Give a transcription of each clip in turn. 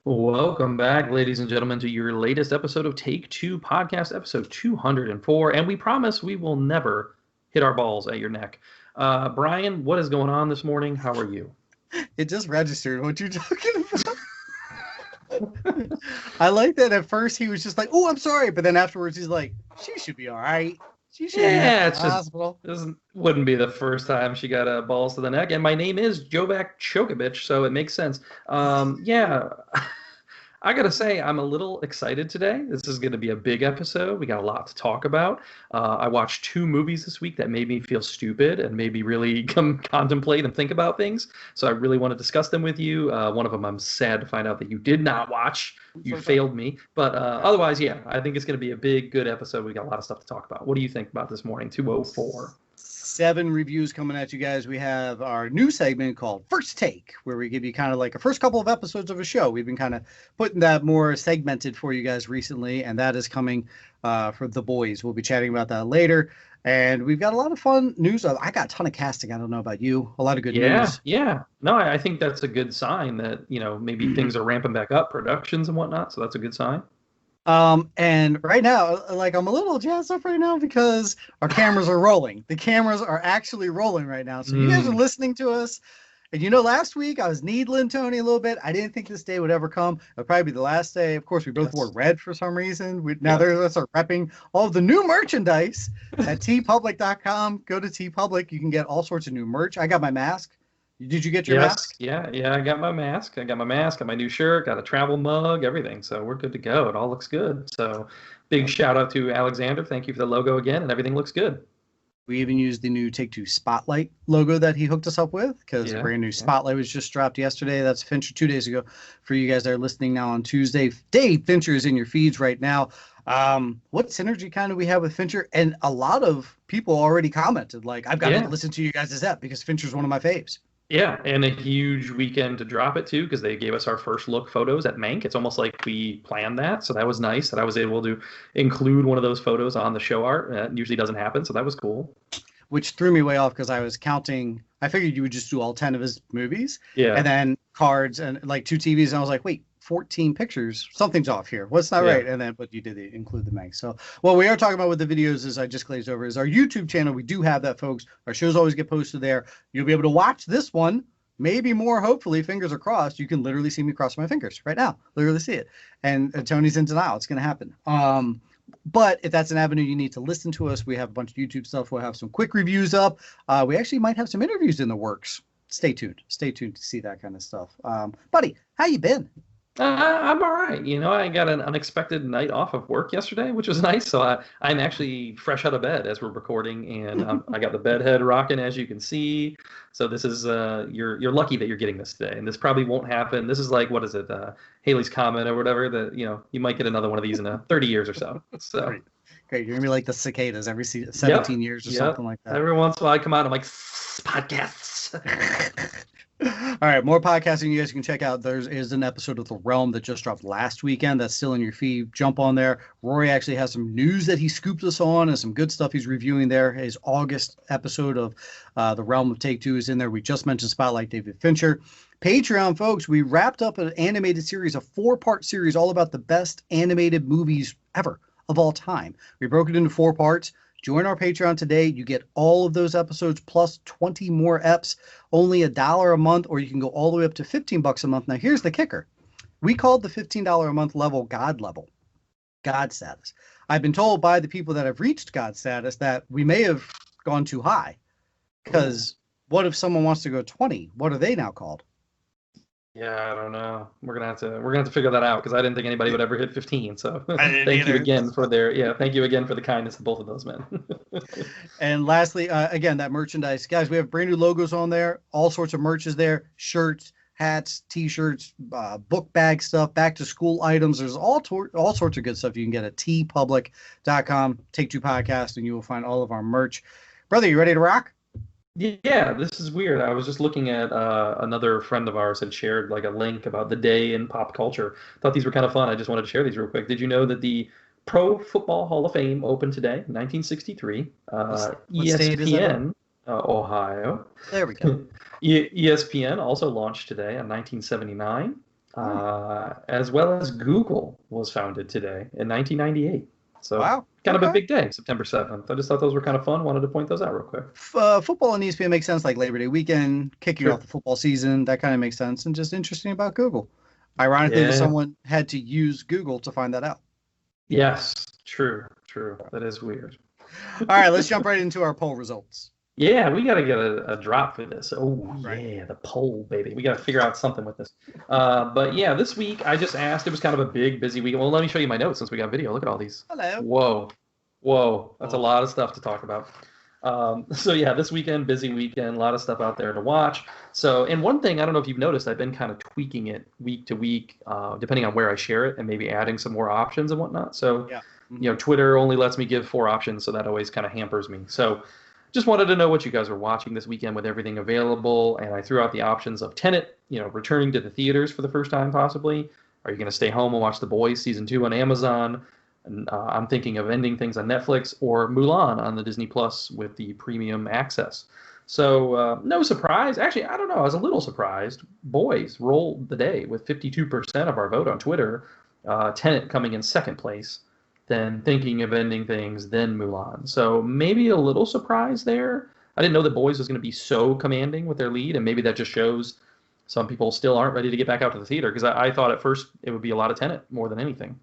Welcome back, ladies and gentlemen, to your latest episode of Take Two Podcast, episode 204. And we promise we will never hit our balls at your neck. Brian, what is going on this morning? How are you? It just registered what you're talking about. I like that at first he was just like, "Oh, I'm sorry," but then afterwards he's like, "She should be all right. She should be Yeah, in it's the just hospital." wouldn't be the first time she got balls to the neck. And my name is Jovak Chokovich, so it makes sense. Yeah, I gotta say, I'm a little excited today. This is going to be a big episode. We got a lot to talk about. I watched two movies this week that made me feel stupid and made me really contemplate and think about things. So I really want to discuss them with you. One of them, I'm sad to find out that you did not watch. You failed me. But otherwise, yeah, I think it's going to be a big, good episode. We got a lot of stuff to talk about. What do you think about this morning? 204. 7 reviews coming at you guys. We have our new segment called First Take, where we give you kind of like a first couple of episodes of a show. We've been kind of putting that more segmented for you guys recently, and that is coming for The Boys. We'll be chatting about that later. And we've got a lot of fun news. I got a ton of casting. I don't know about you. A lot of good news. Yeah. No, I think that's a good sign that, maybe things are ramping back up, productions and whatnot. So that's a good sign. And right now, like I'm a little jazzed up right now because our cameras are rolling. The cameras are actually rolling right now. So you guys are listening to us. And last week I was needling Tony a little bit. I didn't think this day would ever come. It'll probably be the last day. Of course, we both wore red for some reason. There's us are repping all of the new merchandise at tpublic.com. Go to tpublic. You can get all sorts of new merch. I got my mask. Did you get your mask? Yeah, I got my mask. Got my new shirt, got a travel mug, everything. So we're good to go. It all looks good. So big shout out to Alexander. Thank you for the logo again, and everything looks good. We even used the new Take-Two Spotlight logo that he hooked us up with because a brand new Spotlight was just dropped yesterday. That's Fincher 2 days ago. For you guys that are listening now on Tuesday, Dave Fincher is in your feeds right now. What synergy kind of we have with Fincher? And a lot of people already commented, like, I've got to listen to you guys' app because Fincher's one of my faves. Yeah, and a huge weekend to drop it too, because they gave us our first look photos at Mank. It's almost like we planned that, so that was nice that I was able to include one of those photos on the show art. That usually doesn't happen, so that was cool. Which threw me way off because I was counting. I figured you would just do all 10 of his movies, yeah, and then cards and like 2 TVs, and I was like, wait, 14 pictures, something's off here, what's not right? And then but you did include the Mank. So what we are talking about with the videos is I just glazed over is our YouTube channel. We do have that, folks. Our shows always get posted there. You'll be able to watch this one, maybe more, hopefully, fingers are crossed. You can literally see me cross my fingers right now, literally see it. And Tony's in denial. It's going to happen. But if that's an avenue you need to listen to us, we have a bunch of YouTube stuff. We'll have some quick reviews up. We actually might have some interviews in the works. Stay tuned to see that kind of stuff. Buddy, how you been? I'm all right. I got an unexpected night off of work yesterday, which was nice. So I'm actually fresh out of bed as we're recording, and I got the bed head rocking, as you can see. So this is you're lucky that you're getting this today, and this probably won't happen. This is like, what is it, Haley's Comet or whatever? That you might get another one of these in 30 years or so. So great. You're gonna be like the cicadas every 17 years or something like that. Every once in a while I come out, I'm like, podcasts. All right, more podcasting you guys can check out. There is an episode of The Realm that just dropped last weekend. That's still in your feed. Jump on there. Rory actually has some news that he scooped us on and some good stuff he's reviewing there. His August episode of The Realm of Take Two is in there. We just mentioned Spotlight David Fincher. Patreon, folks, we wrapped up an animated series, a 4-part series all about the best animated movies ever of all time. We broke it into 4 parts. Join our Patreon today. You get all of those episodes plus 20 more EPs, only $1 a month, or you can go all the way up to $15 a month. Now, here's the kicker. We called the $15 a month level God status. I've been told by the people that have reached God status that we may have gone too high, because what if someone wants to go 20? What are they now called? Yeah, I don't know. We're gonna have to figure that out because I didn't think anybody would ever hit 15. So thank you again for the kindness of both of those men. And lastly, again, that merchandise, guys, we have brand new logos on there. All sorts of merch is there: shirts, hats, T-shirts, book bag stuff, back to school items. There's all sorts of good stuff you can get at tpublic.com. Take Two Podcast, and you will find all of our merch. Brother, you ready to rock? Yeah, this is weird. I was just looking at another friend of ours had shared like a link about the day in pop culture. Thought these were kind of fun. I just wanted to share these real quick. Did you know that the Pro Football Hall of Fame opened today, 1963? What state is that in? Ohio. There we go. ESPN also launched today in 1979. as well as Google was founded today in 1998. So Wow. kind of a Okay. big day, September 7th. I just thought those were kind of fun. Wanted to point those out real quick. Football and ESPN makes sense, like Labor Day weekend, kicking off Sure. the football season. That kind of makes sense. And just interesting about Google. Ironically, that Yeah. someone had to use Google to find that out. Yes. True. True. That is weird. All right, let's jump right into our poll results. Yeah, we got to get a drop for this. Oh, Right. yeah, the poll, baby. We got to figure out something with this. But yeah, this week I just asked. It was kind of a big, busy week. Well, let me show you my notes since we got video. Look at all these. Hello. Whoa. Whoa. That's a Whoa. lot of stuff to talk about. So yeah, this weekend, busy weekend, a lot of stuff out there to watch. So, and one thing, I don't know if you've noticed, I've been kind of tweaking it week to week, depending on where I share it and maybe adding some more options and whatnot. So, Yeah. Twitter only lets me give 4 options, so that always kind of hampers me. So, just wanted to know what you guys were watching this weekend with everything available, and I threw out the options of Tenet, returning to the theaters for the first time possibly. Are you going to stay home and watch The Boys season 2 on Amazon? And I'm thinking of ending things on Netflix or Mulan on the Disney Plus with the premium access. So no surprise. Actually, I don't know. I was a little surprised. Boys rolled the day with 52% of our vote on Twitter. Tenet coming in second place, then thinking of ending things, then Mulan. So maybe a little surprise there. I didn't know that Boys was going to be so commanding with their lead, and maybe that just shows some people still aren't ready to get back out to the theater because I thought at first it would be a lot of Tenet more than anything.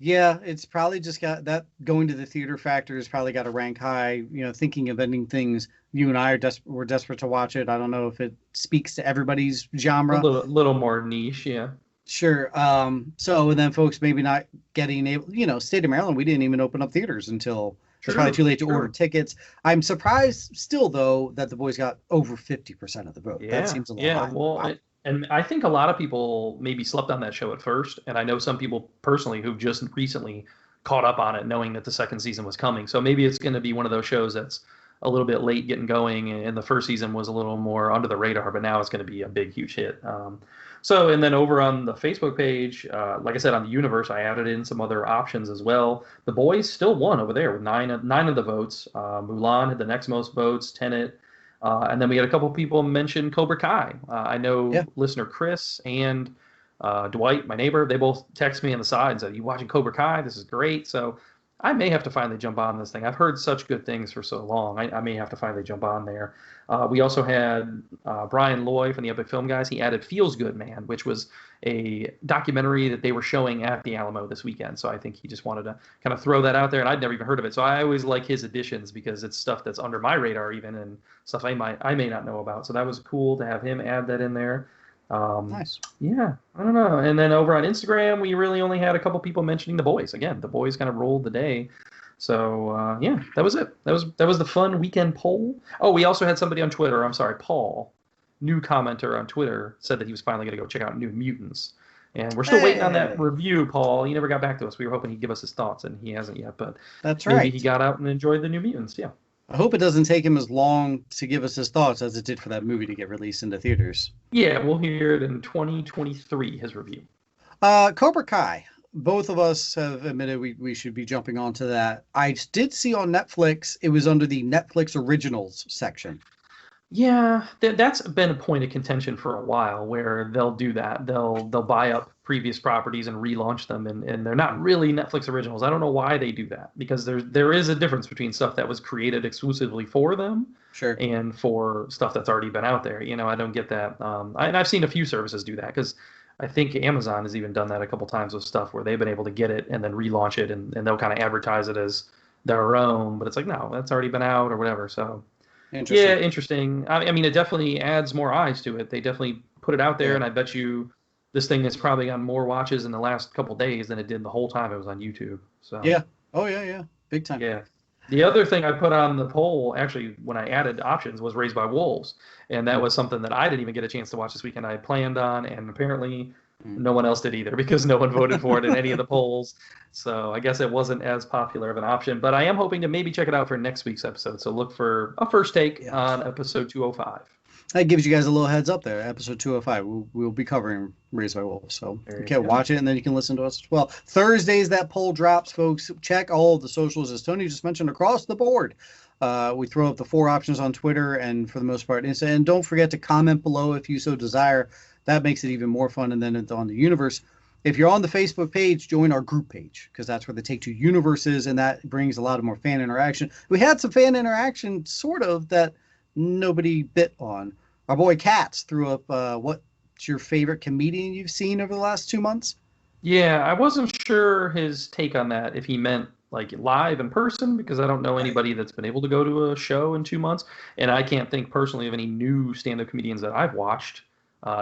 Yeah, it's probably just got that going to the theater factor has probably got to rank high. Thinking of ending things. You and I we're desperate to watch it. I don't know if it speaks to everybody's A genre. little more niche, yeah. Sure. So and then folks maybe not getting able, state of Maryland, we didn't even open up theaters until it's probably too late to order tickets. I'm surprised still though that the boys got over 50% of the vote. Yeah, That seems a little yeah. high. Well, Wow. and I think a lot of people maybe slept on that show at first, and I know some people personally who've just recently caught up on it, knowing that the second season was coming. So maybe it's going to be one of those shows that's a little bit late getting going, and the first season was a little more under the radar, but now it's going to be a big, huge hit. And then over on the Facebook page, like I said, on the universe, I added in some other options as well. The boys still won over there with nine of the votes. Mulan had the next most votes, Tenet. And then we had a couple people mention Cobra Kai. I know Yeah. listener Chris and Dwight, my neighbor, they both text me on the side and said, "You watching Cobra Kai? This is great." So I may have to finally jump on this thing. I've heard such good things for so long. I may have to finally jump on there. We also had Brian Loy from the Epic Film Guys. He added Feels Good Man, which was a documentary that they were showing at the Alamo this weekend. So I think he just wanted to kind of throw that out there, and I'd never even heard of it. So I always like his additions because it's stuff that's under my radar even, and stuff I may not know about. So that was cool to have him add that in there. Nice. Yeah, I don't know. And then over on Instagram, we really only had a couple people mentioning the boys. Again, the boys kind of rolled the day. So yeah, that was it. That was the fun weekend poll. Oh, we also had somebody on Twitter. I'm sorry, Paul, new commenter on Twitter, said that he was finally going to go check out New Mutants. And we're still waiting on Hey. that review, Paul. He never got back to us. We were hoping he'd give us his thoughts, and he hasn't yet. But That's maybe right. he got out and enjoyed the New Mutants. Yeah. I hope it doesn't take him as long to give us his thoughts as it did for that movie to get released into theaters. Yeah, we'll hear it in 2023, his review. Cobra Kai. Both of us have admitted we should be jumping onto that. I did see on Netflix, it was under the Netflix Originals section. Yeah, that's been a point of contention for a while where they'll do that. They'll buy up previous properties and relaunch them, and they're not really Netflix originals. I don't know why they do that because there is a difference between stuff that was created exclusively for them Sure. and for stuff that's already been out there. I don't get that. And I've seen a few services do that because I think Amazon has even done that a couple times with stuff where they've been able to get it and then relaunch it, and they'll kind of advertise it as their own, but it's like, no, that's already been out or whatever. So Interesting. yeah, interesting. I mean, it definitely adds more eyes to it. They definitely put it out there, Yeah. and I bet you this thing has probably gotten more watches in the last couple days than it did the whole time it was on YouTube. So Yeah. Oh, yeah. Big time. yeah. The other thing I put on the poll, actually, when I added options, was Raised by Wolves, and that was something that I didn't even get a chance to watch this weekend. I had planned on, and apparently no one else did either because no one voted for it in any of the polls. So I guess it wasn't as popular of an option, but I am hoping to maybe check it out for next week's episode. So look for a first take on episode 205. That gives you guys a little heads up there. Episode 205, we'll be covering Raised by Wolves. So There you you can go. watch it, and then you can listen to us as well. Thursdays, that poll drops, folks. Check all of the socials, as Tony just mentioned, across the board. We throw up the 4 options on Twitter, and for the most part, and don't forget to comment below if you so desire. that makes it even more fun. And then on the universe, if you're on the Facebook page, join our group page, because that's where the Take Two universe is, and that brings a lot of more fan interaction. We had some fan interaction, sort of, that nobody bit on. Our boy Katz threw up, what's your favorite comedian you've seen over the last 2 months? Yeah, I wasn't sure his take on that, if he meant like live in person, because I don't know anybody that's been able to go to a show in 2 months, and I can't think personally of any new stand-up comedians that I've watched.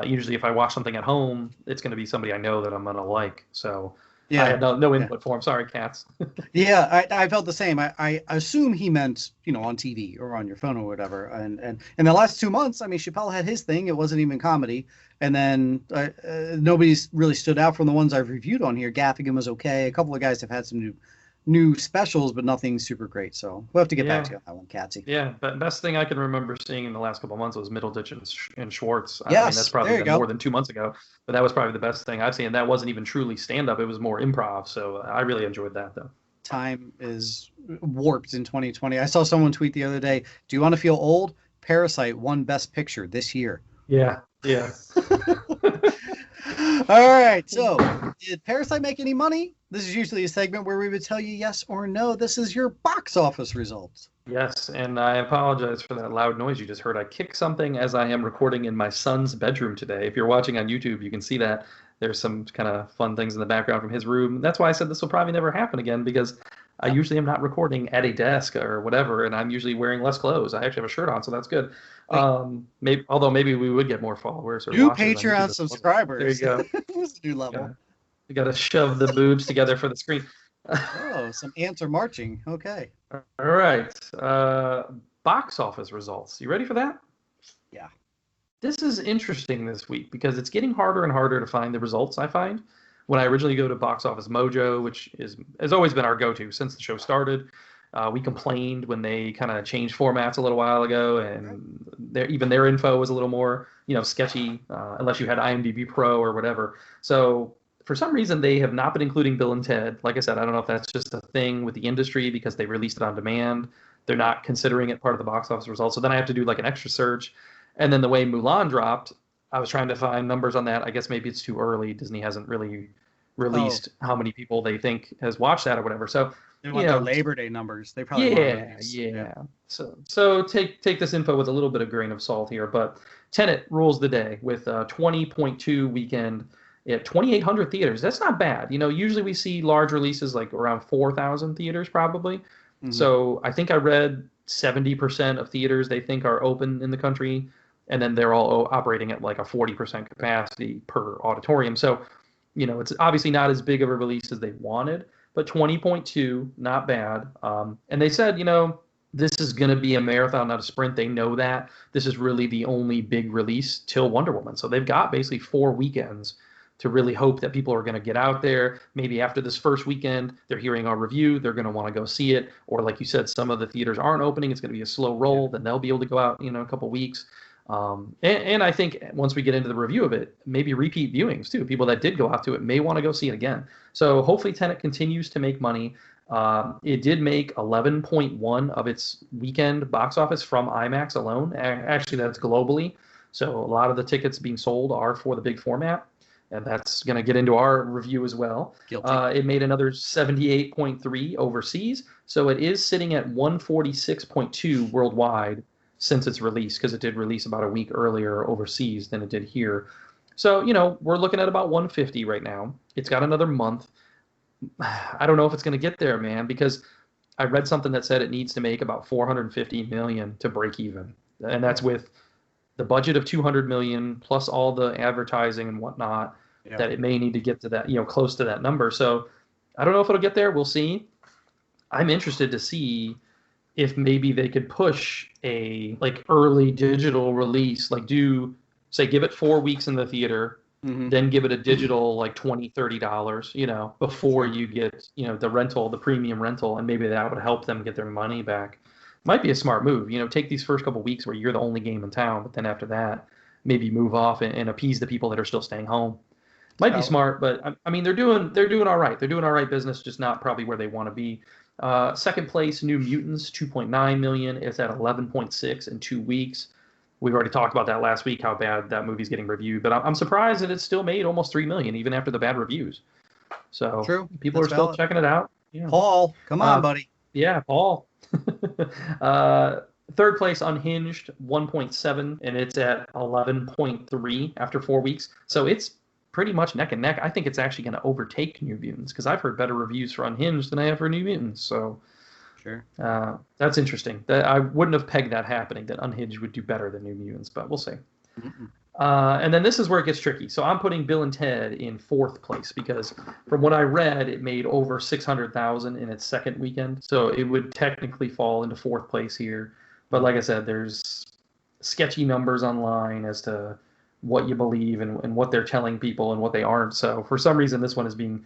Usually, if I watch something at home, it's going to be somebody I know that I'm going to like. So I Yeah, had no yeah. input for him. Sorry, Cats. Yeah, I felt the same. I assume he meant, on TV or on your phone or whatever. And in the last 2 months, I mean, Chappelle had his thing. It wasn't even comedy. And then nobody's really stood out from the ones I've reviewed on here. Gaffigan was okay. A couple of guys have had some new specials, but nothing super great. So we'll have to get back to you on that one, Catsy. Yeah, but best thing I can remember seeing in the last couple of months was Middleditch and Schwartz. I mean, that's Yes, probably there you been go. more than 2 months ago, but that was probably the best thing I've seen. And that wasn't even truly stand-up. It was more improv, so I really enjoyed that, though. Time is warped in 2020. I saw someone tweet the other day, do you want to feel old? Parasite won Best Picture this year. Yeah, yeah. All right, so did Parasite make any money? This is usually a segment where we would tell you yes or no. This is your box office results. Yes, and I apologize for that loud noise you just heard. I kicked something as I am recording in my son's bedroom today. If you're watching on YouTube, you can see that there's some kind of fun things in the background from his room. That's why I said this will probably never happen again, because I usually am not recording at a desk or whatever, and I'm usually wearing less clothes. I actually have a shirt on, so that's good. Maybe we would get more followers or new watchers Patreon subscribers. There you go. It's a new level. You got to shove the boobs together for the screen. Oh, some ants are marching. Okay. All right. Box office results. You ready for that? Yeah. This is interesting this week because it's getting harder and harder to find the results, I find. When I originally go to Box Office Mojo, which has always been our go-to since the show started, we complained when they kind of changed formats a little while ago, and even their info was a little more, sketchy, unless you had IMDb Pro or whatever. So for some reason, they have not been including Bill and Ted. Like I said, I don't know if that's just a thing with the industry because they released it on demand. They're not considering it part of the box office results. So then I have to do like an extra search. And then the way Mulan dropped, I was trying to find numbers on that. I guess maybe it's too early. Disney hasn't really released how many people they think has watched that or whatever. So they want their Labor Day numbers. They probably yeah. So take this info with a little bit of grain of salt here. But Tenet rules the day with 20.2 weekend at 2,800 theaters. That's not bad. Usually we see large releases like around 4,000 theaters probably. Mm-hmm. So I think I read 70% of theaters they think are open in the country, and then they're all operating at like a 40% capacity per auditorium. So, it's obviously not as big of a release as they wanted, but 20.2, not bad. And they said, this is going to be a marathon, not a sprint. They know that. This is really the only big release till Wonder Woman. So they've got basically 4 weekends to really hope that people are going to get out there. Maybe after this first weekend, they're hearing our review, they're going to want to go see it. Or like you said, some of the theaters aren't opening. It's going to be a slow roll. Then they'll be able to go out, a couple weeks. And I think once we get into the review of it, maybe repeat viewings too. People that did go out to it may want to go see it again. So hopefully Tenet continues to make money. It did make 11.1 of its weekend box office from IMAX alone. Actually, that's globally. So a lot of the tickets being sold are for the big format. And that's going to get into our review as well. It made another 78.3 overseas. So it is sitting at 146.2 worldwide since its release, because it did release about a week earlier overseas than it did here. So, we're looking at about 150 right now. It's got another month. I don't know if it's going to get there, man, because I read something that said it needs to make about 450 million to break even. And that's with the budget of 200 million plus all the advertising and whatnot, that it may need to get to that, close to that number. So I don't know if it'll get there. We'll see. I'm interested to see if maybe they could push a early digital release, give it 4 weeks in the theater, then give it a digital $20-$30, before you get, the premium rental, and maybe that would help them get their money back. Might be a smart move. Take these first couple weeks where you're the only game in town, but then after that, maybe move off and appease the people that are still staying home. Might be smart, but I mean, they're doing all right. They're doing all right business, just not probably where they want to be. Second place, New Mutants, 2.9 million. It's at 11.6 in 2 weeks. we've already talked about that last week, how bad that movie's getting reviewed. But I'm surprised that it still made almost 3 million, even after the bad reviews. So True. people That's are still valid. checking it out. Yeah. Paul, come on, buddy. Yeah, Paul. uh, third place, Unhinged, 1.7, and it's at 11.3 after 4 weeks. So it's pretty much neck and neck. I think it's actually going to overtake New Mutants because I've heard better reviews for Unhinged than I have for New Mutants. So sure, that's interesting. I wouldn't have pegged that happening, that Unhinged would do better than New Mutants, but we'll see. And then this is where it gets tricky. So I'm putting Bill and Ted in fourth place because from what I read, it made over 600,000 in its second weekend. So it would technically fall into fourth place here. But like I said, there's sketchy numbers online as to what you believe and what they're telling people and what they aren't. So for some reason, this one is being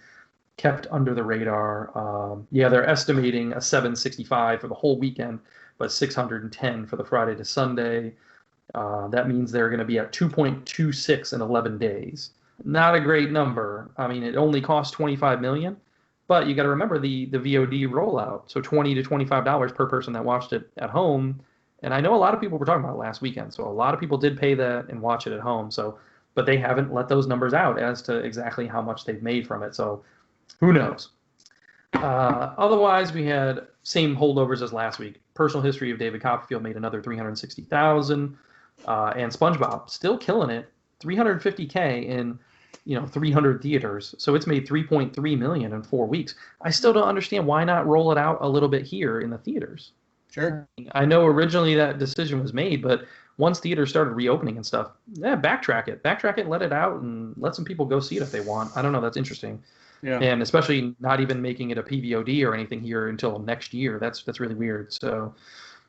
kept under the radar. They're estimating a 765 for the whole weekend, but 610 for the Friday to Sunday. That means they're going to be at 2.26 in 11 days. Not a great number. I mean, it only costs $25 million, but you got to remember the VOD rollout. So $20 to $25 per person that watched it at home. And I know a lot of people were talking about it last weekend, so a lot of people did pay that and watch it at home. So, but they haven't let those numbers out as to exactly how much they've made from it. So, who knows? Otherwise, we had same holdovers as last week. Personal History of David Copperfield made another 360,000. And SpongeBob still killing it, 350K in 300 theaters. So it's made 3.3 million in 4 weeks. I still don't understand why not roll it out a little bit here in the theaters. Sure. I know originally that decision was made, but once theaters started reopening and stuff, backtrack it, let it out, and let some people go see it if they want. I don't know. That's interesting. Yeah. And especially not even making it a PVOD or anything here until next year. That's really weird. So.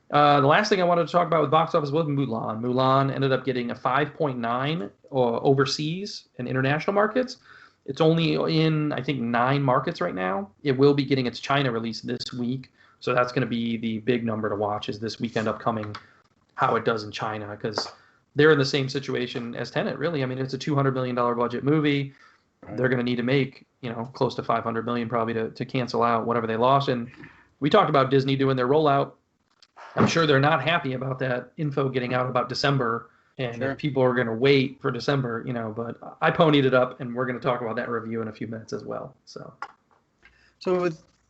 The last thing I wanted to talk about with box office was Mulan. Mulan ended up getting a 5.9 overseas and international markets. It's only in, I think, 9 markets right now. It will be getting its China release this week. So that's going to be the big number to watch is this weekend upcoming, how it does in China. Because they're in the same situation as Tenet, really. I mean, it's a $200 million budget movie. Right. They're going to need to make, close to $500 million probably to cancel out whatever they lost. And we talked about Disney doing their rollout. I'm sure they're not happy about that info getting out about December, and sure. People are going to wait for December, but I ponied it up, and we're going to talk about that review in a few minutes as well. So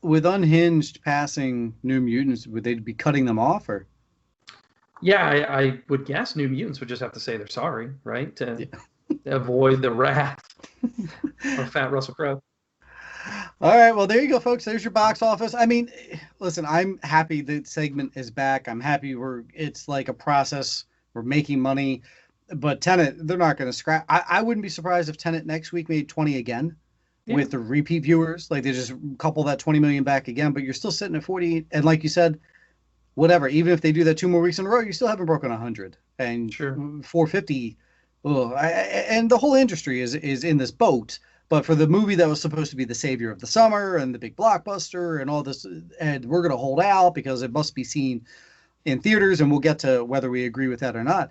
with Unhinged passing New Mutants, would they be cutting them off, or? Yeah, I would guess New Mutants would just have to say they're sorry, right, to avoid the wrath of Fat Russell Crowe. All right, well, there you go, folks. There's your box office. I mean, listen, I'm happy the segment is back. I'm happy it's like a process. We're making money. But Tenet, they're not going to scrap. I wouldn't be surprised if Tenet next week made 20 again with the repeat viewers. Like, they just couple that 20 million back again. But you're still sitting at 40. And like you said, whatever. Even if they do that 2 more weeks in a row, you still haven't broken 100. And sure. 450. And the whole industry is in this boat. But for the movie that was supposed to be the savior of the summer and the big blockbuster and all this, and we're going to hold out because it must be seen in theaters, and we'll get to whether we agree with that or not.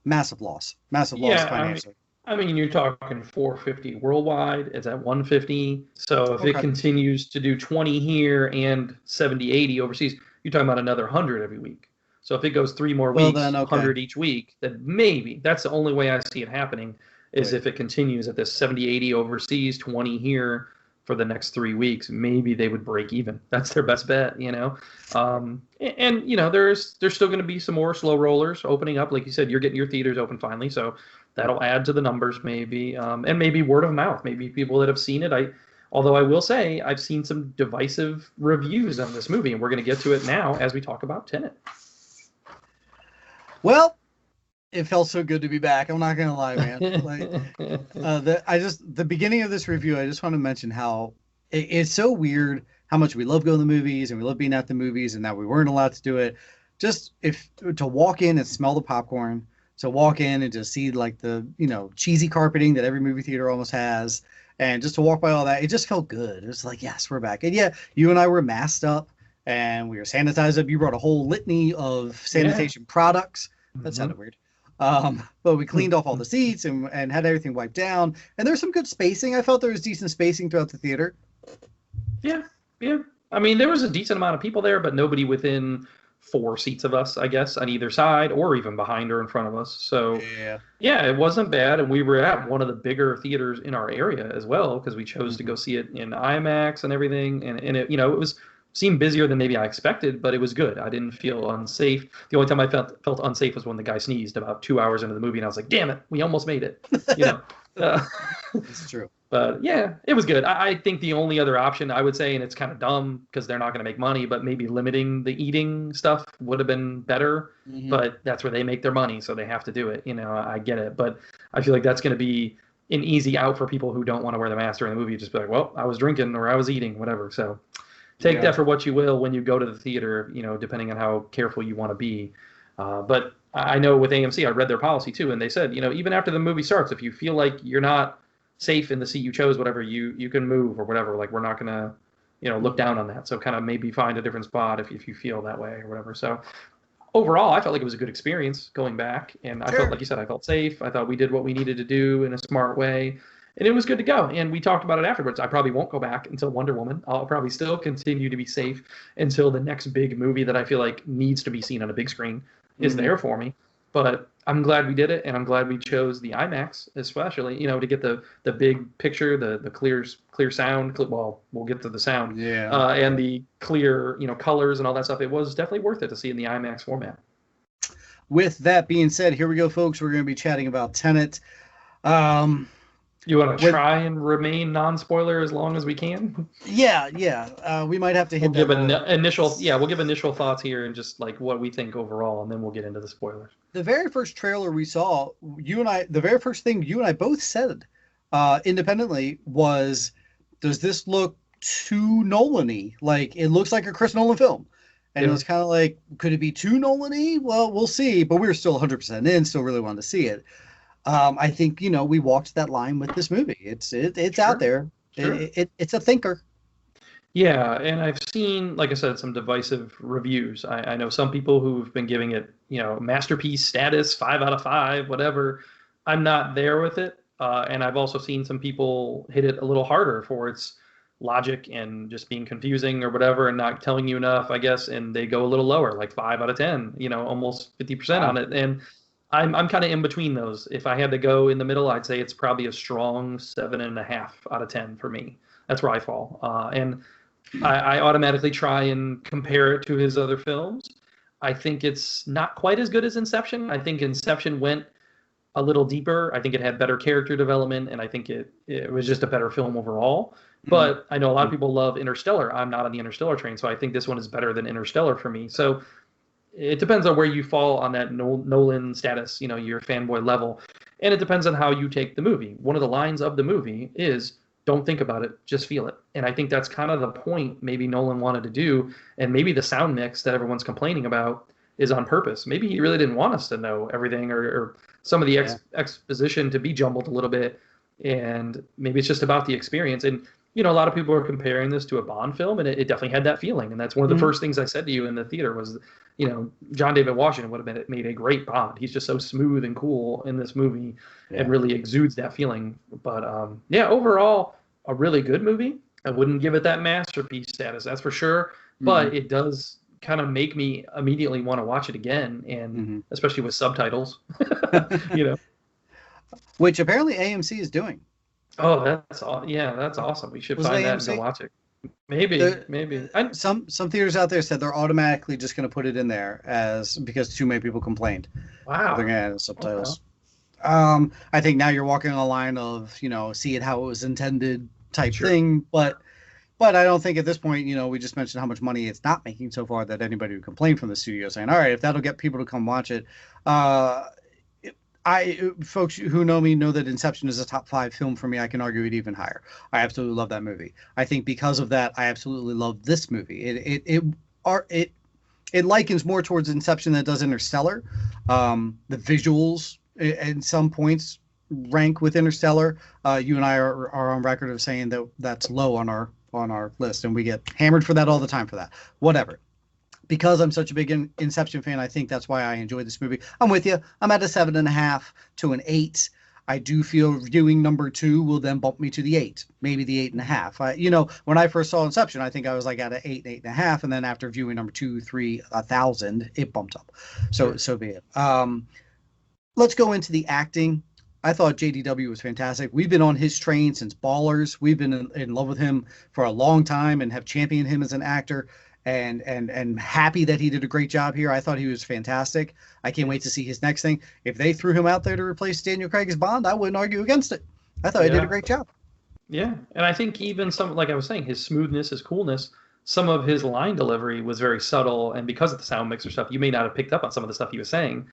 Massive loss financially. I mean, you're talking 450 worldwide. It's at 150. So if it continues to do 20 here and 70, 80 overseas, you're talking about another 100 every week. So if it goes 3 more weeks, 100 each week, then maybe that's the only way I see it happening. Is if it continues at this 70, 80 overseas, 20 here for the next 3 weeks, maybe they would break even. That's their best bet, there's still going to be some more slow rollers opening up. Like you said, you're getting your theaters open finally, so that'll add to the numbers maybe, and maybe word of mouth. Maybe people that have seen it. Although I will say I've seen some divisive reviews on this movie, and we're going to get to it now as we talk about Tenet. Well. It felt so good to be back. I'm not gonna lie, man. The beginning of this review, I just want to mention how it's so weird how much we love going to the movies and we love being at the movies, and that we weren't allowed to do it. Just to walk in and smell the popcorn, to walk in and just see like the cheesy carpeting that every movie theater almost has, and just to walk by all that, it just felt good. It was like, yes, we're back. And yeah, you and I were masked up and we were sanitized up. You brought a whole litany of sanitation products. That sounded weird. But we cleaned off all the seats and had everything wiped down. And there's some good spacing. I felt there was decent spacing throughout the theater. Yeah. I mean, there was a decent amount of people there, but nobody within 4 seats of us, I guess, on either side or even behind or in front of us. So Yeah. yeah, it wasn't bad, and we were at one of the bigger theaters in our area as well because we chose to go see it in IMAX and everything, and it, it was seemed busier than maybe I expected, but it was good. I didn't feel unsafe. The only time I felt unsafe was when the guy sneezed about 2 hours into the movie, and I was like, "Damn it, we almost made it," you know. It's true. But yeah, it was good. I think the only other option I would say, and it's kind of dumb because they're not going to make money, but maybe limiting the eating stuff would have been better. Mm-hmm. But that's where they make their money, so they have to do it. I get it, but I feel like that's going to be an easy out for people who don't want to wear the mask during the movie. Just be like, well, I was drinking or I was eating, whatever. So take that for what you will when you go to the theater. Depending on how careful you want to be. But I know with AMC, I read their policy too, and they said, even after the movie starts, if you feel like you're not safe in the seat you chose, whatever, you can move or whatever. Like, we're not gonna look down on that. So kind of maybe find a different spot if you feel that way or whatever. So overall, I felt like it was a good experience going back, and I felt, like you said, I felt safe. I thought we did what we needed to do in a smart way, and it was good to go. And we talked about it afterwards. I probably won't go back until Wonder Woman. I'll probably still continue to be safe until the next big movie that I feel like needs to be seen on a big screen is there for me. But I'm glad we did it, and I'm glad we chose the IMAX, especially, to get the big picture, the clear sound. Well, we'll get to the sound, and the clear, colors and all that stuff. It was definitely worth it to see in the IMAX format. With that being said, here we go, folks. We're going to be chatting about Tenet. You want to try and remain non-spoiler as long as we can? Yeah. We might have to hit we'll give initial thoughts here and just like what we think overall, and then we'll get into the spoilers. The very first trailer we saw, the very first thing you and I both said independently was, does this look too Nolan-y? Like, it looks like a Chris Nolan film. And it was kind of like, could it be too Nolan-y? Well, we'll see. But we were still 100% in, still really wanted to see it. I think, we walked that line with this movie. It's out there. Sure. It's a thinker. Yeah, and I've seen, like I said, some divisive reviews. I know some people who've been giving it, masterpiece status, 5 out of 5, whatever. I'm not there with it. And I've also seen some people hit it a little harder for its logic and just being confusing or whatever and not telling you enough, I guess. And they go a little lower, like 5 out of 10, almost 50% on it. And I'm kind of in between those. If I had to go in the middle, I'd say it's probably a strong 7.5 out of 10 for me. That's where I fall. And I automatically try and compare it to his other films. I think it's not quite as good as Inception. I think Inception went a little deeper. I think it had better character development, and I think it was just a better film overall. But I know a lot of people love Interstellar. I'm not on the Interstellar train, so I think this one is better than Interstellar for me. So it depends on where you fall on that Nolan status, your fanboy level. And it depends on how you take the movie. One of the lines of the movie is, don't think about it, just feel it. And I think that's kind of the point maybe Nolan wanted to do. And maybe the sound mix that everyone's complaining about is on purpose. Maybe he really didn't want us to know everything or some of the exposition to be jumbled a little bit. And maybe it's just about the experience. And, a lot of people are comparing this to a Bond film, and it definitely had that feeling. And that's one of the first things I said to you in the theater was, John David Washington would have made a great Bond. He's just so smooth and cool in this movie and really exudes that feeling. But overall, a really good movie. I wouldn't give it that masterpiece status, that's for sure. But it does kind of make me immediately want to watch it again, and especially with subtitles, Which apparently AMC is doing. Oh, that's awesome. We should find that and go watch it. Maybe. Some theaters out there said they're automatically just going to put it in there because too many people complained. Wow. They're going to add subtitles. Okay. I think now you're walking on a line of, see it how it was intended type thing. But I don't think at this point, we just mentioned how much money it's not making so far that anybody would complain from the studio saying, all right, if that'll get people to come watch it. Folks who know me know that Inception is a top 5 film for me. I can argue it even higher. I absolutely love that movie. I think because of that, I absolutely love this movie. It likens more towards Inception than it does Interstellar. The visuals at some points rank with Interstellar. You and I are on record of saying that that's low on our list, and we get hammered for that all the time for that. Whatever. Because I'm such a big Inception fan, I think that's why I enjoy this movie. I'm with you. I'm at a 7.5 to an 8. I do feel viewing number 2 will then bump me to the 8, maybe the 8.5. When I first saw Inception, I think I was like at an 8.5, and then after viewing number 2, 3, 1,000, it bumped up. So be it. Let's go into the acting. I thought JDW was fantastic. We've been on his train since Ballers. We've been in love with him for a long time and have championed him as an actor. And happy that he did a great job here. I thought he was fantastic. I can't wait to see his next thing. If they threw him out there to replace Daniel Craig as Bond, I wouldn't argue against it. I thought he did a great job. Yeah, and I think even some, like I was saying, his smoothness, his coolness, some of his line delivery was very subtle, and because of the sound mixer stuff, you may not have picked up on some of the stuff he was saying.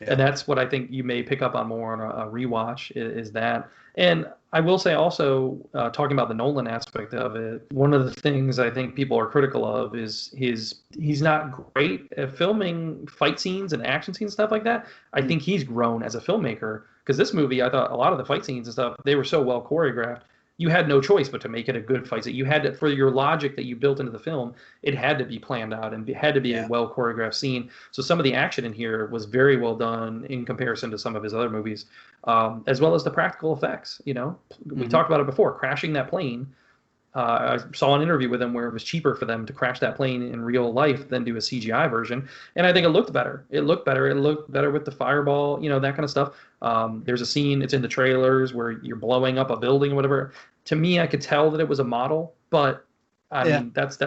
And that's what I think you may pick up on more on a rewatch is that. And I will say also, talking about the Nolan aspect of it, one of the things I think people are critical of is he's not great at filming fight scenes and action scenes, stuff like that. I think he's grown as a filmmaker, because this movie, I thought a lot of the fight scenes and stuff, they were so well choreographed. You had no choice but to make it a good fight scene. You had to, for your logic that you built into the film, it had to be planned out and it had to be a well choreographed scene. So some of the action in here was very well done in comparison to some of his other movies, as well as the practical effects. We talked about it before, crashing that plane. I saw an interview with him where it was cheaper for them to crash that plane in real life than do a CGI version. And I think it looked better. It looked better with the fireball, that kind of stuff. There's a scene, it's in the trailers, where you're blowing up a building or whatever. To me, I could tell that it was a model, but I mean, that's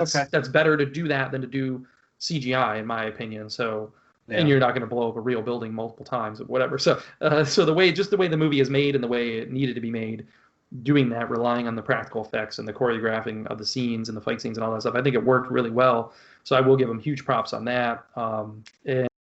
better to do that than to do CGI, in my opinion. So, and you're not going to blow up a real building multiple times or whatever. So, the way the movie is made and the way it needed to be made, doing that, relying on the practical effects and the choreographing of the scenes and the fight scenes and all that stuff, I think it worked really well. So I will give him huge props on that. And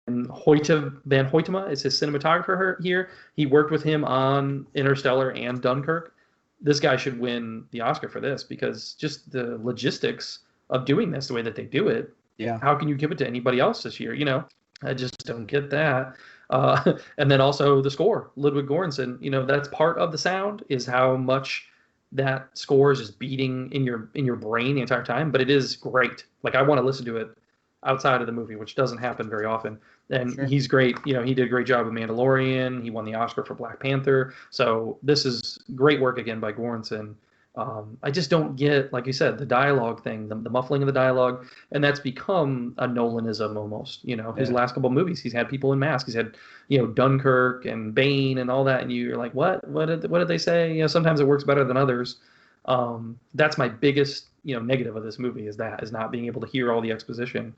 Van Hoytema is his cinematographer here. He worked with him on Interstellar and Dunkirk. This guy should win the Oscar for this, because just the logistics of doing this the way that they do it. Yeah. How can you give it to anybody else this year? I just don't get that. And then also the score, Ludwig Göransson, that's part of the sound, is how much that score is just beating in your brain the entire time. But it is great. Like, I want to listen to it outside of the movie, which doesn't happen very often. And he's great. He did a great job with Mandalorian. He won the Oscar for Black Panther. So this is great work again by Göransson. I just don't get, like you said, the dialogue thing, the muffling of the dialogue, and that's become a Nolanism almost. His last couple of movies, he's had people in masks. He's had, Dunkirk and Bane and all that, and you're like, what did they say? Sometimes it works better than others. That's my biggest, negative of this movie is not being able to hear all the exposition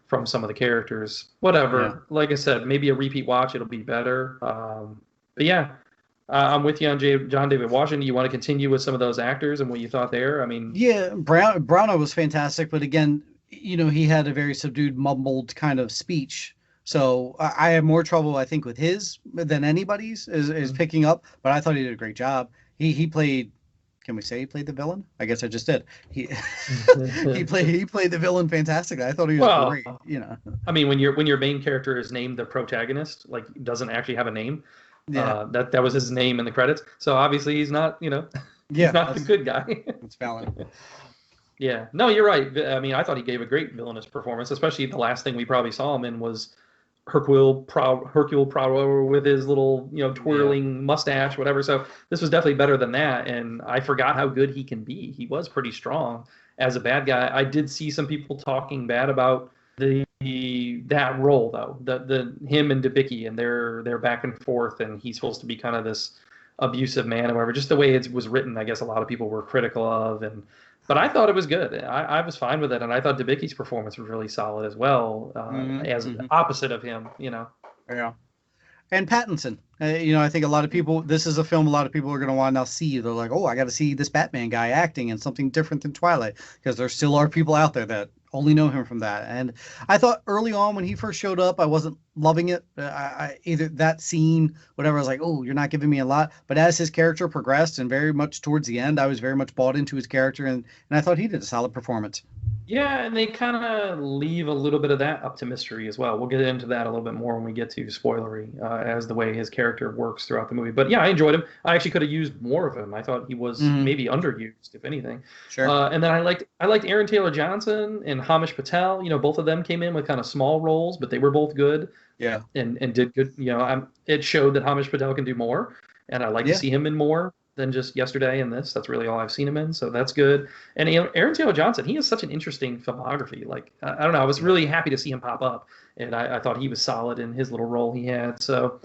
from some of the characters. Whatever. Like I said, maybe a repeat watch, it'll be better. But yeah. I'm with you on John David Washington. You want to continue with some of those actors and what you thought there? I mean, Browno was fantastic, but again, he had a very subdued, mumbled kind of speech. So I have more trouble, I think, with his than anybody's is picking up. But I thought he did a great job. He played. Can we say he played the villain? I guess I just did. He played the villain fantastically. I thought he was great. I mean, when your main character is named the protagonist, like, doesn't actually have a name. Yeah. That was his name in the credits. So obviously he's not, he's not the good guy. It's valid. Yeah. No, you're right. I mean, I thought he gave a great villainous performance, especially the last thing we probably saw him in was Hercule Poirot with his little, twirling mustache, whatever. So this was definitely better than that. And I forgot how good he can be. He was pretty strong as a bad guy. I did see some people talking bad about that role, though, the him and Debicki and their back and forth, and he's supposed to be kind of this abusive man or whatever. Just the way it was written, I guess a lot of people were critical of, but I thought it was good. I was fine with it, and I thought Debicki's performance was really solid as well, as opposite of him, Yeah. And Pattinson, I think a lot of people, this is a film a lot of people are going to want to now see. They're like, oh, I got to see this Batman guy acting in something different than Twilight, because there still are people out there that only know him from that. And I thought early on when he first showed up, I wasn't loving it. I either that scene, whatever, I was like, oh, you're not giving me a lot. But as his character progressed and very much towards the end, I was very much bought into his character, and I thought he did a solid performance. Yeah, and they kind of leave a little bit of that up to mystery as well. We'll get into that a little bit more when we get to spoilery, as the way his character works throughout the movie. But yeah, I enjoyed him. I actually could have used more of him. I thought he was maybe underused, if anything. Sure. And then I liked Aaron Taylor Johnson and Hamish Patel. Both of them came in with kind of small roles, but they were both good. Yeah. And did good. It showed that Hamish Patel can do more. and I like to Yeah. see him in more than just yesterday and this. That's really all I've seen him in, so that's good. And Aaron Taylor Johnson, he has such an interesting filmography. Like I don't know, I was really happy to see him pop up, and I thought he was solid in his little role he had. So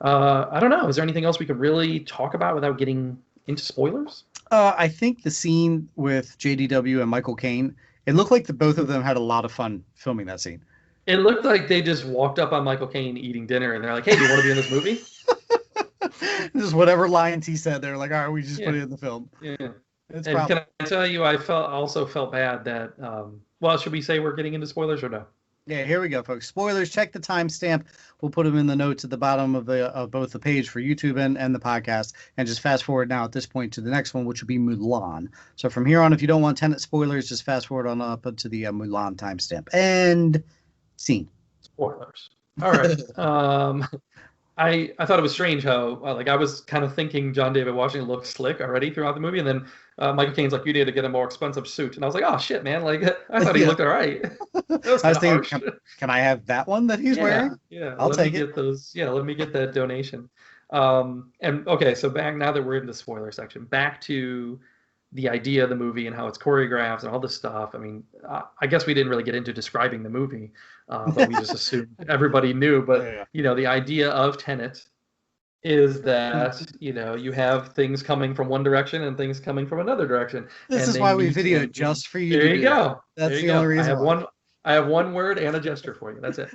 I don't know. Is there anything else we could really talk about without getting into spoilers? I think the scene with JDW and Michael Caine, it looked like the both of them had a lot of fun filming that scene. It looked like they just walked up on Michael Caine eating dinner, and they're like, "Hey, do you want to be in this movie?" Just whatever lines he said, they're like, all right, we just Yeah. put it in the film. Yeah. It's And can I tell you, I also felt bad that. Well, should we say we're getting into spoilers or no? Yeah, here we go, folks. Spoilers. Check the timestamp. We'll put them in the notes at the bottom of both the page for YouTube and the podcast. And just fast forward now at this point to the next one, which will be Mulan. So from here on, if you don't want Tenet spoilers, just fast forward on up to the Mulan timestamp. And scene. Spoilers. All right. I thought it was strange how like I was kind of thinking John David Washington looked slick already throughout the movie, and then Michael Caine's like, "You need to get a more expensive suit," and I was like, "Oh shit, man! Like I thought he looked all right." That was I was kinda thinking, can I have that one that he's wearing? Yeah, I'll let take me it. get those. Yeah, let me get that donation. And okay, so back now that we're in the spoiler section, back to the idea of the movie and how it's choreographed and all this stuff. I mean, I guess we didn't really get into describing the movie, but we just assumed everybody knew. But you know, the idea of Tenet is that you have things coming from one direction and things coming from another direction. This is why we videoed just for you. There you go. That's the only reason. I have one word and a gesture for you. That's it.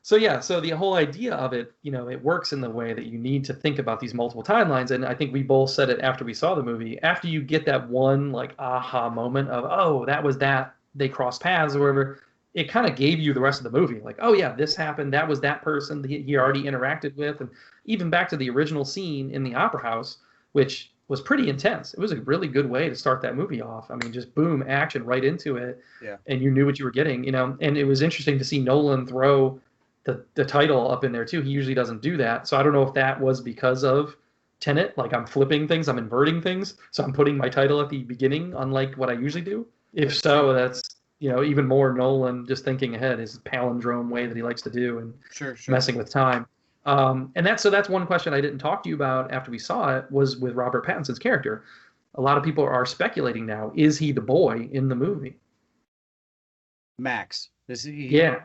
So yeah, so the whole idea of it, it works in the way that you need to think about these multiple timelines. And I think we both said it after we saw the movie. After you get that one like aha moment of, oh, that was that, they crossed paths or whatever, it kind of gave you the rest of the movie. Like, oh yeah, this happened. That was that person he already interacted with. And even back to the original scene in the opera house, which was pretty intense. It was a really good way to start that movie off. I mean, just boom, action right into it. Yeah. And you knew what you were getting, and it was interesting to see Nolan throw the title up in there too. He usually doesn't do that. So I don't know if that was because of Tenet, like I'm flipping things, I'm inverting things. So I'm putting my title at the beginning, unlike what I usually do. If so, that's, even more Nolan just thinking ahead, his palindrome way that he likes to do and messing with time. And that's one question I didn't talk to you about after we saw it was with Robert Pattinson's character. A lot of people are speculating now, is he the boy in the movie? Max. Yeah.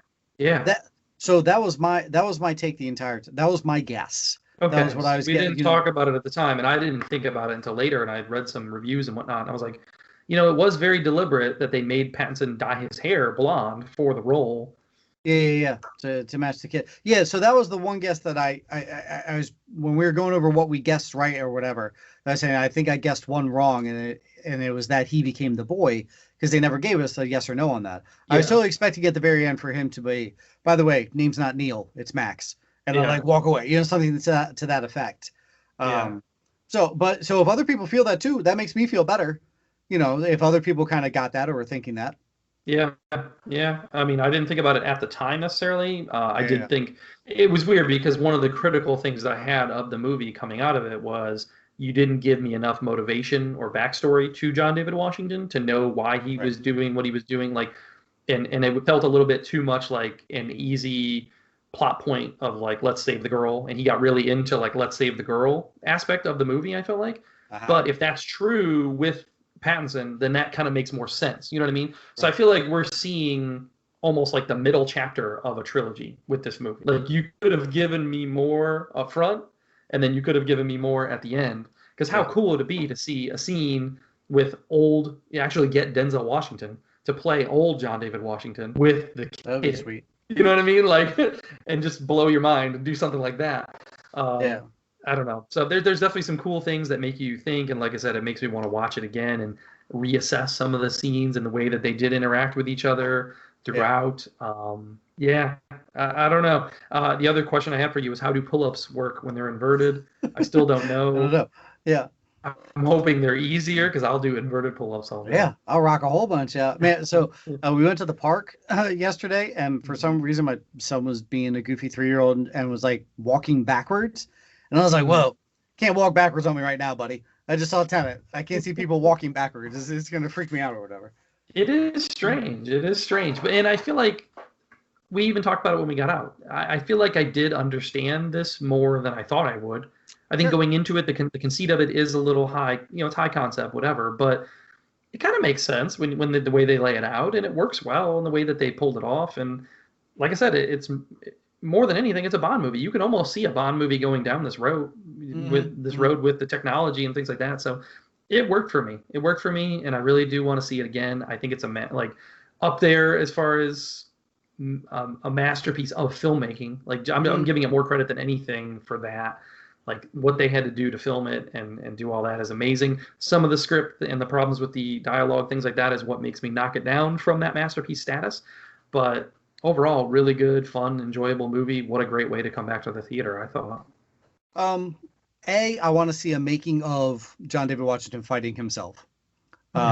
So that was my take the entire time. That was my guess. Okay. That was what I was we didn't talk about it at the time, and I didn't think about it until later, and I read some reviews and whatnot, and I was like, it was very deliberate that they made Pattinson dye his hair blonde for the role. Yeah. To match the kid. Yeah, so that was the one guess that I was, when we were going over what we guessed right or whatever, I was saying I think I guessed one wrong, and it was that he became the boy, because they never gave us a yes or no on that. Yeah. I was totally expecting at the very end for him to be, by the way, name's not Neil, it's Max. And I'll like walk away, something to that effect. So if other people feel that too, that makes me feel better. If other people kind of got that or were thinking that. Yeah. I mean, I didn't think about it at the time necessarily. I did think it was weird because one of the critical things that I had of the movie coming out of it was you didn't give me enough motivation or backstory to John David Washington to know why he was doing what he was doing. Like, and it felt a little bit too much like an easy plot point of like, let's save the girl. And he got really into like, let's save the girl aspect of the movie, I felt like. But if that's true with Pattinson, then that kind of makes more sense. You know what I mean? Right. So I feel like we're seeing almost like the middle chapter of a trilogy with this movie. Like you could have given me more up front, and then you could have given me more at the end. Because how cool would it be to see a scene with actually get Denzel Washington to play old John David Washington with the kid. That would be sweet. You know what I mean? Like, and just blow your mind and do something like that. I don't know. So there's definitely some cool things that make you think. And like I said, it makes me want to watch it again and reassess some of the scenes and the way that they did interact with each other throughout. I don't know. The other question I have for you is, how do pull-ups work when they're inverted? I still don't know. I don't know. Yeah. I'm hoping they're easier because I'll do inverted pull-ups all day. Yeah, I'll rock a whole bunch. Yeah, man. So we went to the park yesterday, and for some reason my son was being a goofy 3-year-old and was like walking backwards, and I was like, "Whoa, can't walk backwards on me right now, buddy. I just saw Tenet. I can't see people walking backwards. It's gonna freak me out or whatever." It is strange. But and I feel like we even talked about it when we got out. I feel like I did understand this more than I thought I would. I think Sure. going into it, the conceit of it is a little high, it's high concept, whatever, but it kind of makes sense when the way they lay it out, and it works well in the way that they pulled it off. And like I said, it's more than anything, it's a Bond movie. You can almost see a Bond movie going down this road with the technology and things like that. So it worked for me. It worked for me, and I really do want to see it again. I think it's like up there as far as a masterpiece of filmmaking. Like I'm giving it more credit than anything for that. Like what they had to do to film it and do all that is amazing. Some of the script and the problems with the dialogue, things like that, is what makes me knock it down from that masterpiece status. But overall, really good, fun, enjoyable movie. What a great way to come back to the theater, I thought. I want to see a making of John David Washington fighting himself in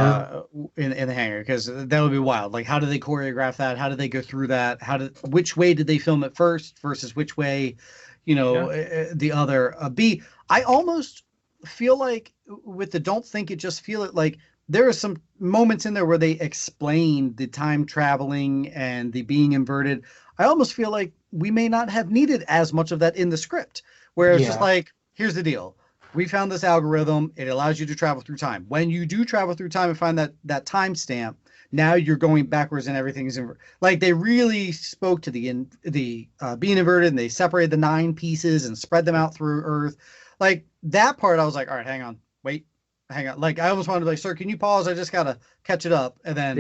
the hangar, because that would be wild. Like, how do they choreograph that? How do they go through that? Which way did they film it first versus which way, the other? B, I almost feel like with the Don't Think It, Just Feel It, like there are some moments in there where they explain the time traveling and the being inverted. I almost feel like we may not have needed as much of that in the script, where it's just like, here's the deal. We found this algorithm. It allows you to travel through time. When you do travel through time and find that time stamp, now you're going backwards and everything is like they really spoke to the being inverted, and they separated the 9 pieces and spread them out through Earth. Like that part, I was like, all right, hang on. Like I almost wanted to be like, sir, can you pause? I just gotta catch it up. And then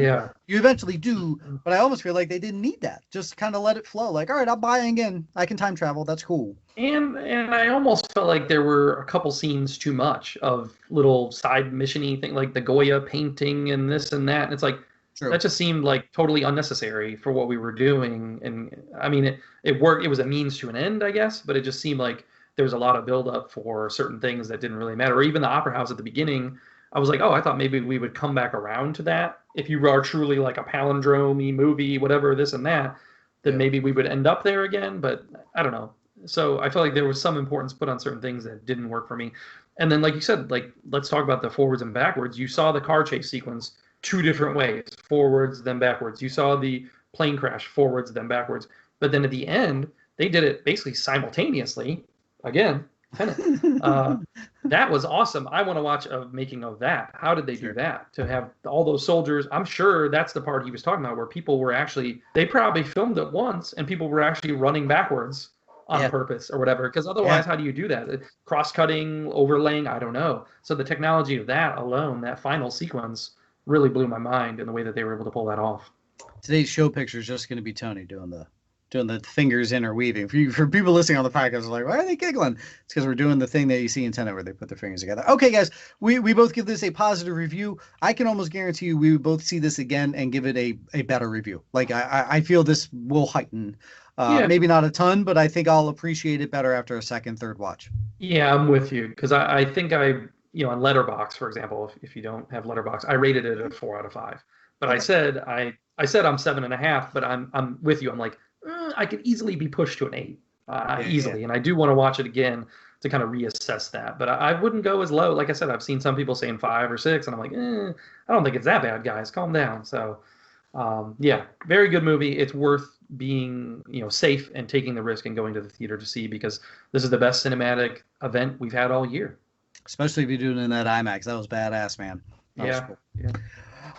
you eventually do, but I almost feel like they didn't need that. Just kind of let it flow. Like, all right, I'll buy it again. I can time travel. That's cool. And I almost felt like there were a couple scenes too much of little side mission-y thing, like the Goya painting and this and that. And it's like, that just seemed like totally unnecessary for what we were doing. And I mean, it worked. It was a means to an end, I guess, but it just seemed like there was a lot of buildup for certain things that didn't really matter. Or even the Opera House at the beginning, I was like, oh, I thought maybe we would come back around to that. If you are truly like a palindrome-y movie, whatever, this and that, then maybe we would end up there again. But I don't know. So I felt like there was some importance put on certain things that didn't work for me. And then, like you said, like let's talk about the forwards and backwards. You saw the car chase sequence 2 different ways, forwards, then backwards. You saw the plane crash, forwards, then backwards. But then at the end, they did it basically simultaneously. Again, Tenet. That was awesome. I want to watch a making of that. How did they do that? To have all those soldiers, I'm sure that's the part he was talking about, where people were actually, they probably filmed it once and people were actually running backwards on purpose or whatever. Because otherwise, how do you do that? Cross-cutting, overlaying, I don't know. So the technology of that alone, that final sequence, really blew my mind in the way that they were able to pull that off. Today's show picture is just going to be Tony doing the fingers interweaving. For people listening on the podcast, like, why are they giggling? It's because we're doing the thing that you see in Tenet where they put their fingers together. Okay, guys, we both give this a positive review. I can almost guarantee you we would both see this again and give it a better review. Like I feel this will heighten. Maybe not a ton, but I think I'll appreciate it better after a second, third watch. Yeah, I'm with you, because I think on Letterboxd, for example, if you don't have Letterboxd, I rated it a 4 out of 5. But I said I'm 7.5, but I'm with you. I'm like, I could easily be pushed to an 8, easily. And I do want to watch it again to kind of reassess that. But I wouldn't go as low. Like I said, I've seen some people saying 5 or 6, and I'm like, I don't think it's that bad, guys. Calm down. So, very good movie. It's worth being safe and taking the risk and going to the theater to see, because this is the best cinematic event we've had all year. Especially if you're doing it in that IMAX. That was badass, man. That was cool. Yeah.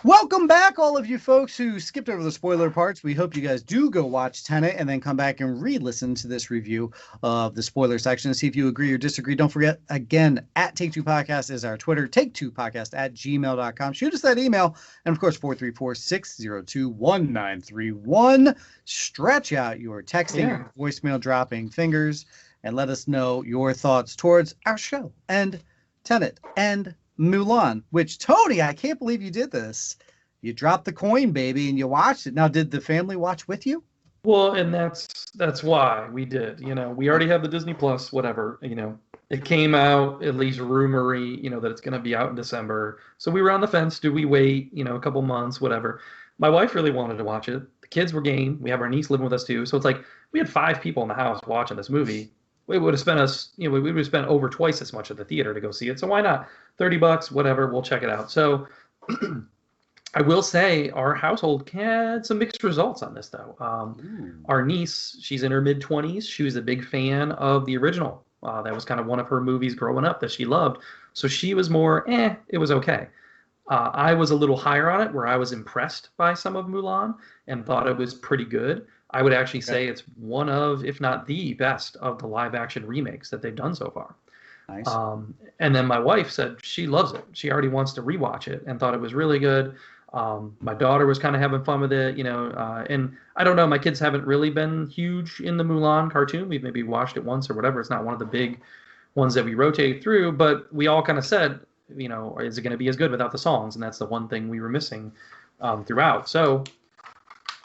Welcome back, all of you folks who skipped over the spoiler parts. We hope you guys do go watch Tenet and then come back and re-listen to this review of the spoiler section and see if you agree or disagree. Don't forget, again, at Take-Two Podcast is our Twitter, take2podcast@gmail.com. Shoot us that email. And, of course, 434-602-1931. Stretch out your texting or voicemail dropping fingers and let us know your thoughts towards our show and Tenet and Mulan, which, Tony, I can't believe you did this. You dropped the coin, baby, and you watched it. Now, did the family watch with you? Well, and that's why we did. We already have the Disney Plus, whatever. It came out, at least rumory, that it's going to be out in December. So we were on the fence. Do we wait, a couple months, whatever? My wife really wanted to watch it. The kids were game. We have our niece living with us too. So it's like we had 5 people in the house watching this movie. It would have spent us, we would have spent over twice as much at the theater to go see it. So why not? $30, whatever, we'll check it out. So I will say our household had some mixed results on this, though. Our niece, she's in her mid-20s. She was a big fan of the original. That was kind of one of her movies growing up that she loved. So she was more, it was okay. I was a little higher on it, where I was impressed by some of Mulan and thought it was pretty good. I would actually say it's one of, if not the best, of the live-action remakes that they've done so far. Nice. And then my wife said she loves it. She already wants to rewatch it and thought it was really good. My daughter was kind of having fun with it, and I don't know, my kids haven't really been huge in the Mulan cartoon. We've maybe watched it once or whatever. It's not one of the big ones that we rotate through, but we all kind of said, is it going to be as good without the songs? And that's the one thing we were missing throughout. So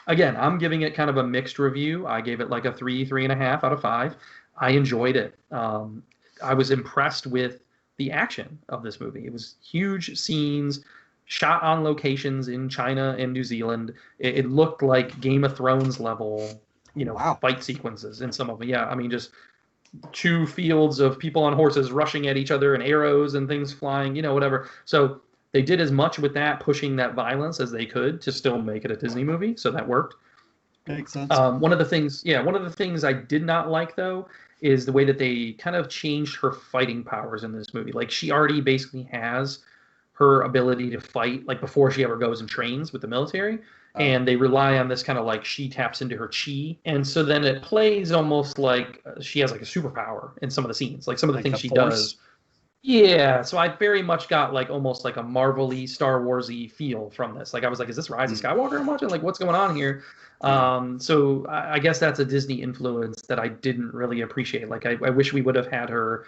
again, I'm giving it kind of a mixed review. I gave it like a 3.5 out of 5. I enjoyed it. I was impressed with the action of this movie. It was huge scenes, shot on locations in China and New Zealand. It looked like Game of Thrones level, fight sequences in some of them. Yeah, I mean, just 2 fields of people on horses rushing at each other and arrows and things flying, whatever. So they did as much with that, pushing that violence as they could to still make it a Disney movie. So that worked. Makes sense. One of the things I did not like, though, is the way that they kind of changed her fighting powers in this movie. Like, she already basically has her ability to fight, like, before she ever goes and trains with the military. And they rely on this kind of like she taps into her chi. And so then it plays almost like she has like a superpower in some of the scenes, like some of the things she does. Yeah, so I very much got like almost like a Marvel-y, Star Wars-y feel from this. Like, I was like, is this Rise of Skywalker I'm watching? Like, what's going on here? So I guess that's a Disney influence that I didn't really appreciate. Like, I wish we would have had her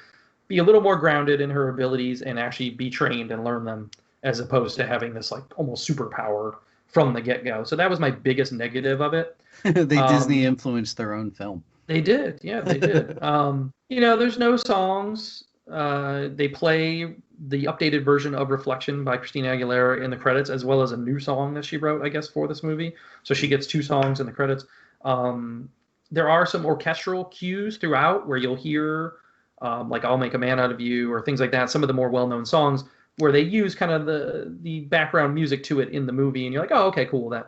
be a little more grounded in her abilities and actually be trained and learn them, as opposed to having this like almost superpower from the get-go. So that was my biggest negative of it. They Disney influenced their own film. They did. Yeah, they did. There's no songs. They play the updated version of Reflection by Christina Aguilera in the credits, as well as a new song that she wrote, I guess, for this movie. So she gets 2 songs in the credits. There are some orchestral cues throughout where you'll hear like I'll Make a Man Out of You or things like that, some of the more well-known songs where they use kind of the background music to it in the movie, and you're like, oh, okay, cool, that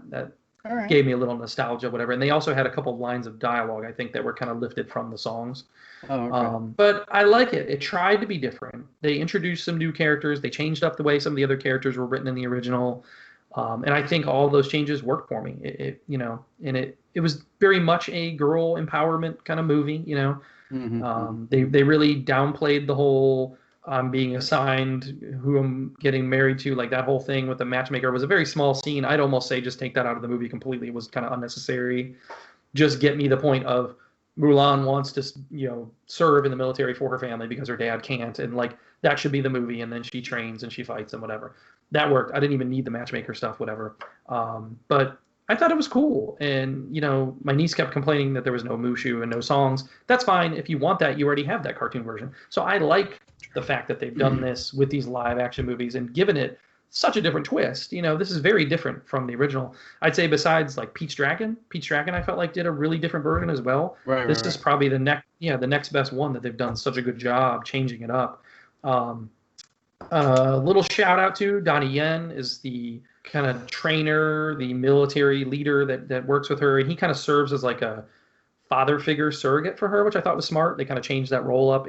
right. Gave me a little nostalgia, whatever. And they also had a couple of lines of dialogue, I think, that were kind of lifted from the songs. Oh, okay. But I like it. It tried to be different. They introduced some new characters. They changed up the way some of the other characters were written in the original. And I think all those changes worked for me. It was very much a girl empowerment kind of movie, They really downplayed the whole being assigned who I'm getting married to, like that whole thing with the matchmaker was a very small scene. I'd almost say just take that out of the movie completely. It was kind of unnecessary. Just get me the point of Mulan wants to, serve in the military for her family because her dad can't, and like that should be the movie. And then she trains and she fights and whatever. That worked. I didn't even need the matchmaker stuff, whatever. But I thought it was cool. And, my niece kept complaining that there was no Mushu and no songs. That's fine. If you want that, you already have that cartoon version. So I like the fact that they've done this with these live action movies and given it such a different twist. This is very different from the original. I'd say besides like Pete's Dragon I felt like did a really different version as well. This is probably the next best one that they've done such a good job changing it up. Little shout out to Donnie Yen is the kind of trainer, the military leader that works with her, and he kind of serves as like a father figure surrogate for her, which I thought was smart. They kind of changed that role up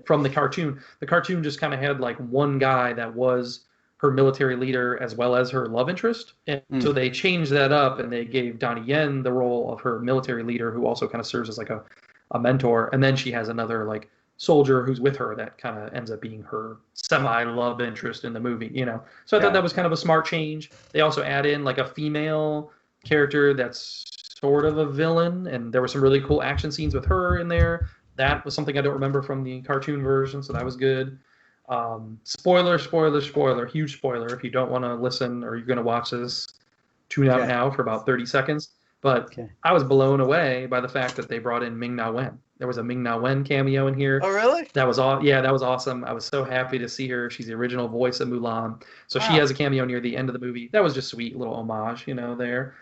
from the cartoon. The cartoon just kind of had like one guy that was her military leader as well as her love interest. And so they changed that up and they gave Donnie Yen the role of her military leader, who also kind of serves as like a mentor. And then she has another like soldier who's with her that kind of ends up being her semi-love interest in the movie, So I thought that was kind of a smart change. They also add in like a female character that's sort of a villain, and there were some really cool action scenes with her in there. That was something I don't remember from the cartoon version, so that was good. Spoiler, huge spoiler. If you don't want to listen or you're going to watch this, tune out now for about 30 seconds. But I was blown away by the fact that they brought in Ming-Na Wen. There was a Ming-Na Wen cameo in here. Oh, really? That was awesome. I was so happy to see her. She's the original voice of Mulan. So she has a cameo near the end of the movie. That was just sweet, little homage, there.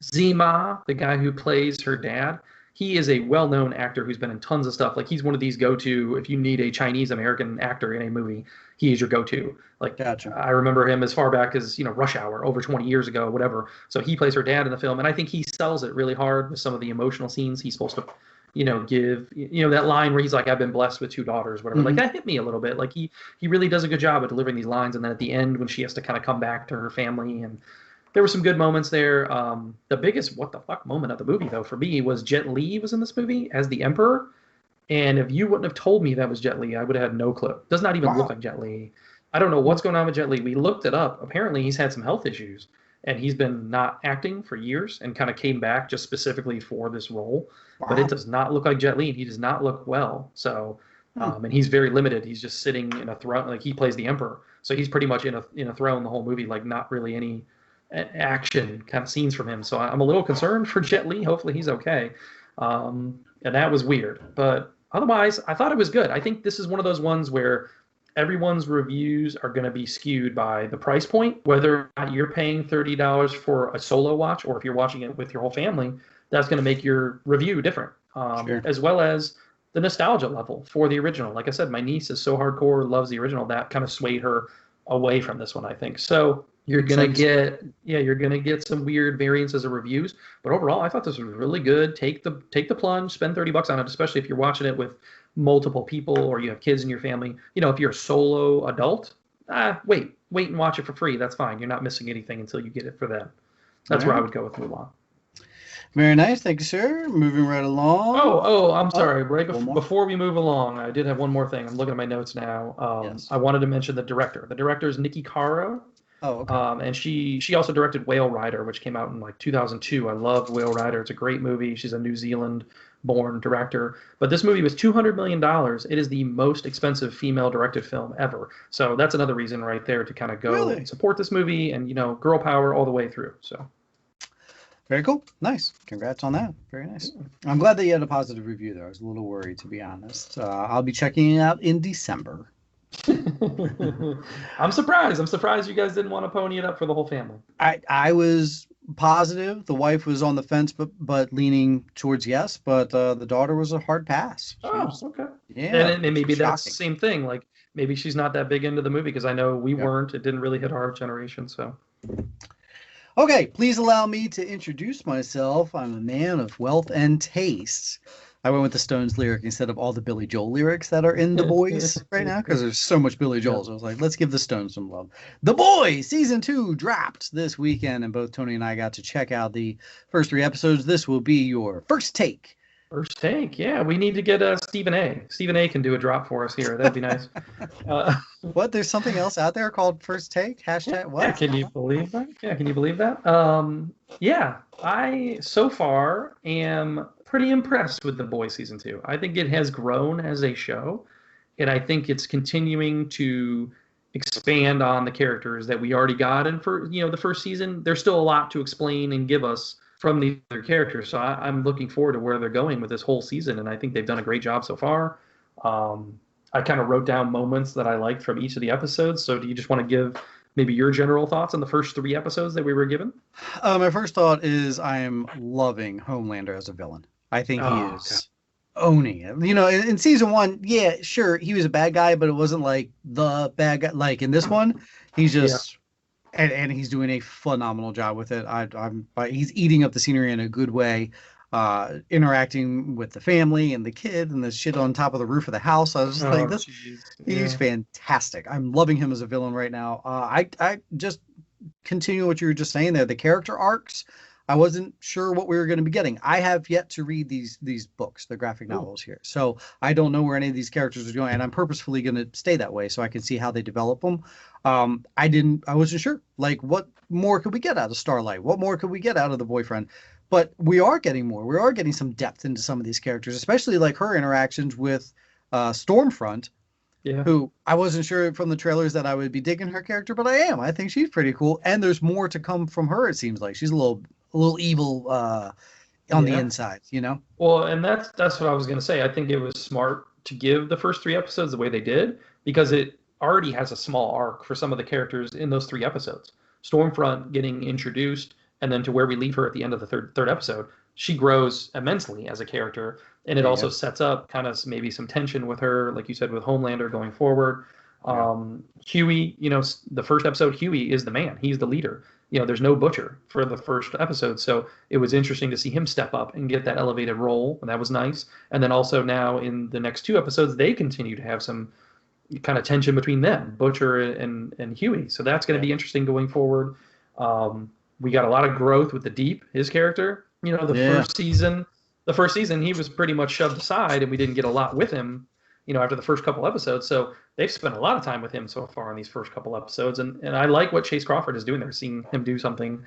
Zima, the guy who plays her dad, he is a well-known actor who's been in tons of stuff. Like he's one of these go-to, if you need a Chinese American actor in a movie, he is your go-to. Like Gotcha. I remember him as far back as, Rush Hour, over 20 years ago, whatever. So he plays her dad in the film, and I think he sells it really hard with some of the emotional scenes he's supposed to, give, that line where he's like, I've been blessed with two daughters, whatever. Like that hit me a little bit. Like he really does a good job at delivering these lines, and then at the end when she has to kind of come back to her family, and there were some good moments there. The biggest what the fuck moment of the movie, though, for me was Jet Li was in this movie as the Emperor. And if you wouldn't have told me that was Jet Li, I would have had no clue. Does not even look like Jet Li. I don't know what's going on with Jet Li. We looked it up. Apparently, he's had some health issues, and he's been not acting for years and kind of came back just specifically for this role. Wow. But it does not look like Jet Li, and he does not look well. So, and he's very limited. He's just sitting in a throne. Like he plays the Emperor. So he's pretty much in a throne the whole movie, like not really any action kind of scenes from him. So I'm a little concerned for Jet Li. Hopefully he's okay. And that was weird. But otherwise, I thought it was good. I think this is one of those ones where everyone's reviews are going to be skewed by the price point, whether or not you're paying $30 for a solo watch, or if you're watching it with your whole family, that's going to make your review different. Sure. As well as the nostalgia level for the original. Like I said, my niece is so hardcore, loves the original, that kind of swayed her away from this one, I think. So you're gonna get some weird variances of reviews, but overall, I thought this was really good. Take the plunge, spend $30 on it, especially if you're watching it with multiple people or you have kids in your family. If you're a solo adult, wait and watch it for free. That's fine. You're not missing anything until you get it for them. That's where I would go with Mulan. Very nice, thank you, sir. Moving right along. I'm sorry. Before we move along, I did have one more thing. I'm looking at my notes now. Yes. I wanted to mention the director. The director is Nikki Caro. Oh, okay. And she also directed Whale Rider, which came out in like 2002. I love Whale Rider. It's a great movie. She's a New Zealand-born director. But this movie was $200 million. It is the most expensive female-directed film ever. So that's another reason right there to kind of go and support this movie and, girl power all the way through. So. Very cool. Nice. Congrats on that. Very nice. I'm glad that you had a positive review, though. I was a little worried, to be honest. I'll be checking it out in December. I'm surprised you guys didn't want to pony it up for the whole family. I was positive. The wife was on the fence, but leaning towards yes. But the daughter was a hard pass. Okay. Yeah. And maybe that's the same thing. Like maybe she's not that big into the movie, because I know we weren't. It didn't really hit our generation. So. Okay, please allow me to introduce myself. I'm a man of wealth and taste. I went with the Stones lyric instead of all the Billy Joel lyrics that are in The Boys right now, because there's so much Billy Joel. So I was like, let's give the Stones some love. The Boys Season 2 dropped this weekend, and both Tony and I got to check out the first 3 episodes. This will be your first take. First take, yeah. We need to get Stephen A. Stephen A. can do a drop for us here. That'd be nice. What? There's something else out there called First Take? Hashtag what? Yeah, can you believe that? Yeah, can you believe that? Yeah, I so far am pretty impressed with The Boys Season 2. I think it has grown as a show, and I think it's continuing to expand on the characters that we already got in the first season. There's still a lot to explain and give us from the other characters. So I'm looking forward to where they're going with this whole season, and I think they've done a great job so far. I kind of wrote down moments that I liked from each of the episodes. So do you just want to give maybe your general thoughts on the first 3 episodes that we were given? My first thought is I am loving Homelander as a villain. I think he is owning it. In season 1, yeah, sure, he was a bad guy, but it wasn't like the bad guy. Like in this one, he's just... Yeah. And he's doing a phenomenal job with it. He's eating up the scenery in a good way, interacting with the family and the kid and the shit on top of the roof of the house. I was just like, he's fantastic. I'm loving him as a villain right now. I just continue what you were just saying there. The character arcs, I wasn't sure what we were going to be getting. I have yet to read these books, the graphic novels here. So I don't know where any of these characters are going, and I'm purposefully going to stay that way so I can see how they develop them. I wasn't sure, like, what more could we get out of Starlight? What more could we get out of the boyfriend? But we are getting more. We are getting some depth into some of these characters, especially like her interactions with Stormfront, who I wasn't sure from the trailers that I would be digging her character, but I am. I think she's pretty cool, and there's more to come from her. It seems like she's a little evil on the inside, Well, and that's what I was going to say. I think it was smart to give the first 3 episodes the way they did, because it already has a small arc for some of the characters in those 3 episodes. Stormfront getting introduced, and then to where we leave her at the end of the third episode. she grows immensely as a character, and it Yeah, also yeah. sets up kind of maybe some tension with her, like you said, with Homelander going forward. Yeah. Huey, the first episode, Huey is the man. He's the leader. There's no Butcher for the first episode, so it was interesting to see him step up and get that elevated role, and that was nice. And then also now in the next two episodes, they continue to have some kind of tension between them, Butcher and Huey. So that's going to Yeah. be interesting going forward. We got a lot of growth with the Deep, his character. Yeah. The first season he was pretty much shoved aside, and we didn't get a lot with him. After the first couple episodes. So they've spent a lot of time with him so far in these first couple episodes, and I like what Chase Crawford is doing there, seeing him do something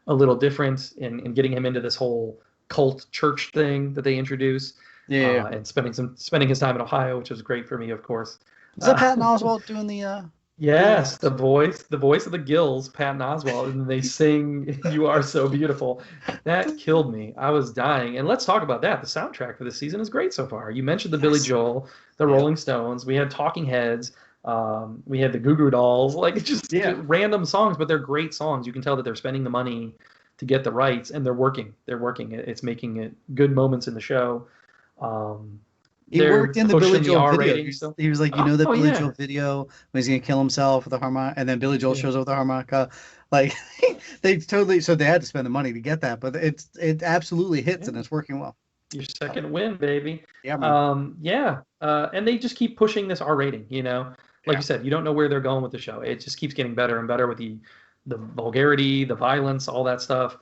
a little different and getting him into this whole cult church thing that they introduce. Yeah. And spending his time in Ohio, which is great for me, of course. Is that Patton Oswalt doing the? Yes, the voice of the Gills, Patton Oswalt, and they sing "You Are So Beautiful." That killed me. I was dying. And let's talk about that. The soundtrack for this season is great so far. You mentioned the Billy Joel, the Rolling Stones. We had Talking Heads. We had the Goo Goo Dolls. Like it's just random songs, but they're great songs. You can tell that they're spending the money to get the rights, and they're working. They're working. It's making it good moments in the show. He worked in the Billy Joel video. He was like, the Billy Joel video when he's gonna kill himself with a harmonica, and then Billy Joel shows up with a harmonica. Like they had to spend the money to get that, but it absolutely hits and it's working well. Your second win, baby. Yeah, man. And they just keep pushing this R rating. Like you said, you don't know where they're going with the show. It just keeps getting better and better with the vulgarity, the violence, all that stuff.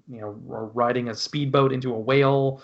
Riding a speedboat into a whale.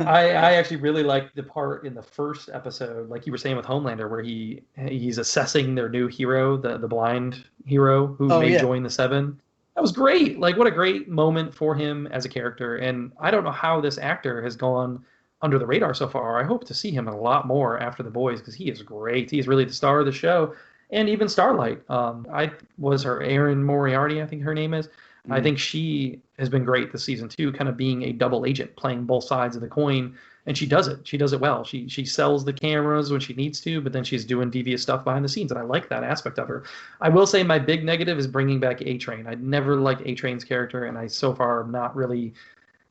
I actually really liked the part in the first episode, like you were saying with Homelander, where he's assessing their new hero, the blind hero who may join the Seven. That was great. Like, what a great moment for him as a character. And I don't know how this actor has gone under the radar so far. I hope to see him in a lot more after The Boys, because he is great. He is really the star of the show. And even Starlight. I was her Erin Moriarty, I think her name is. I think she has been great this season too, kind of being a double agent, playing both sides of the coin, and she does it. She does it well. She sells the cameras when she needs to, but then she's doing devious stuff behind the scenes, and I like that aspect of her. I will say my big negative is bringing back A-Train. I never liked A-Train's character, and I so far am not really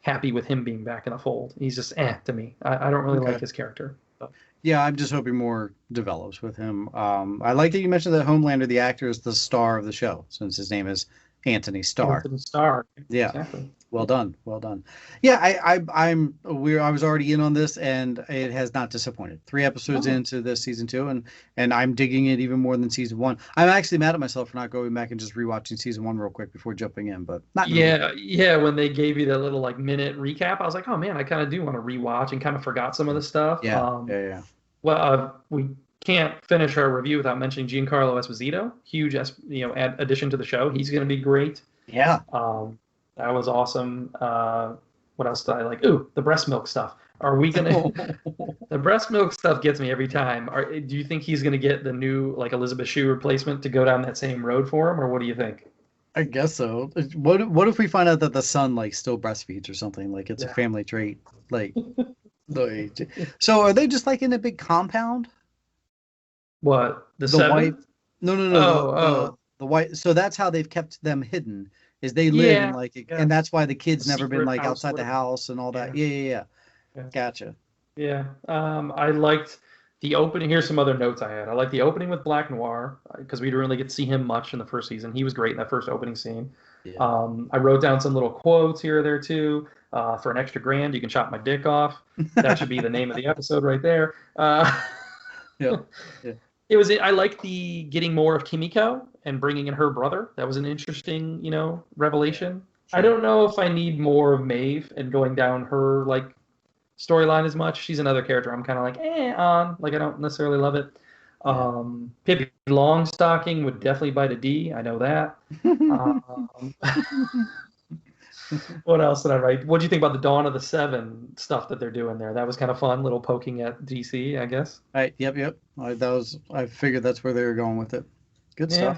happy with him being back in the fold. He's just to me. I don't really like his character. But. Yeah, I'm just hoping more develops with him. I like that you mentioned that Homelander, the actor, is the star of the show, since his name is Anthony Starr. Anthony Starr. Yeah. Exactly. Well done. Yeah, I was already in on this, and it has not disappointed. 3 episodes into this season 2, and I'm digging it even more than season 1. I'm actually mad at myself for not going back and just rewatching season 1 real quick before jumping in, but not. Yeah. When they gave you that little minute recap, I was like, oh man, I kind of do want to rewatch, and kind of forgot some of the stuff. Yeah. Well, we can't finish our review without mentioning Giancarlo Esposito. Huge, addition to the show. He's going to be great. Yeah. That was awesome. What else did I like? Ooh, the breast milk stuff. Are we gonna? The breast milk stuff gets me every time. Do you think he's gonna get the new Elizabeth Shue replacement to go down that same road for him, or what do you think? I guess so. What if we find out that the son still breastfeeds or something? Like it's a family trait. So are they just in a big compound? What the Seven? White? No. The white. So that's how they've kept them hidden. Is they live in and that's why the kid's never been outside the house and all that. Yeah. Gotcha. Yeah. I liked the opening. Here's some other notes I had. I like the opening with Black Noir because we didn't really get to see him much in the first season. He was great in that first opening scene. Yeah. I wrote down some little quotes here or there too. For an extra $1,000, you can chop my dick off. That should be the name of the episode right there. Yeah. I like the getting more of Kimiko and bringing in her brother. That was an interesting, revelation. Sure. I don't know if I need more of Maeve and going down her storyline as much. She's another character I'm kind of on. I don't necessarily love it. Pippi Longstocking would definitely bite a D. I know that. What else did I write? What do you think about the Dawn of the Seven stuff that they're doing there? That was kind of fun, little poking at DC, I guess. Yep. I figured that's where they were going with it. Good stuff.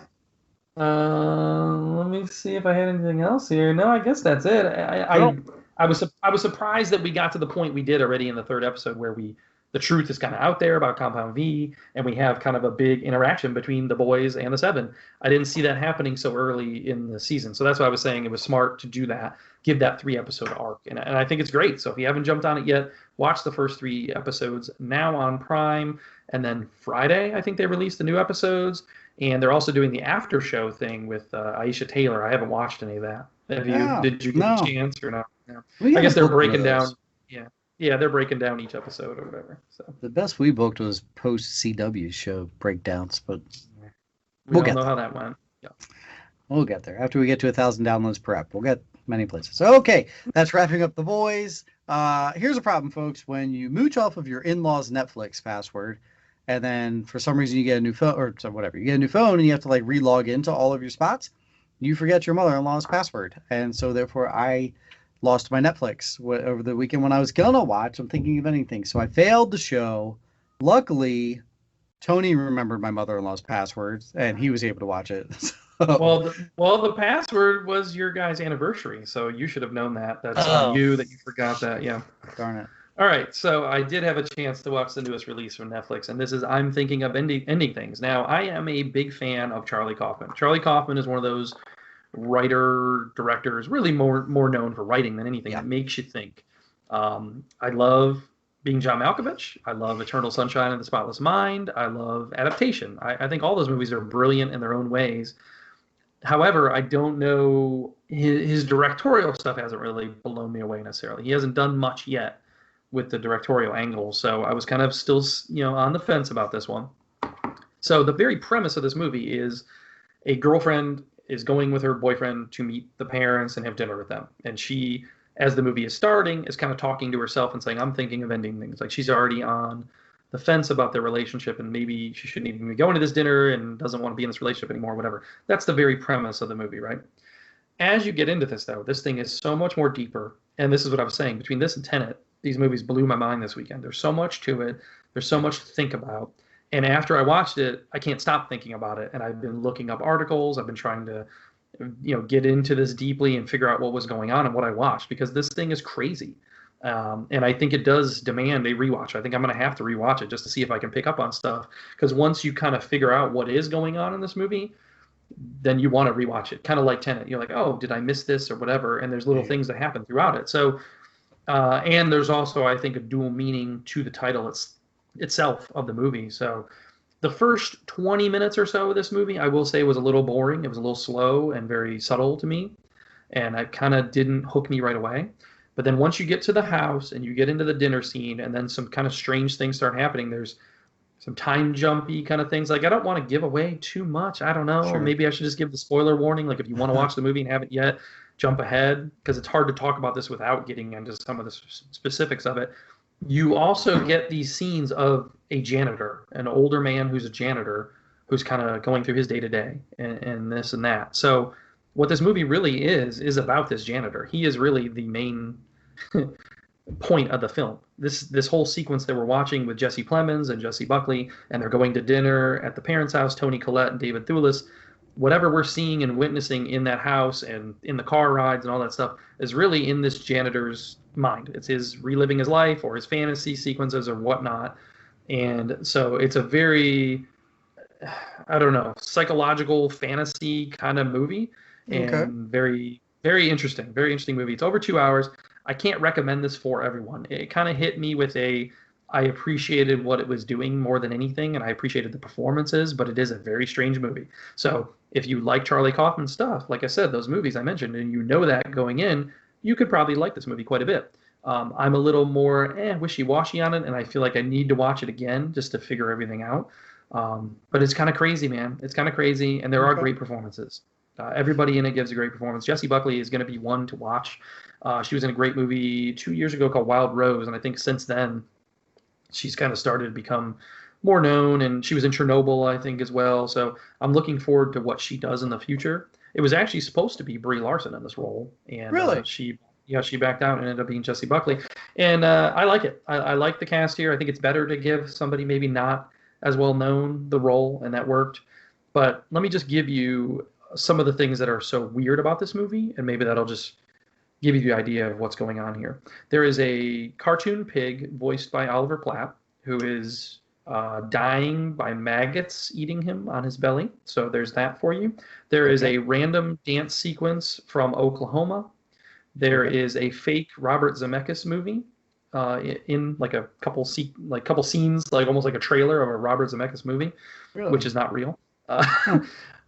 Let me see if I had anything else here. No, I guess that's it. I was surprised that we got to the point we did already in the 3rd episode where we the truth is kind of out there about Compound V, and we have kind of a big interaction between the boys and the Seven. I didn't see that happening so early in the season, so that's why I was saying it was smart to do that, give that 3 episode arc, and I think it's great. So if you haven't jumped on it yet, watch the first 3 episodes now on Prime, and then Friday I think they released the new episodes, and they're also doing the after show thing with Aisha Taylor. I haven't watched any of that. Have you? Oh, Did you get no. a chance or not? No. We I guess they're booked one of breaking down. those. Yeah, yeah, they're breaking down each episode or whatever. So The best we booked was post CW show breakdowns, but we we'll all get know there. how that went. Yeah. We'll get there. After we get to 1,000 downloads per app, we'll get many places. Okay, that's wrapping up The Boys. Here's a problem, folks. When you mooch off of your in-laws' Netflix password, and then for some reason you get a new phone, or whatever, you get a new phone and you have to like re-log into all of your spots, you forget your mother-in-law's password. And so therefore I lost my Netflix over the weekend when I was gonna watch. I'm thinking of anything. So I failed the show. Luckily, Tony remembered my mother-in-law's password and he was able to watch it. Well, the password was your guy's anniversary, so you should have known that. That's on you that you forgot that. Yeah. Darn it. All right, so I did have a chance to watch the newest release from Netflix, and this is I'm Thinking of Ending Things. Now, I am a big fan of Charlie Kaufman. Charlie Kaufman is one of those directors, really more known for writing than anything, that makes you think. I love Being John Malkovich. I love Eternal Sunshine of the Spotless Mind. I love Adaptation. I think all those movies are brilliant in their own ways. However, I don't know, his directorial stuff hasn't really blown me away necessarily. He hasn't done much yet with the directorial angle, so I was kind of still, on the fence about this one. So the very premise of this movie is a girlfriend is going with her boyfriend to meet the parents and have dinner with them, and she, as the movie is starting, is kind of talking to herself and saying, I'm thinking of ending things. Like, she's already on the fence about their relationship, and maybe she shouldn't even be going to this dinner and doesn't want to be in this relationship anymore, whatever. That's the very premise of the movie, right? As you get into this, though, this thing is so much more deeper, and this is what I was saying, between this and Tenet, these movies blew my mind this weekend. There's so much to it. There's so much to think about. And after I watched it, I can't stop thinking about it. And I've been looking up articles. I've been trying to, get into this deeply and figure out what was going on and what I watched, because this thing is crazy. And I think it does demand a rewatch. I think I'm going to have to rewatch it just to see if I can pick up on stuff. Because once you kind of figure out what is going on in this movie, then you want to rewatch it. Kind of like Tenet. You're like, oh, did I miss this or whatever? And there's little things that happen throughout it. So, and there's also, I think, a dual meaning to the title itself of the movie. So the first 20 minutes or so of this movie, I will say, was a little boring. It was a little slow and very subtle to me. And it kind of didn't hook me right away. But then once you get to the house and you get into the dinner scene, and then some kind of strange things start happening, there's some time jumpy kind of things. Like, I don't want to give away too much. I don't know. Sure. Maybe I should just give the spoiler warning. Like, if you want to watch the movie and haven't yet, jump ahead, because it's hard to talk about this without getting into some of the specifics of it. You also get these scenes of a janitor, an older man who's a janitor, who's kind of going through his day-to-day and this and that. So what this movie really is about this janitor. He is really the main point of the film. This whole sequence that we're watching with Jesse Plemons and Jesse Buckley, and they're going to dinner at the parents' house, Toni Collette and David Thewlis, whatever we're seeing and witnessing in that house and in the car rides and all that stuff is really in this janitor's mind. It's his reliving his life or his fantasy sequences or whatnot. And so it's a very, I don't know, psychological fantasy kind of movie, and very, very interesting movie. It's over 2 hours. I can't recommend this for everyone. It kind of hit me with I appreciated what it was doing more than anything, and I appreciated the performances, but it is a very strange movie. So if you like Charlie Kaufman stuff, like I said, those movies I mentioned, and you know that going in, you could probably like this movie quite a bit. I'm a little more wishy-washy on it, and I feel like I need to watch it again just to figure everything out. But it's kind of crazy, man. It's kind of crazy, and there are great performances. Everybody in it gives a great performance. Jessie Buckley is going to be one to watch. She was in a great movie 2 years ago called Wild Rose, and I think since then she's kind of started to become more known, and she was in Chernobyl, I think, as well. So I'm looking forward to what she does in the future. It was actually supposed to be Brie Larson in this role, and really, she backed out and ended up being Jessie Buckley. And I like it. I like the cast here. I think it's better to give somebody maybe not as well known the role, and that worked. But let me just give you some of the things that are so weird about this movie, and maybe that'll just give you the idea of what's going on here. There is a cartoon pig voiced by Oliver Platt, who is dying by maggots eating him on his belly. So there's that for you. There is a random dance sequence from Oklahoma. There is a fake Robert Zemeckis movie in like a couple scenes, like almost like a trailer of a Robert Zemeckis movie, which is not real.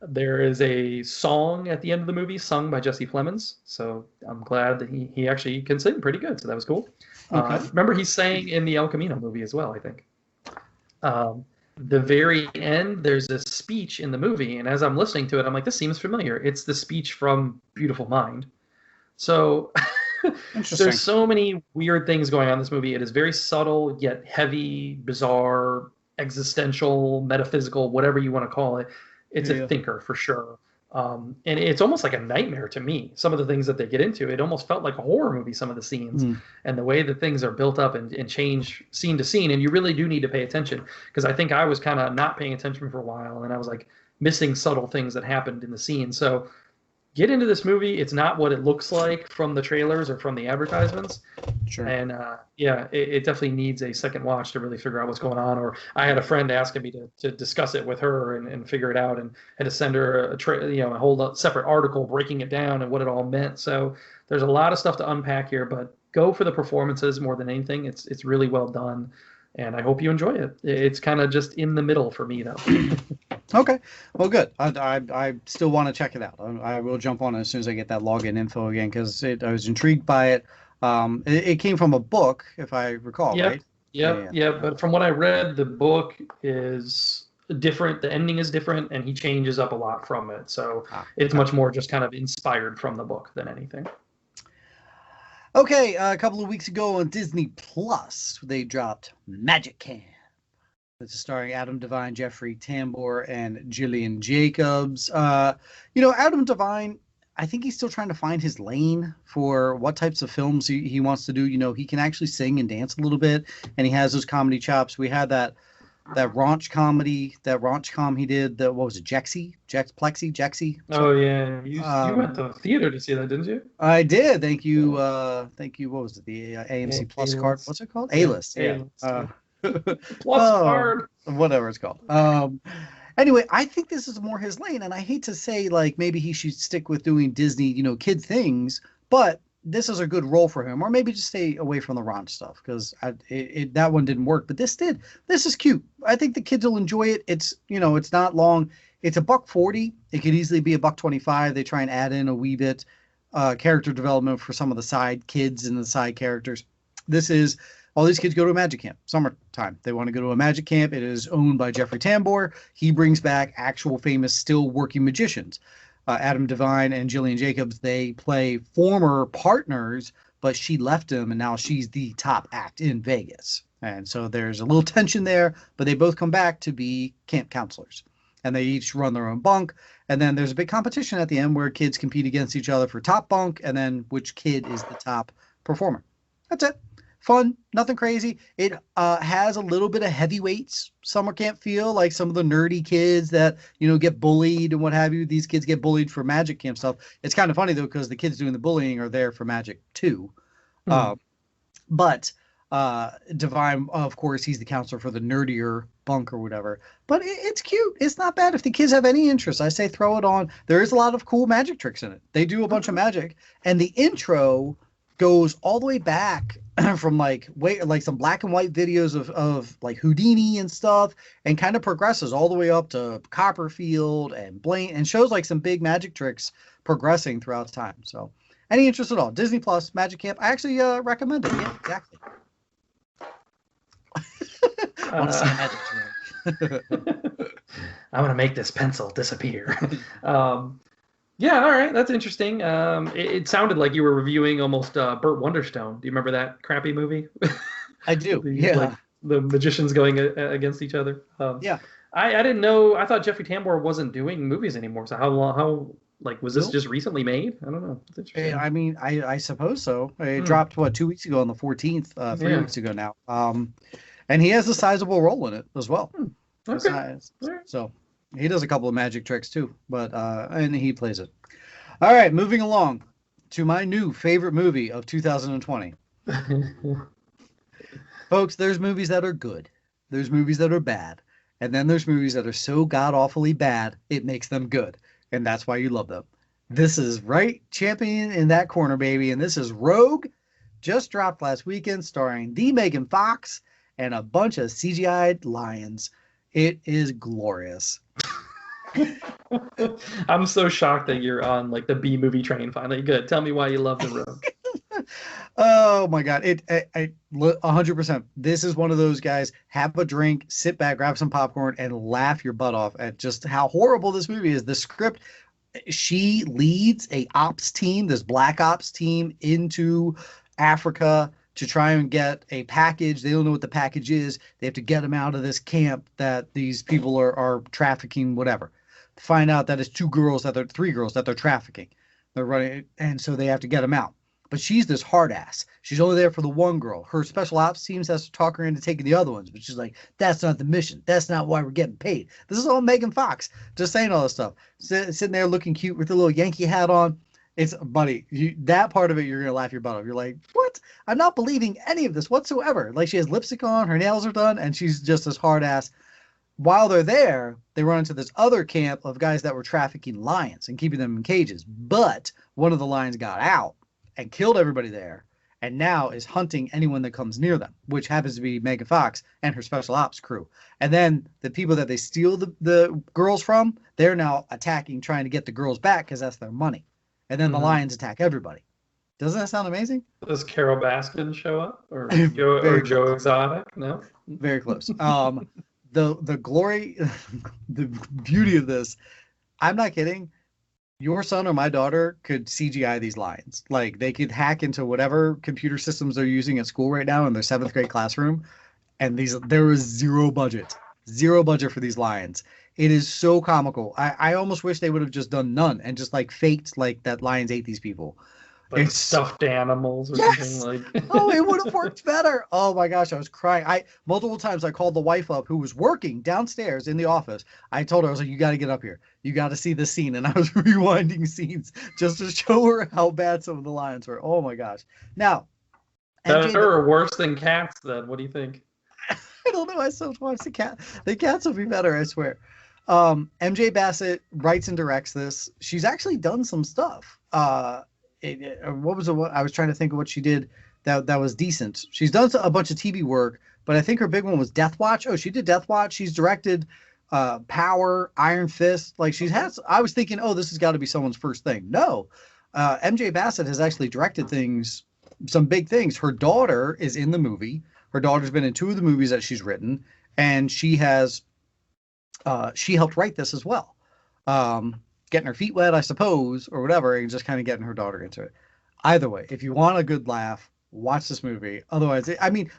There is a song at the end of the movie sung by Jesse Plemons. So I'm glad that he actually can sing pretty good. So that was cool. Remember, he sang in the El Camino movie as well, I think. The very end, there's a speech in the movie, and as I'm listening to it, I'm like, this seems familiar. It's the speech from Beautiful Mind. So there's so many weird things going on in this movie. It is very subtle, yet heavy, bizarre, existential, metaphysical, whatever you want to call it. It's a thinker for sure. And it's almost like a nightmare to me. Some of the things that they get into, it almost felt like a horror movie, some of the scenes, and the way that things are built up and change scene to scene. And you really do need to pay attention, because I think I was kind of not paying attention for a while, and I was like missing subtle things that happened in the scene. So get into this movie. It's not what it looks like from the trailers or from the advertisements. Sure. And it definitely needs a second watch to really figure out what's going on. Or I had a friend asking me to discuss it with her and figure it out, and had to send her a whole separate article breaking it down and what it all meant. So there's a lot of stuff to unpack here, but go for the performances more than anything. It's really well done, and I hope you enjoy it. It's kind of just in the middle for me, though. Okay, well, good. I still want to check it out. I will jump on it as soon as I get that login info again, because I was intrigued by it. It came from a book, if I recall, right? Yeah. But from what I read, the book is different. The ending is different, and he changes up a lot from it. So it's much more just kind of inspired from the book than anything. Okay, a couple of weeks ago on Disney Plus, they dropped Magic Camp. It's starring Adam Devine, Jeffrey Tambor, and Gillian Jacobs. Adam Devine, I think he's still trying to find his lane for what types of films he wants to do. He can actually sing and dance a little bit, and he has those comedy chops. We had that raunch comedy, that raunch com he did. What was it, Jexy? Oh yeah, you went to the theater to see that, didn't you? I did. Thank you. What was it? The AMC Plus card. What's it called? A-list. Yeah. Plus card. Whatever it's called. Anyway, I think this is more his lane, and I hate to say, like, maybe he should stick with doing Disney, kid things, but this is a good role for him, or maybe just stay away from the raunch stuff, because that one didn't work, but this did. This is cute. I think the kids will enjoy it. It's it's not long. It's $140. It could easily be $125. They try and add in a wee bit character development for some of the side kids and the side characters. This is all these kids go to a magic camp. Summertime. They want to go to a magic camp. It is owned by Jeffrey Tambor. He brings back actual famous still working magicians. Adam Devine and Gillian Jacobs, they play former partners, but she left him, and now she's the top act in Vegas. And so there's a little tension there, but they both come back to be camp counselors. And they each run their own bunk. And then there's a big competition at the end where kids compete against each other for top bunk, and then which kid is the top performer. That's it. Fun, nothing crazy. It has a little bit of heavyweights summer camp feel, like some of the nerdy kids that, get bullied and what have you. These kids get bullied for magic camp stuff. It's kind of funny, though, because the kids doing the bullying are there for magic, too. But Divine, of course, he's the counselor for the nerdier bunk or whatever. But it's cute. It's not bad. If the kids have any interest, I say throw it on. There is a lot of cool magic tricks in it. They do a bunch of magic. And the intro goes all the way back from like some black and white videos of like Houdini and stuff, and kind of progresses all the way up to Copperfield and Blaine, and shows like some big magic tricks progressing throughout time. So any interest at all, Disney Plus Magic Camp, I actually recommend it. Yeah, exactly. I want to see a magic trick. I'm gonna make this pencil disappear. Yeah, all right, that's interesting. It sounded like you were reviewing almost Burt Wonderstone. Do you remember that crappy movie? I do. Like, the magicians going against each other. Yeah. I didn't know. I thought Jeffrey Tambor wasn't doing movies anymore. So was this just recently made? I don't know. It's interesting. I mean, I suppose so. It dropped 2 weeks ago on the 14th, 3 weeks ago now. And he has a sizable role in it as well. Okay. So he does a couple of magic tricks too, but and he plays it. All right, moving along to my new favorite movie of 2020. Folks, there's movies that are good there's movies that are bad, and then there's movies that are so god awfully bad it makes them good, and that's why you love them. This is right champion in that corner, baby, and this is Rogue. Just dropped last weekend, starring the Megan Fox and a bunch of CGI lions. It is glorious. I'm so shocked that you're on like the B movie train finally. Good. Tell me why you love The Rogue. Oh my God. 100%. This is one of those guys, have a drink, sit back, grab some popcorn, and laugh your butt off at just how horrible this movie is. The script, she leads a ops team, this black ops team, into Africa to try and get a package. They don't know what the package is. They have to get them out of this camp that these people are trafficking, whatever. Find out that it's three girls that they're trafficking. They're running, and so they have to get them out. But she's this hard ass. She's only there for the one girl. Her special ops team has to talk her into taking the other ones, but she's like, that's not the mission. That's not why we're getting paid. This is all Megan Fox just saying all this stuff. Sitting there looking cute with a little Yankee hat on. It's, buddy, that part of it, you're going to laugh your butt off. You're like, what? I'm not believing any of this whatsoever. Like, she has lipstick on, her nails are done, and she's just this hard ass. While they're there, they run into this other camp of guys that were trafficking lions and keeping them in cages. But one of the lions got out and killed everybody there, and now is hunting anyone that comes near them, which happens to be Megan Fox and her special ops crew. And then the people that they steal the girls from, they're now attacking, trying to get the girls back because that's their money. And then the lions attack everybody. Doesn't that sound amazing? Does Carol Baskin show up? Or Joe Exotic? No? Very close. The glory, the beauty of this, I'm not kidding. Your son or my daughter could CGI these lions. Like, they could hack into whatever computer systems they're using at school right now in their 7th grade classroom. And there was zero budget for these lions. It is so comical. I almost wish they would have just done none and just like faked like that lions ate these people. Like stuffed animals or something like. Oh, it would have worked better. Oh my gosh, I was crying. Multiple times I called the wife up who was working downstairs in the office. I told her, I was like, you got to get up here. You got to see this scene. And I was rewinding scenes just to show her how bad some of the lions were. Oh my gosh. Now, better or worse than cats then? What do you think? I don't know. I still watch the cat. The cats will be better, I swear. MJ Bassett writes and directs this. She's actually done some stuff. What was I was trying to think of what she did that was decent. She's done a bunch of TV work, but I think her big one was Death Watch. Oh, she did Death Watch. She's directed Power, Iron Fist. Like, I was thinking, oh, this has got to be someone's first thing. No, MJ Bassett has actually directed things, some big things. Her daughter is in the movie. Her daughter's been in 2 of the movies that she's written, and she helped write this as well. Getting her feet wet, I suppose, or whatever, and just kind of getting her daughter into it. Either way, if you want a good laugh, watch this movie. Otherwise,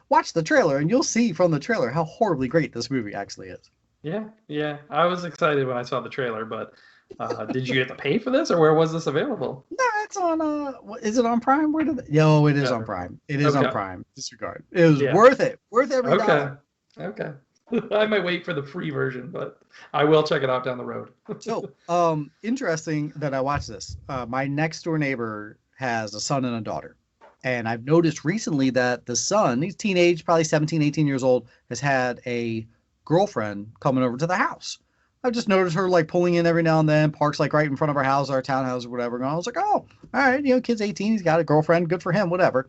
watch the trailer, and you'll see from the trailer how horribly great this movie actually is. Yeah. I was excited when I saw the trailer, but did you have to pay for this, or where was this available? No, it's on. Is it on Prime? Where did it? Yo, it is on Prime. It is on Prime. Disregard. It was worth it. Worth every dollar. Okay. I might wait for the free version, but I will check it out down the road. So, interesting that I watched this. My next door neighbor has a son and a daughter. And I've noticed recently that the son, he's teenage, probably 17, 18 years old, has had a girlfriend coming over to the house. I've just noticed her like pulling in every now and then, parks like right in front of our house, our townhouse or whatever. And I was like, oh, all right, kid's 18, he's got a girlfriend, good for him, whatever.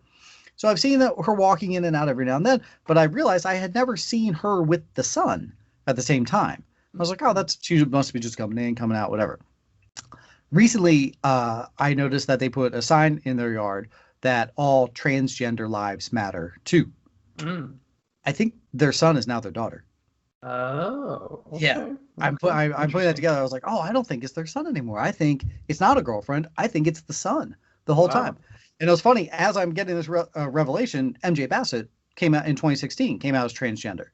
So I've seen her walking in and out every now and then, but I realized I had never seen her with the son at the same time. I was like, oh, she must be just coming in, coming out, whatever. Recently, I noticed that they put a sign in their yard that all transgender lives matter too. I think their son is now their daughter. Oh. Okay. Yeah. I'm putting that together. I was like, oh, I don't think it's their son anymore. I think it's not a girlfriend. I think it's the son the whole time. And it was funny, as I'm getting this revelation, MJ Bassett came out in 2016, came out as transgender.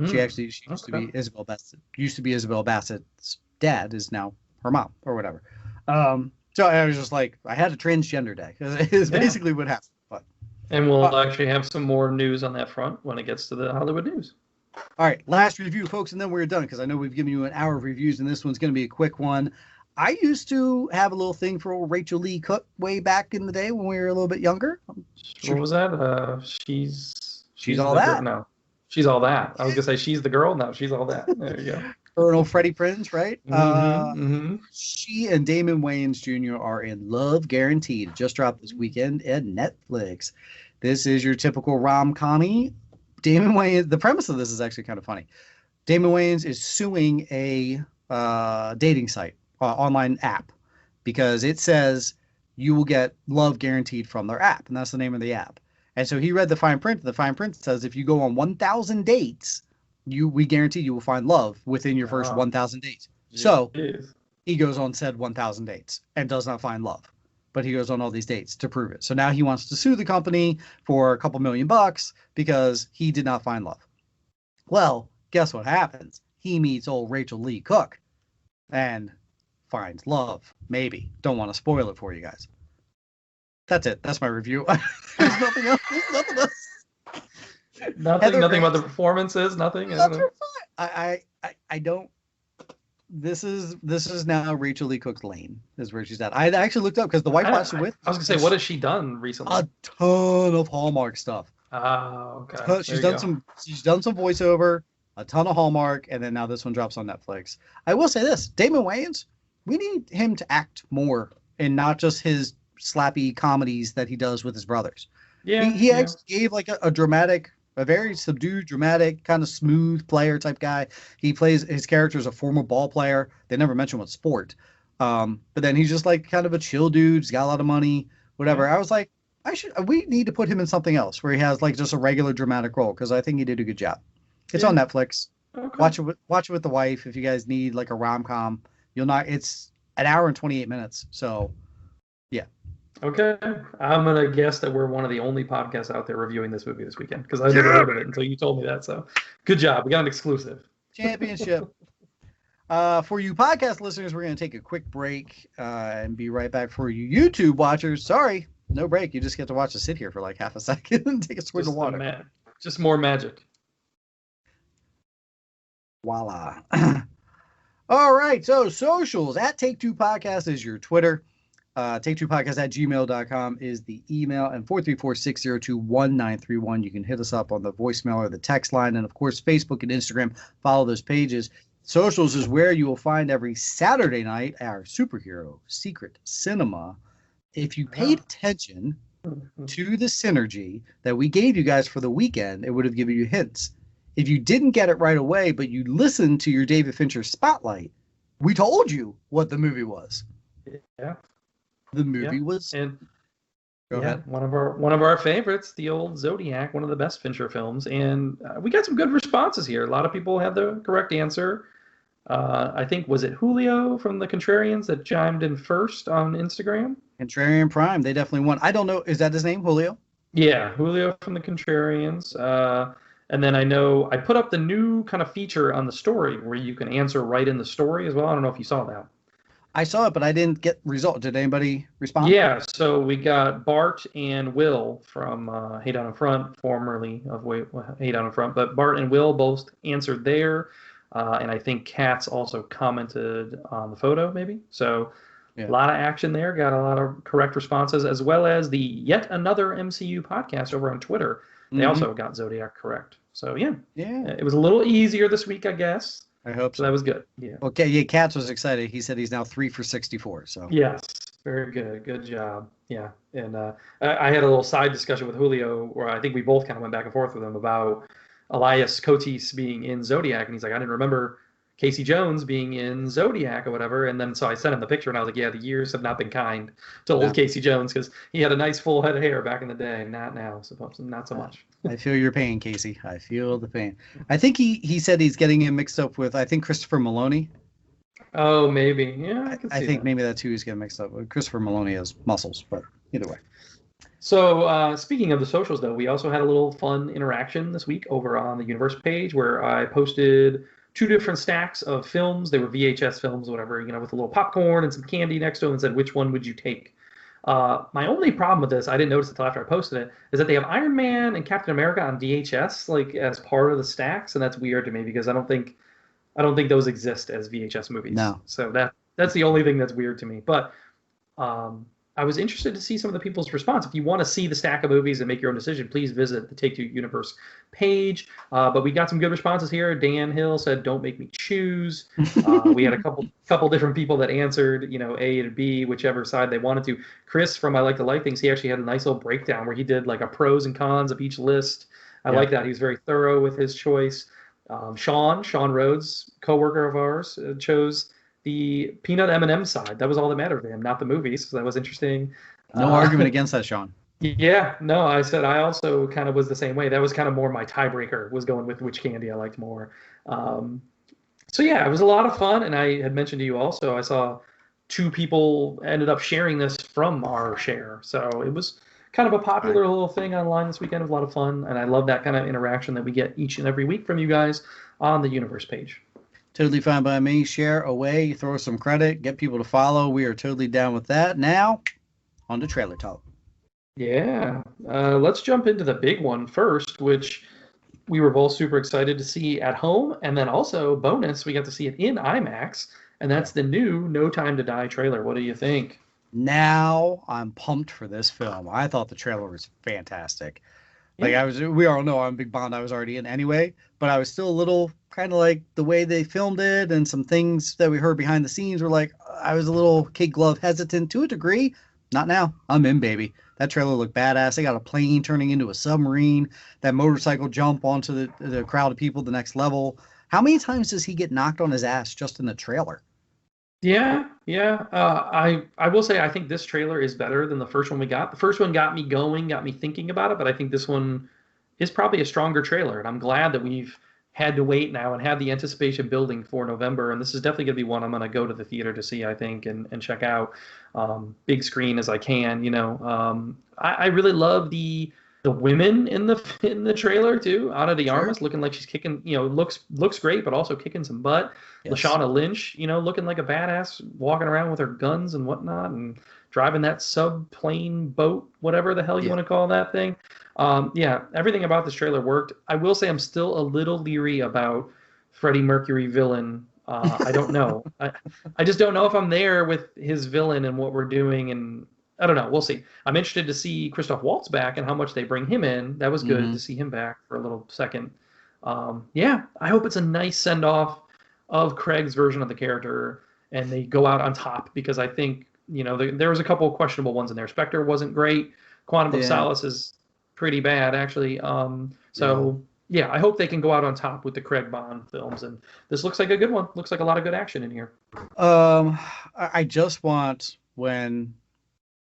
She used to be Isabel Bassett. Used to be Isabel Bassett's dad, is now her mom or whatever. So I was just like, I had a transgender day. It's basically what happened. But, and we'll actually have some more news on that front when it gets to the Hollywood news. All right, last review, folks, and then we're done because I know we've given you an hour of reviews, and this one's going to be a quick one. I used to have a little thing for old Rachel Lee Cook way back in the day when we were a little bit younger. What was that? She's all that. No. She's all that. I was gonna say she's the girl. No, she's all that. There you go. Colonel Freddie Prinze, right? Mm-hmm. She and Damon Wayans Jr. are in Love Guaranteed. It just dropped this weekend at Netflix. This is your typical rom-commy. Damon Wayans. The premise of this is actually kind of funny. Damon Wayans is suing a dating site, online app, because it says you will get love guaranteed from their app, and that's the name of the app. And so he read the fine print. The fine print says if you go on 1,000 dates, we guarantee you will find love within your first 1,000 dates. So he goes on said 1,000 dates and does not find love, but he goes on all these dates to prove it. So now he wants to sue the company for a couple $1,000,000 because he did not find love. Well, guess what happens? He meets old Rachel Lee Cook and finds love. Maybe. Don't want to spoil it for you guys. That's it. That's my review. There's nothing else. Nothing else. Nothing about the performances. Nothing. I don't. This is now Rachel Lee Cook's lane. Is where she's at. I actually looked up because the wife watched it with. I was gonna say, what has she done recently? A ton of Hallmark stuff. Oh, okay. She's done some voiceover, a ton of Hallmark, and then now this one drops on Netflix. I will say this: Damon Wayans, we need him to act more and not just his slappy comedies that he does with his brothers. Yeah, he actually gave like a dramatic, a very subdued, dramatic, kind of smooth player type guy. He plays his character as a former ball player. They never mention what sport. But then he's just like kind of a chill dude. He's got a lot of money, whatever. I was like, we need to put him in something else where he has like just a regular dramatic role, because I think he did a good job. It's on Netflix. Okay. Watch it with the wife if you guys need like a rom-com. It's an hour and 28 minutes. So yeah. Okay, I'm gonna guess that we're one of the only podcasts out there reviewing this movie this weekend, because I never heard of it until you told me that. So, good job. We got an exclusive. Championship. For you podcast listeners, we're gonna take a quick break and be right back. For you YouTube watchers, sorry, no break. You just get to watch us sit here for like half a second and take a swig of water. Just more magic. Voila. All right, so socials at Take Two Podcast is your Twitter. Take2podcast@gmail.com is the email, and 434-602-1931. You can hit us up on the voicemail or the text line, and of course Facebook and Instagram. Follow those pages. Socials is where you will find every Saturday night our superhero secret cinema. If you paid attention to the synergy that we gave you guys for the weekend, it would have given you hints. If you didn't get it right away, but you listened to your David Fincher spotlight, we told you what the movie was. Yeah. The movie was, and go ahead. One of our favorites, the old Zodiac, one of the best Fincher films, and we got some good responses here. A lot of people had the correct answer. I think, was it Julio from the Contrarians that chimed in first on Instagram? Contrarian Prime, they definitely won. I don't know, is that his name, Julio? Yeah, Julio from the Contrarians. And then I know I put up the new kind of feature on the story where you can answer right in the story as well. I don't know if you saw that. I saw it, but I didn't get result. Did anybody respond? Yeah, so we got Bart and Will from Hey Down in Front, formerly of Hey Down in Front, but Bart and Will both answered there, and I think Katz also commented on the photo, maybe. So a lot of action there, got a lot of correct responses, as well as the Yet Another MCU podcast over on Twitter. They also got Zodiac correct. So yeah, it was a little easier this week, I guess. I hope so. That was good. Yeah. Okay. Yeah. Katz was excited. He said he's now 3 for 64. So yes, very good. Good job. Yeah. And I had a little side discussion with Julio where I think we both kind of went back and forth with him about Elias Cotis being in Zodiac, and he's like, I didn't remember Casey Jones being in Zodiac or whatever. And then so I sent him the picture, and I was like, yeah, the years have not been kind to old Casey Jones, because he had a nice full head of hair back in the day. Not now, not so much. I feel your pain, Casey. I feel the pain. I think he said he's getting him mixed up with, I think, Christopher Maloney. Oh, maybe. Yeah, I think maybe that's who he's getting mixed up with. Christopher Maloney has muscles, but either way. So speaking of the socials, though, we also had a little fun interaction this week over on the Universe page where I posted 2 different stacks of films. They were VHS films, whatever, with a little popcorn and some candy next to them, and said, which one would you take? My only problem with this, I didn't notice until after I posted it, is that they have Iron Man and Captain America on VHS, like as part of the stacks, and that's weird to me because I don't think those exist as VHS movies. No. So that's the only thing that's weird to me. But I was interested to see some of the people's response. If you want to see the stack of movies and make your own decision, please visit the Take Two Universe page. But we got some good responses here. Dan Hill said, "Don't make me choose." We had a couple different people that answered, A to B, whichever side they wanted to. Chris from I Like to Like Things, he actually had a nice little breakdown where he did like a pros and cons of each list. I like that. He was very thorough with his choice. Sean Rhodes, coworker of ours, chose the peanut M&M side. That was all that mattered to him, not the movies. So that was interesting. No argument against that, Sean. Yeah, no, I said I also kind of was the same way. That was kind of more my tiebreaker, was going with which candy I liked more. So yeah, it was a lot of fun. And I had mentioned to you also, I saw 2 people ended up sharing this from our share. So it was kind of a popular little thing online this weekend. It was a lot of fun. And I love that kind of interaction that we get each and every week from you guys on the Universe page. Totally fine by me. Share away, throw some credit, get people to follow. We are totally down with that. Now, on to trailer talk. Yeah, let's jump into the big one first, which we were both super excited to see at home. And then also, bonus, we got to see it in IMAX. And that's the new No Time to Die trailer. What do you think? Now, I'm pumped for this film. I thought the trailer was fantastic. We all know I'm a big Bond I was already in anyway, but I was still a little kind of like the way they filmed it and some things that we heard behind the scenes were like, I was a little kid glove hesitant to a degree. Not now. I'm in, baby. That trailer looked badass. They got a plane turning into a submarine, that motorcycle jump onto the crowd of people, the next level. How many times does he get knocked on his ass just in the trailer? Yeah. I will say I think this trailer is better than the first one we got. The first one got me going, got me thinking about it, but I think this one is probably a stronger trailer, and I'm glad that we've had to wait now and have the anticipation building for November. And this is definitely going to be one I'm going to go to the theater to see, I think, and check out big screen as I can. I really love the women in the trailer too. Ana de Armas looking like she's kicking, looks great, but also kicking some butt. Yes. Lashana Lynch, looking like a badass, walking around with her guns and whatnot, and driving that subplane boat, whatever the hell you want to call that thing. Everything about this trailer worked. I will say I'm still a little leery about Freddie Mercury villain. I don't know. I just don't know if I'm there with his villain and what we're doing, and I don't know. We'll see. I'm interested to see Christoph Waltz back and how much they bring him in. That was good to see him back for a little second. I hope it's a nice send-off of Craig's version of the character, and they go out on top, because I think, there was a couple of questionable ones in there. Spectre wasn't great. Quantum of Solace is pretty bad, actually. I hope they can go out on top with the Craig Bond films, and this looks like a good one. Looks like a lot of good action in here. I just want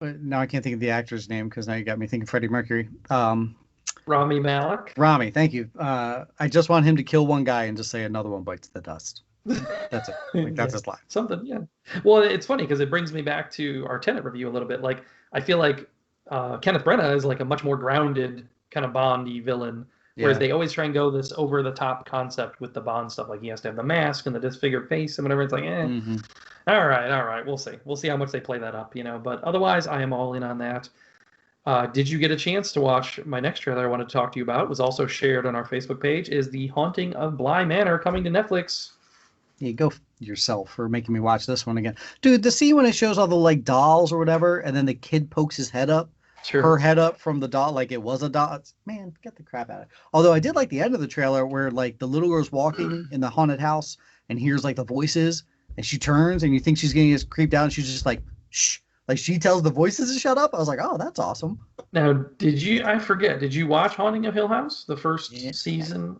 now I can't think of the actor's name because now you got me thinking Freddie Mercury. Rami Malek. Rami, thank you. I just want him to kill one guy and just say another one bites the dust. That's it. That's his line. Something, yeah. Well, it's funny because it brings me back to our Tenet review a little bit. Like, I feel like Kenneth Branagh is like a much more grounded kind of Bondy villain, whereas they always try and go this over the top concept with the Bond stuff. Like, he has to have the mask and the disfigured face and whatever. It's like, all right. We'll see how much they play that up, But otherwise, I am all in on that. Did you get a chance to watch my next trailer I wanted to talk to you about? It was also shared on our Facebook page, is The Haunting of Bly Manor, coming to Netflix. Yeah, go yourself for making me watch this one again. Dude, the scene when it shows all the like dolls or whatever, and then the kid pokes his head up, her head up from the doll, like it was a doll. Man, get the crap out of it. Although I did like the end of the trailer where like the little girl's walking in the haunted house and hears like the voices, and she turns and you think she's getting creeped out, and she's just like, shh. Like, she tells the voices to shut up. I was like, oh, that's awesome. Now, did you watch Haunting of Hill House, the first season?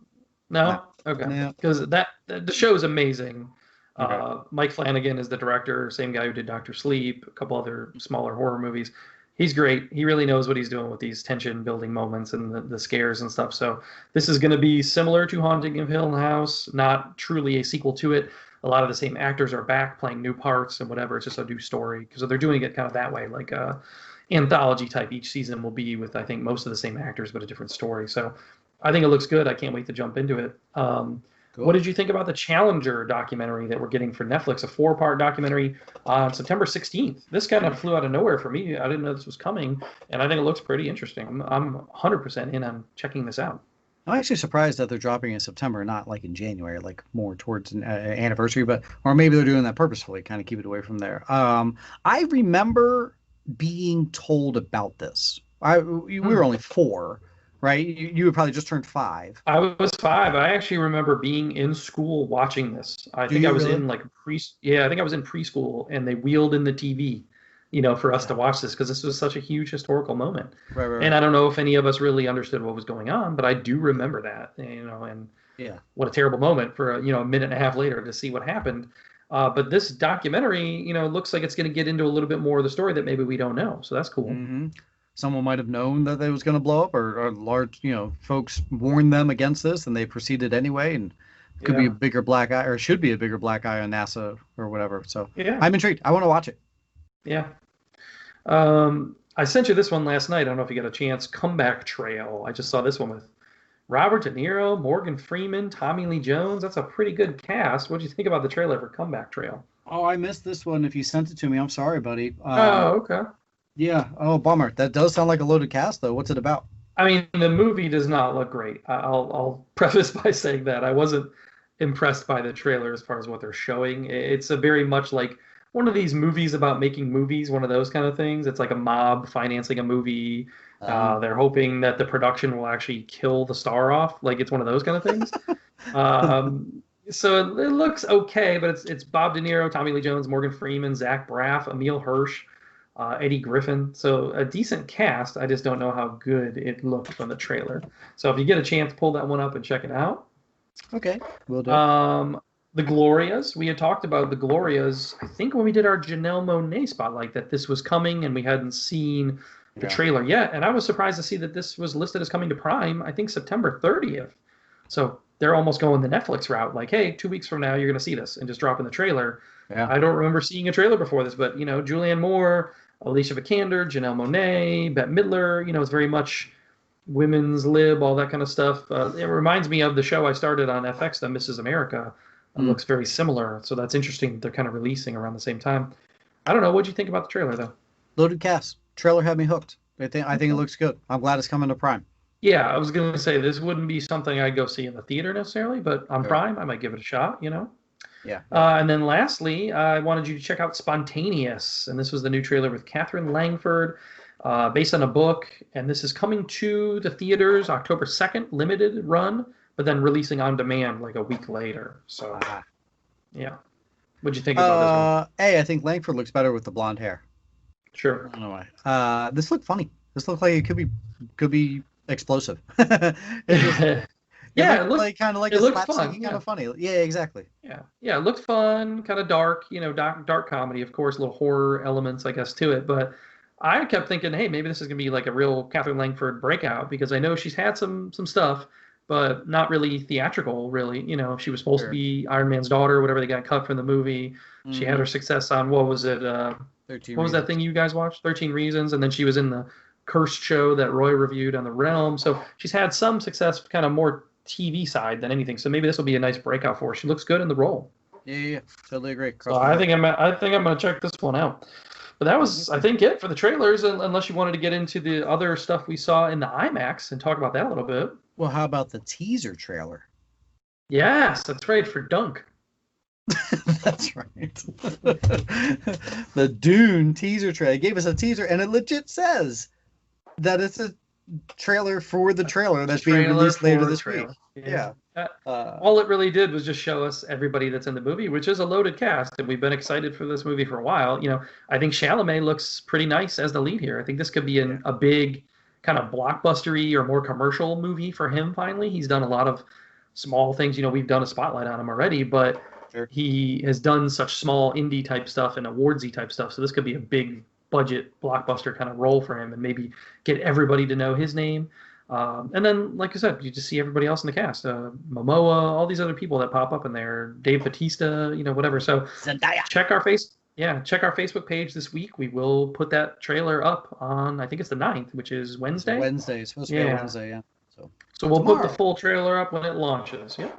No? Okay. Because the show is amazing. Okay. Mike Flanagan is the director, same guy who did Dr. Sleep, a couple other smaller horror movies. He's great. He really knows what he's doing with these tension-building moments and the scares and stuff. So this is going to be similar to Haunting of Hill House, not truly a sequel to it. A lot of the same actors are back playing new parts and whatever. It's just a new story, because they're doing it kind of that way, like a anthology type. Each season will be with, I think, most of the same actors, but a different story. So I think it looks good. I can't wait to jump into it. Cool. What did you think about the Challenger documentary that we're getting for Netflix, a 4-part documentary on September 16th? This kind of flew out of nowhere for me. I didn't know this was coming, and I think it looks pretty interesting. I'm 100% in on checking this out. I'm actually surprised that they're dropping in September, not like in January, like more towards an anniversary, or maybe they're doing that purposefully, kind of keep it away from there. I remember being told about this? We were only 4, right? You had probably just turned 5. I was 5. I actually remember being in school watching this. I Do think I you was really? in like I think I was in preschool, and they wheeled in the TV, for us Yeah. to watch this because this was such a huge historical moment. Right, right, And right. I don't know if any of us really understood what was going on, but I do remember that, and Yeah. what a terrible moment for a minute and a half later to see what happened. But this documentary, looks like it's going to get into a little bit more of the story that maybe we don't know. So that's cool. Hmm. Someone might have known that it was going to blow up, or large, folks warned them against this, and they proceeded anyway. And could be a Yeah. bigger black eye, or should be a bigger black eye on NASA or whatever. So Yeah. I'm intrigued. I want to watch it. Yeah. I sent you this one last night. I don't know if you got a chance. Comeback Trail. I just saw this one with Robert De Niro, Morgan Freeman, Tommy Lee Jones. That's a pretty good cast. What do you think about the trailer for Comeback Trail? Oh, I missed this one. If you sent it to me, I'm sorry, buddy. Oh, okay. Yeah. Oh, bummer. That does sound like a loaded cast, though. What's it about? I mean, the movie does not look great. I'll preface by saying that I wasn't impressed by the trailer as far as what they're showing. It's a very much like one of these movies about making movies, one of those kind of things. It's like a mob financing a movie. They're hoping that the production will actually kill the star off. Like it's one of those kind of things. So it looks okay, but it's Bob De Niro, Tommy Lee Jones, Morgan Freeman, Zach Braff, Emil Hirsch, Eddie Griffin. So a decent cast. I just don't know how good it looked from the trailer. So if you get a chance, pull that one up and check it out. Okay, will do. The Glorias. We had talked about the Glorias, I think, when we did our Janelle Monáe spotlight, that this was coming and we hadn't seen the trailer yet. And I was surprised to see that this was listed as coming to Prime, I think September 30th. So they're almost going the Netflix route. Like, hey, 2 weeks from now, you're going to see this, and just dropping the trailer. Yeah. I don't remember seeing a trailer before this, but, Julianne Moore, Alicia Vikander, Janelle Monáe, Bette Midler, it's very much women's lib, all that kind of stuff. It reminds me of the show I started on FX, the Mrs. America. It looks very similar, so that's interesting. They're kind of releasing around the same time. I don't know. What'd you think about the trailer, though? Loaded cast. Trailer had me hooked. I think it looks good. I'm glad it's coming to Prime. Yeah, I was going to say this wouldn't be something I'd go see in the theater necessarily, but on Sure. Prime, I might give it a shot, Yeah. And then lastly, I wanted you to check out Spontaneous, and this was the new trailer with Catherine Langford, based on a book, and this is coming to the theaters October 2nd, limited run, but then releasing on demand like a week later. So, yeah. What'd you think about this one? I think Langford looks better with the blonde hair. Sure. I don't know why. This looked funny. This looked like it could be explosive. It it looks like kind of like it a looks slapsticky fun. kind Yeah. of funny. Yeah, exactly. Yeah, it looked fun, kind of dark, dark comedy, of course, little horror elements, I guess, to it. But I kept thinking, hey, maybe this is gonna be like a real Catherine Langford breakout because I know she's had some stuff, but not really theatrical, really. She was supposed to be Iron Man's daughter, whatever they got cut from the movie. She had her success on what was it? 13 What was that thing you guys watched? 13 Reasons, and then she was in the Cursed show that Roy reviewed on The Realm. So she's had some success, kind of more TV side than anything. So maybe this will be a nice breakout for her. She looks good in the role. Yeah. Totally agree. So I think I'm gonna check this one out. But that was, I think, it for the trailers. Unless you wanted to get into the other stuff we saw in the IMAX and talk about that a little bit. Well, how about the teaser trailer? Yes, that's right, for Dunk. That's right. The Dune teaser trailer. It gave us a teaser, and it legit says that it's a trailer for the trailer that's being released later this week. Yeah. All it really did was just show us everybody that's in the movie, which is a loaded cast, and we've been excited for this movie for a while. I think Chalamet looks pretty nice as the lead here. I think this could be a big kind of blockbustery or more commercial movie for him finally. He's done a lot of small things. We've done a spotlight on him already, but he has done such small indie type stuff and awardsy type stuff. So this could be a big budget blockbuster kind of role for him and maybe get everybody to know his name. And then, like I said, you just see everybody else in the cast, Momoa, all these other people that pop up in there, Dave Bautista, whatever. So Zendaya. check our Facebook page this week. We will put that trailer up on, I think it's the 9th, which is Wednesday. Wednesday. It's supposed to be Wednesday, yeah. So we'll put the full trailer up when it launches. Yeah.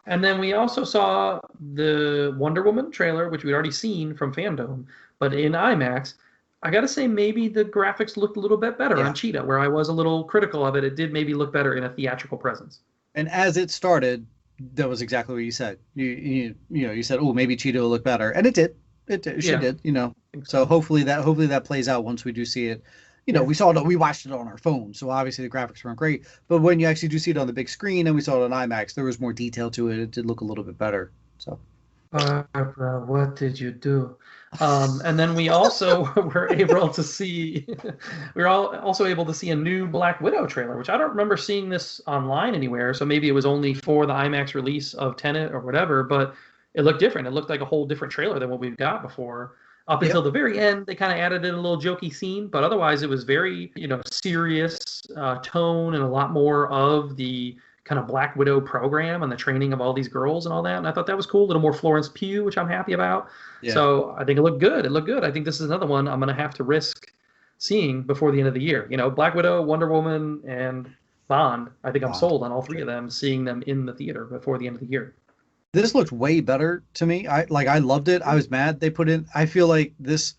And then we also saw the Wonder Woman trailer, which we'd already seen from Fandom, but in IMAX. I got to say, maybe the graphics looked a little bit better on Cheetah, where I was a little critical of it. It did maybe look better in a theatrical presence. And as it started, that was exactly what you said. You said, oh, maybe Cheetah will look better. And it did. She Yeah, did, I think So so. hopefully that plays out once we do see it. Yeah. We watched it on our phone, so obviously the graphics weren't great. But when you actually do see it on the big screen and we saw it on IMAX, there was more detail to it. It did look a little bit better. So Barbara, what did you do? And then we also were able to see, we were all also able to see a new Black Widow trailer, which I don't remember seeing this online anywhere. So maybe it was only for the IMAX release of Tenet or whatever, but it looked different. It looked like a whole different trailer than what we've got before. Up until yep. the very end, they kind of added in a little jokey scene, but otherwise it was very, serious tone and a lot more of the kind of Black Widow program and the training of all these girls and all that. And I thought that was cool. A little more Florence Pugh, which I'm happy about. Yeah. So I think it looked good. It looked good. I think this is another one I'm going to have to risk seeing before the end of the year. Black Widow, Wonder Woman, and Bond. I think I'm Bond. sold on all three Sure. of them, seeing them in the theater before the end of the year. This looked way better to me. I loved it. I was mad they put in. I feel like this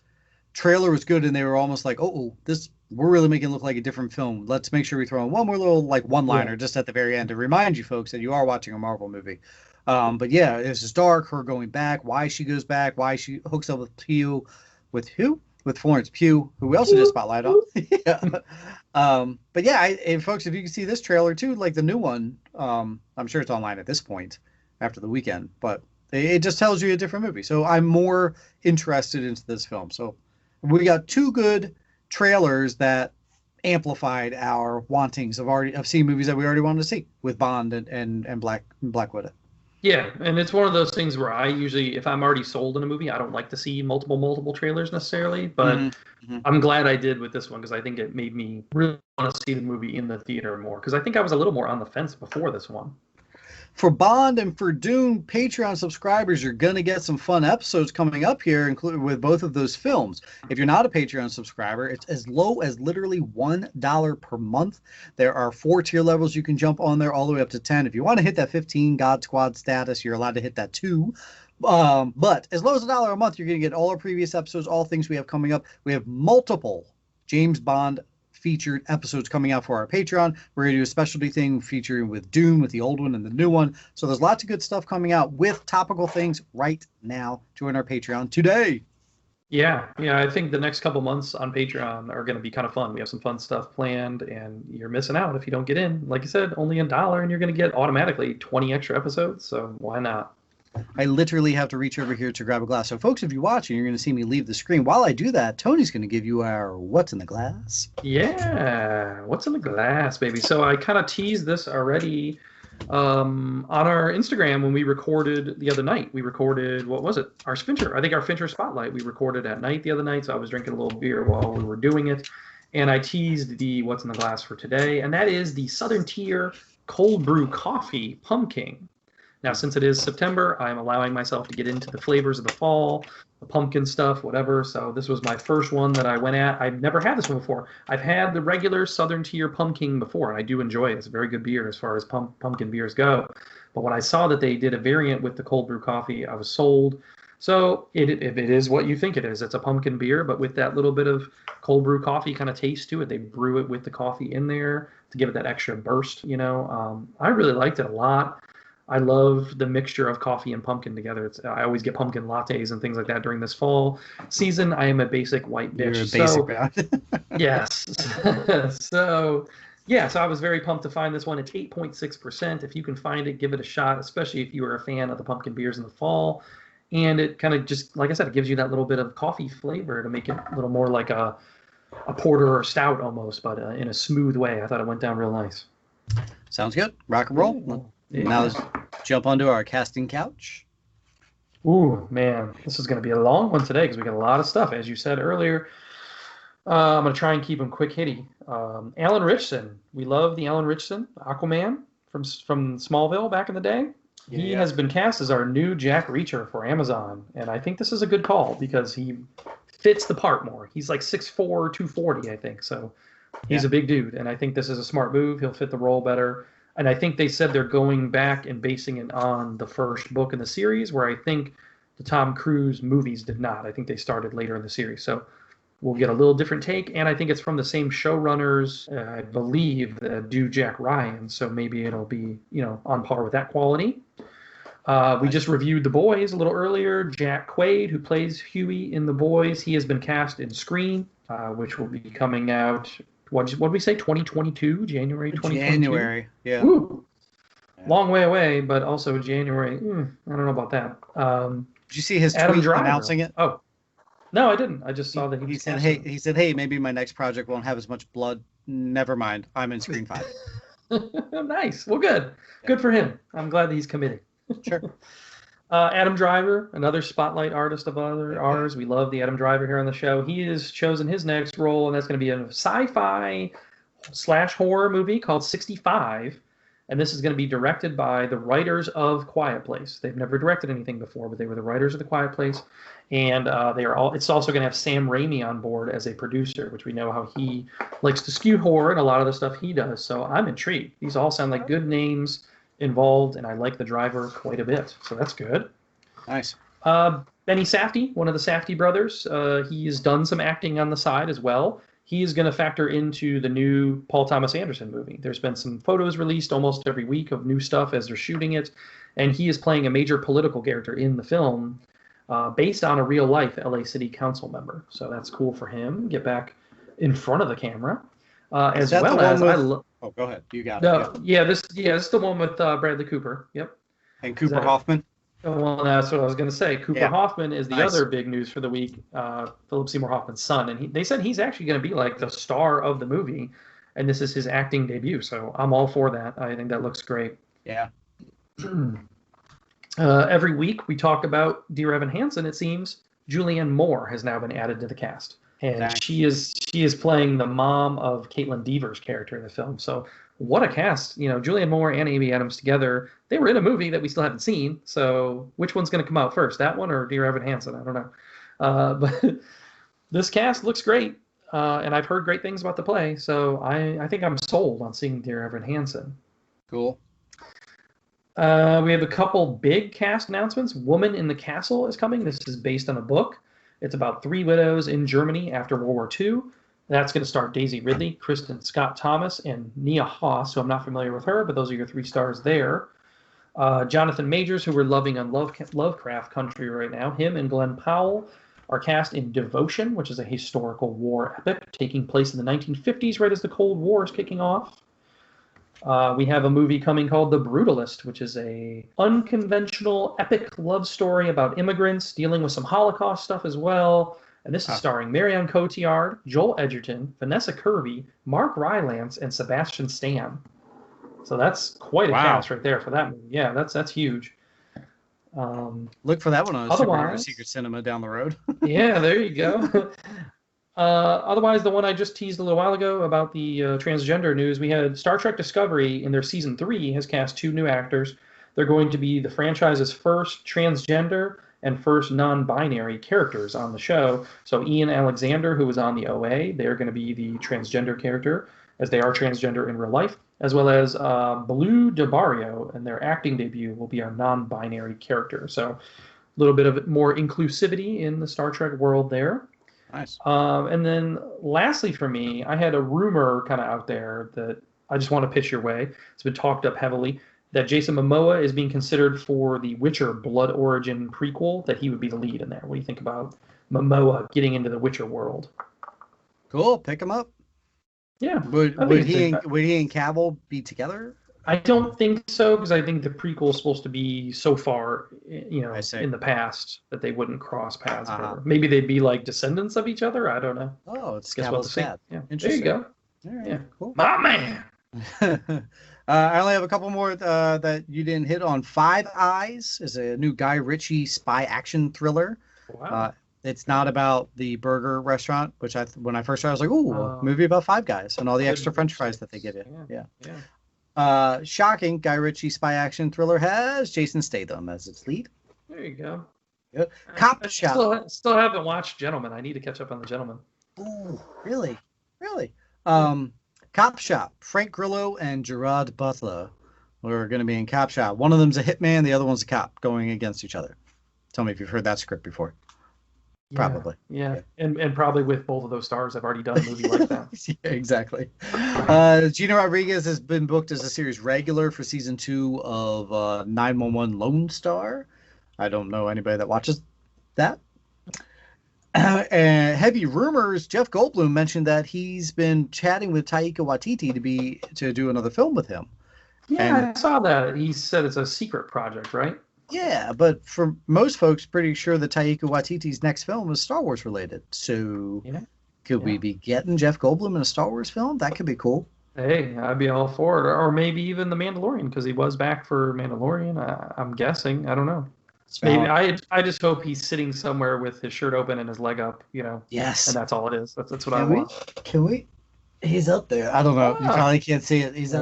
trailer was good, and they were almost like, oh, this we're really making it look like a different film. Let's make sure we throw in one more little like one Yeah. liner just at the very end to remind you folks that you are watching a Marvel movie. But yeah, it's just dark. Her going back, why she goes back, why she hooks up with Pugh, with who? With Florence Pugh, who we also did a spotlight on. Yeah. But yeah, and folks, if you can see this trailer too, like the new one, I'm sure it's online at this point after the weekend, but it just tells you a different movie. So I'm more interested into this film. So we got two good trailers that amplified our wantings of seeing movies that we already wanted to see with Bond and Black Widow. Yeah, and it's one of those things where I usually, if I'm already sold in a movie, I don't like to see multiple trailers necessarily. But Hmm. Hmm. I'm glad I did with this one because I think it made me really want to see the movie in the theater more. Because I think I was a little more on the fence before this one. For Bond and for Dune, Patreon subscribers, you're going to get some fun episodes coming up here, including with both of those films. If you're not a Patreon subscriber, it's as low as literally $1 per month. There are 4 tier levels you can jump on there, all the way up to 10. If you want to hit that 15 God Squad status, you're allowed to hit that too. But as low as $1 a month, you're going to get all our previous episodes, all things we have coming up. We have multiple James Bond featured episodes coming out for our Patreon. We're going to do a specialty thing featuring with Dune, with the old one and the new one. So there's lots of good stuff coming out with topical things right now. Join our Patreon today. Yeah, yeah, I think the next couple months on Patreon are going to be kind of fun. We have some fun stuff planned, and you're missing out if you don't get in. Like you said, only $1, and you're going to get automatically 20 extra episodes. So why not? I literally have to reach over here to grab a glass. So, folks, if you're watching, you're going to see me leave the screen. While I do that, Tony's going to give you our What's in the Glass. Yeah, what's in the glass, baby? So I kind of teased this already on our Instagram when we recorded the other night. We recorded, what was it? Our Fincher. I think our Fincher Spotlight. We recorded at night the other night, so I was drinking a little beer while we were doing it. And I teased the what's in the glass for today, and that is the Southern Tier Cold Brew Coffee Pumpkin. Now, since it is September, I'm allowing myself to get into the flavors of the fall, the pumpkin stuff, whatever. So this was my first one that I went at. I've never had this one before. I've had the regular Southern Tier Pumpkin before, and I do enjoy it. It's a very good beer as far as pumpkin beers go. But when I saw that they did a variant with the cold brew coffee, I was sold. So if it is what you think it is, it's a pumpkin beer, but with that little bit of cold brew coffee kind of taste to it. They brew it with the coffee in there to give it that extra burst. I really liked it a lot. I love the mixture of coffee and pumpkin together. I always get pumpkin lattes and things like that during this fall season. I am a basic white You're a bitch. basic So, man. yes. So I was very pumped to find this one. It's 8.6%. If you can find it, give it a shot, especially if you are a fan of the pumpkin beers in the fall. And it kind of just, like I said, it gives you that little bit of coffee flavor to make it a little more like a porter or stout almost, but in a smooth way. I thought it went down real nice. Sounds good. Rock and roll. Yeah. Now let's jump onto our casting couch. Ooh, man, this is going to be a long one today because we got a lot of stuff. As you said earlier, I'm going to try and keep them quick hitty. Alan Ritchson. We love the Alan Ritchson, Aquaman from Smallville back in the day. He has been cast as our new Jack Reacher for Amazon, and I think this is a good call because he fits the part more. He's like 6'4", 240, I think, so he's a big dude, and I think this is a smart move. He'll fit the role better. And I think they said they're going back and basing it on the first book in the series, where I think the Tom Cruise movies did not. I think they started later in the series. So we'll get a little different take. And I think it's from the same showrunners, I believe, that do Jack Ryan. So maybe it'll be, on par with that quality. We just reviewed The Boys a little earlier. Jack Quaid, who plays Huey in The Boys, he has been cast in Scream, which will be coming out. What did we say? 2022, January 2022. January, yeah. Woo! Long way away, but also January. I don't know about that. Did you see his Adam tweet Driver. announcing it? Oh, no, I didn't. I just saw that he said, "Hey, hey, maybe my next project won't have as much blood. Never mind, I'm in Screen 5." Nice. Well, good. Good for him. I'm glad that he's committed. Sure. Adam Driver, another spotlight artist of ours. We love the Adam Driver here on the show. He has chosen his next role, and that's going to be a sci-fi / horror movie called 65. And this is going to be directed by the writers of Quiet Place. They've never directed anything before, but they were the writers of The Quiet Place. And it's also going to have Sam Raimi on board as a producer, which we know how he likes to skew horror and a lot of the stuff he does. So I'm intrigued. These all sound like good names involved, and I like the driver quite a bit. So that's good. Nice. Benny Safdie, one of the Safdie brothers, he has done some acting on the side as well. He is going to factor into the new Paul Thomas Anderson movie. There's been some photos released almost every week of new stuff as they're shooting it, and he is playing a major political character in the film based on a real-life LA City Council member. So that's cool for him. Get back in front of the camera. As well as oh, go ahead. You got it. Yeah, this is the one with Bradley Cooper. Yep. And Cooper Hoffman. Well, that's what I was going to say. Cooper Hoffman is the Nice. other big news for the week. Philip Seymour Hoffman's son, and they said he's actually going to be like the star of the movie, and this is his acting debut. So I'm all for that. I think that looks great. Yeah. Every week we talk about Dear Evan Hansen. It seems Julianne Moore has now been added to the cast, and Nice. she is playing the mom of Caitlin Deaver's character in the film. So what a cast! You know, Julianne Moore and Amy Adams together. They were in a movie that we still haven't seen. So which one's going to come out first, that one or Dear Evan Hansen? I don't know. But this cast looks great, and I've heard great things about the play. So I think I'm sold on seeing Dear Evan Hansen. Cool. We have a couple big cast announcements. Woman in the Castle is coming. This is based on a book. It's about 3 widows in Germany after World War II. That's going to star Daisy Ridley, Kristen Scott Thomas, and Nia Haas, who I'm not familiar with her, but those are your 3 stars there. Jonathan Majors, who we're loving on Lovecraft Country right now, him and Glenn Powell are cast in Devotion, which is a historical war epic taking place in the 1950s, right as the Cold War is kicking off. We have a movie coming called The Brutalist, which is a unconventional epic love story about immigrants dealing with some Holocaust stuff as well. And this is starring Marion Cotillard, Joel Edgerton, Vanessa Kirby, Mark Rylance, and Sebastian Stan. So that's quite a cast right there for that movie. Yeah, that's huge. Look for that one on Otherwise, Secret Cinema down the road. Yeah, there you go. Otherwise, the one I just teased a little while ago about the transgender news, we had Star Trek Discovery in their season 3 has cast 2 new actors. They're going to be the franchise's first transgender and first non-binary characters on the show. So Ian Alexander, who was on the OA, they're going to be the transgender character, as they are transgender in real life, as well as Blue DeBarrio, and their acting debut will be a non-binary character. So a little bit of more inclusivity in the Star Trek world there. Nice. And then lastly for me, I had a rumor kind of out there that I just want to pitch your way. It's been talked up heavily that Jason Momoa is being considered for the Witcher Blood Origin prequel, that he would be the lead in there. What do you think about Momoa getting into the Witcher world? Cool. Pick him up. Yeah. Would he and Cavill be together? I don't think so, because I think the prequel is supposed to be so far, in the past that they wouldn't cross paths. Maybe they'd be like descendants of each other. I don't know. Oh, it's Cavill's dad. Yeah. There you go. All right, yeah. Cool. My man. I only have a couple more that you didn't hit on. Five Eyes is a new Guy Ritchie spy action thriller. Wow. It's not about the burger restaurant, which when I first started, I was like, ooh, a movie about Five Guys and all the extra French fries that they give you. Yeah. Shocking, Guy Ritchie spy action thriller has Jason Statham as its lead. There you go. Good. Cop Shop. Still haven't watched Gentleman. I need to catch up on the Gentleman. Ooh, really? Cop Shop. Frank Grillo and Gerard Butler are going to be in Cop Shop. One of them's a hitman, the other one's a cop going against each other. Tell me if you've heard that script before. Probably. Yeah. And probably with both of those stars, I've already done a movie like that. Yeah, exactly. Gina Rodriguez has been booked as a series regular for season 2 of 911 Lone Star. I don't know anybody that watches that. And heavy rumors, Jeff Goldblum mentioned that he's been chatting with Taika Waititi to do another film with him. Yeah, And I saw that. He said it's a secret project, right? yeah, but for most folks, pretty sure that Taika Waititi's next film is Star Wars related. So could we be getting Jeff Goldblum in a Star Wars film? That could be cool. Hey, I'd be all for it. Or maybe even The Mandalorian, because he was back for Mandalorian. I'm guessing. I don't know. Maybe I just hope he's sitting somewhere with his shirt open and his leg up, Yes. And that's all it is. That's what I want. Can we? He's up there. I don't know. You probably can't see it. He's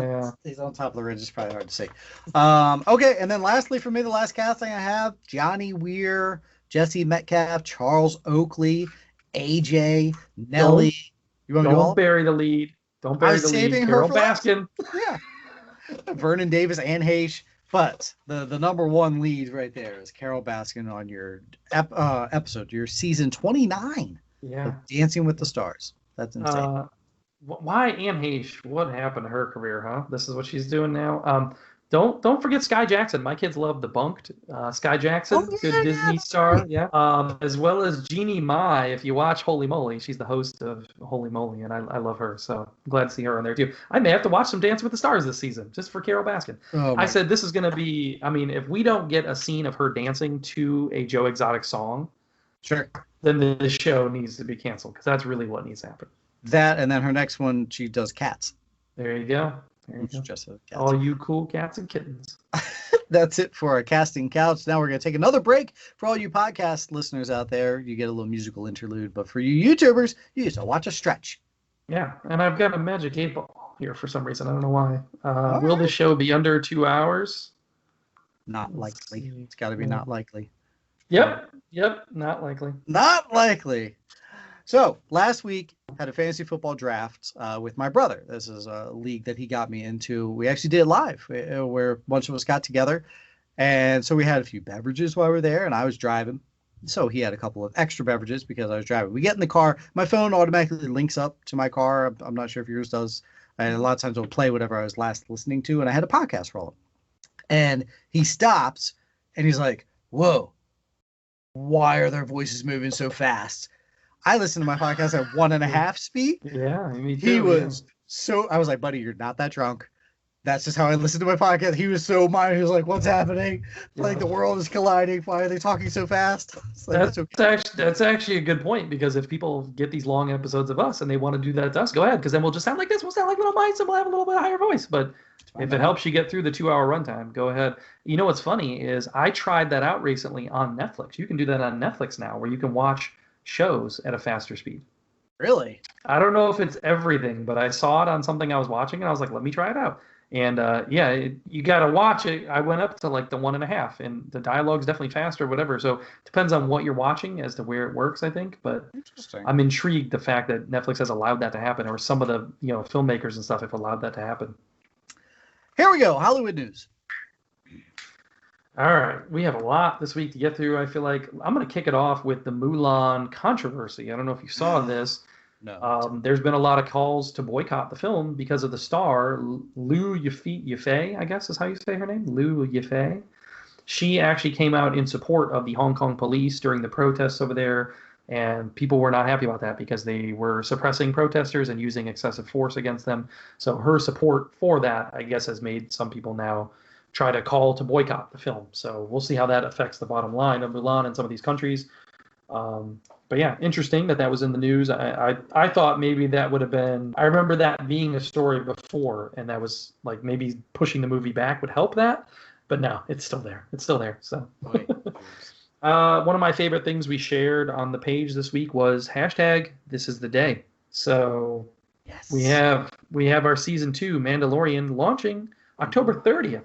he's on top of the ridge. It's probably hard to see. Okay, and then lastly for me, the last casting I have: Johnny Weir, Jesse Metcalf, Charles Oakley, AJ, Nelly. You want to Don't bury the lead. Don't bury the lead. Carol Baskin. Yeah. Vernon Davis and Hayes. But the number one lead right there is Carol Baskin on your episode, your season 29 of Dancing with the Stars. That's insane. Why Anne Heche? What happened to her career, huh? This is what she's doing now. Don't forget Sky Jackson. My kids love Debunked. Sky Jackson, good Disney star, as well as Jeannie Mai. If you watch Holy Moly, she's the host of Holy Moly, and I love her. So I'm glad to see her on there too. I may have to watch some Dance with the Stars this season just for Carol Baskin. I said this is going to be. I mean, if we don't get a scene of her dancing to a Joe Exotic song, then the show needs to be canceled because that's really what needs to happen. That and then her next one, she does Cats. There you go. All you cool cats and kittens. That's it for our casting couch. Now we're going to take another break. For all you podcast listeners out there, you get a little musical interlude. But for you YouTubers, you just watch a stretch. Yeah, and I've got a Magic 8 Ball here for some reason. I don't know why. Will the show be under 2 hours? Not likely. It's got to be not likely. Yep, not likely. Not likely. So last week had a fantasy football draft with my brother. This is a league that he got me into. We actually did it live where a bunch of us got together. And so we had a few beverages while we were there and I was driving. So he had a couple of extra beverages because I was driving. We get in the car. My phone automatically links up to my car. I'm not sure if yours does. And a lot of times it'll play whatever I was last listening to. And I had a podcast rolling. And he stops and he's like, whoa, why are their voices moving so fast? I listened to my podcast at 1.5 speed. Yeah, me too. He was so. I was like, buddy, you're not that drunk. That's just how I listened to my podcast. He was so mine. He was like, what's happening? Like the world is colliding. Why are they talking so fast? Like, that's actually a good point because if people get these long episodes of us and they want to do that to us, go ahead because then we'll just sound like this. We'll sound like little mice and we'll have a little bit higher voice. But if it helps you get through the 2-hour runtime, go ahead. You know what's funny is I tried that out recently on Netflix. You can do that on Netflix now where you can watch shows at a faster speed. Really? I don't know if it's everything, but I saw it on something I was watching and I was like, let me try it out. And you got to watch it. I went up to like the 1.5 and the dialogue's definitely faster, whatever. So it depends on what you're watching as to where it works, I think. But I'm intrigued the fact that Netflix has allowed that to happen or some of the filmmakers and stuff have allowed that to happen. Here we go. Hollywood news. All right, we have a lot this week to get through. I feel like I'm going to kick it off with the Mulan controversy. I don't know if you saw this. No. There's been a lot of calls to boycott the film because of the star, Liu Yifei, I guess is how you say her name, Liu Yifei. She actually came out in support of the Hong Kong police during the protests over there, and people were not happy about that because they were suppressing protesters and using excessive force against them. So her support for that, I guess, has made some people now try to call to boycott the film. So we'll see how that affects the bottom line of Mulan in some of these countries. But yeah, interesting that was in the news. I thought maybe that would have been, I remember that being a story before, and that was like maybe pushing the movie back would help that. But no, it's still there. It's still there. So one of my favorite things we shared on the page this week was #ThisIsTheDay. So yes. we have our season 2 Mandalorian launching October 30th.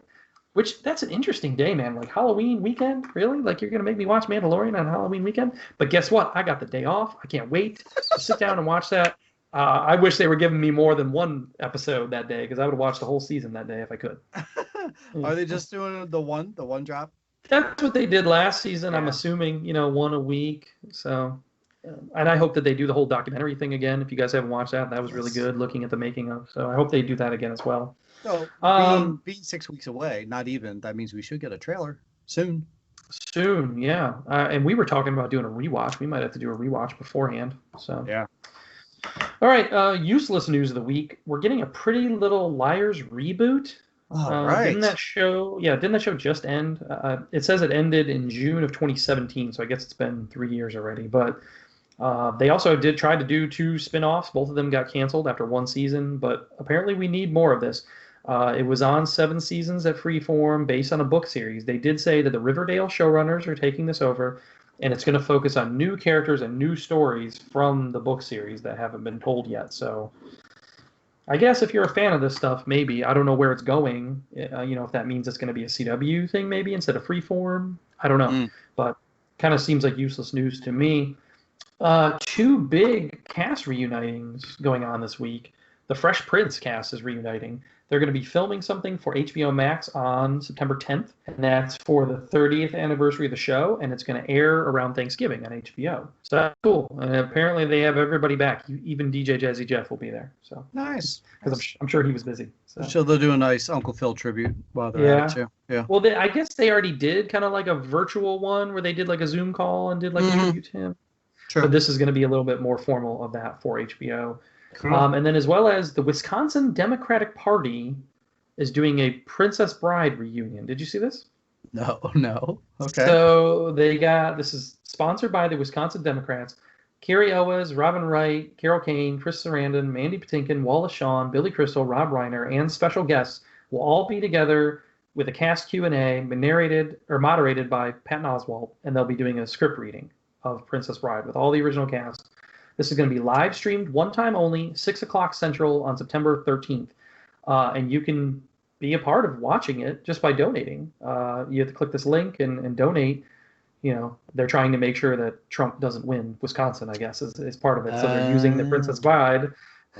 Which, that's an interesting day, man. Like Halloween weekend, really? Like you're going to make me watch Mandalorian on Halloween weekend? But guess what? I got the day off. I can't wait to sit down and watch that. I wish they were giving me more than one episode that day because I would have watched the whole season that day if I could. Are they just doing the one drop? That's what they did last season. Yeah. I'm assuming, one a week. So And I hope that they do the whole documentary thing again. If you guys haven't watched that, that was really Yes. good, looking at the making of. So I hope they do that again as well. So Um, being 6 weeks away, not even, that means we should get a trailer soon. Soon, yeah. And we were talking about doing a rewatch. We might have to do a rewatch beforehand. So Yeah. all right, useless news of the week. We're getting a Pretty Little Liars reboot. All right. Didn't that show just end? It says it ended in June of 2017, so I guess it's been 3 years already. But they also did try to do 2 spin-offs. Both of them got canceled after 1 season, but apparently we need more of this. It was on 7 seasons at Freeform, based on a book series. They did say that the Riverdale showrunners are taking this over, and it's going to focus on new characters and new stories from the book series that haven't been told yet. So I guess if you're a fan of this stuff, maybe. I don't know where it's going. If that means it's going to be a CW thing maybe instead of Freeform. I don't know. But kind of seems like useless news to me. 2 big cast reunitings going on this week. The Fresh Prince cast is reuniting. They're going to be filming something for HBO Max on September 10th, and that's for the 30th anniversary of the show, and it's going to air around Thanksgiving on HBO. So that's cool. And apparently they have everybody back. Even DJ Jazzy Jeff will be there. So nice. Because I'm sure he was busy. So they'll do a nice Uncle Phil tribute while they're at it too. Yeah. Well, I guess they already did kind of like a virtual one where they did like a Zoom call and did like a tribute to him. True. But this is going to be a little bit more formal of that for HBO. Cool. And then as well as the Wisconsin Democratic Party is doing a Princess Bride reunion. Did you see this? No. Okay. So this is sponsored by the Wisconsin Democrats. Carrie Elwes, Robin Wright, Carol Kane, Chris Sarandon, Mandy Patinkin, Wallace Shawn, Billy Crystal, Rob Reiner, and special guests will all be together with a cast Q&A moderated by Patton Oswalt, and they'll be doing a script reading of Princess Bride with all the original cast. This is going to be live streamed one time only, 6 o'clock Central on September 13th. And you can be a part of watching it just by donating. You have to click this link and donate. They're trying to make sure that Trump doesn't win Wisconsin, I guess, is part of it. So they're using the Princess Bride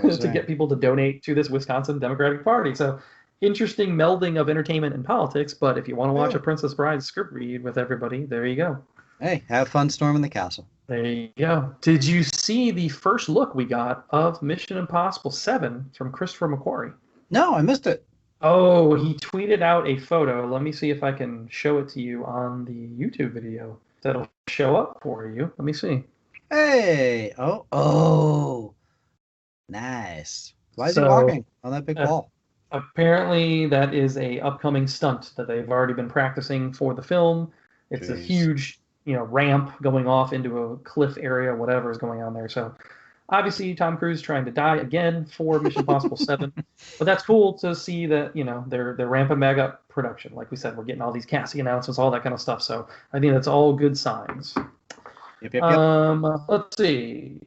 to get people to donate to this Wisconsin Democratic Party. So interesting melding of entertainment and politics. But if you want to watch a Princess Bride script read with everybody, there you go. Hey, have fun storming the castle. There you go. Did you see the first look we got of Mission Impossible 7 from Christopher McQuarrie? No, I missed it. Oh, he tweeted out a photo. Let me see if I can show it to you on the YouTube video. That'll show up for you. Let me see. Hey. Oh. Nice. Why is he walking on that big wall? Apparently, that is a upcoming stunt that they've already been practicing for the film. It's a huge ramp going off into a cliff area, whatever is going on there. So obviously Tom Cruise trying to die again for Mission Impossible 7. But that's cool to see that, they're ramping back up production. Like we said, we're getting all these casting announcements, all that kind of stuff. So I think that's all good signs. Yep. Let's see.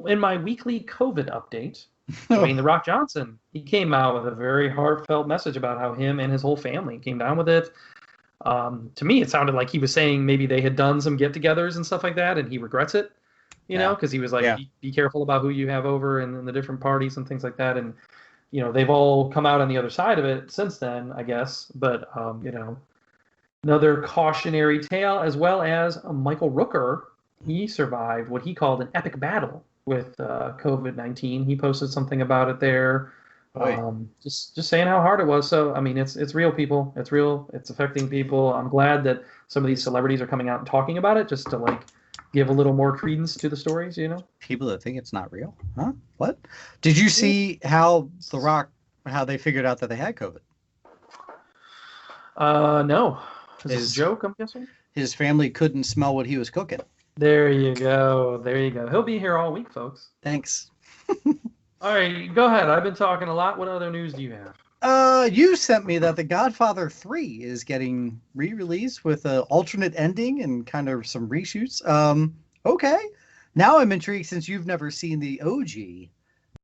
In my weekly COVID update, Dwayne "The Rock" Johnson, he came out with a very heartfelt message about how him and his whole family came down with it. To me, it sounded like he was saying maybe they had done some get-togethers and stuff like that, and he regrets it, because he was like, be careful about who you have over and the different parties and things like that. And, they've all come out on the other side of it since then, I guess. But, another cautionary tale, as well as Michael Rooker, he survived what he called an epic battle with COVID-19. He posted something about it there. Just saying how hard it was. So, I mean, it's real, people. It's real. It's affecting people. I'm glad that some of these celebrities are coming out and talking about it just to, give a little more credence to the stories, People that think it's not real? Huh? What? Did you see how The Rock, how they figured out that they had COVID? No. Is this a joke, I'm guessing? His family couldn't smell what he was cooking. There you go. He'll be here all week, folks. Thanks. All right, go ahead. I've been talking a lot. What other news do you have? You sent me that The Godfather 3 is getting re-released with an alternate ending and kind of some reshoots. Okay. Now I'm intrigued, since you've never seen the OG.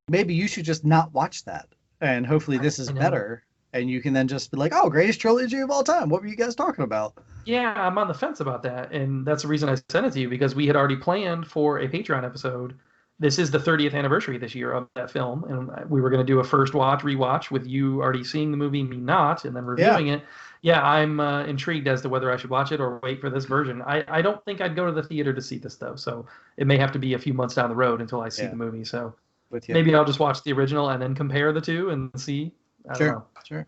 Maybe you should just not watch that. And hopefully this is better. And you can then just be like, oh, greatest trilogy of all time. What were you guys talking about? Yeah, I'm on the fence about that. And that's the reason I sent it to you, because we had already planned for a Patreon episode this is the 30th anniversary this year of that film, and we were going to do a first watch, rewatch with you already seeing the movie, me not, and then Yeah. reviewing it. Yeah, I'm intrigued as to whether I should watch it or wait for this version. I don't think I'd go to the theater to see this though, so it may have to be a few months down the road until I see Yeah. the movie. So With you. maybe I'll just watch the original and then compare the two and see. I don't know. Sure.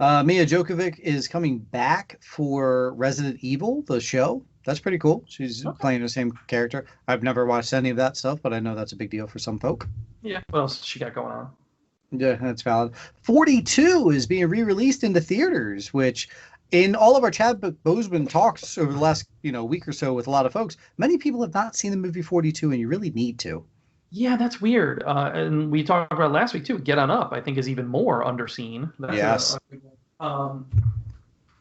Mia Djokovic is coming back for Resident Evil, the show. That's pretty cool. She's playing the same character. I've never watched any of that stuff, but I know that's a big deal for some folk. Yeah. What else she got going on? Yeah, that's valid. 42 is being re-released into theaters, which in all of our Chadwick Boseman talks over the last week or so with a lot of folks, many people have not seen the movie 42, and you really need to. Yeah, that's weird. And we talked about last week too. Get On Up, I think, is even more underseen. Yes. I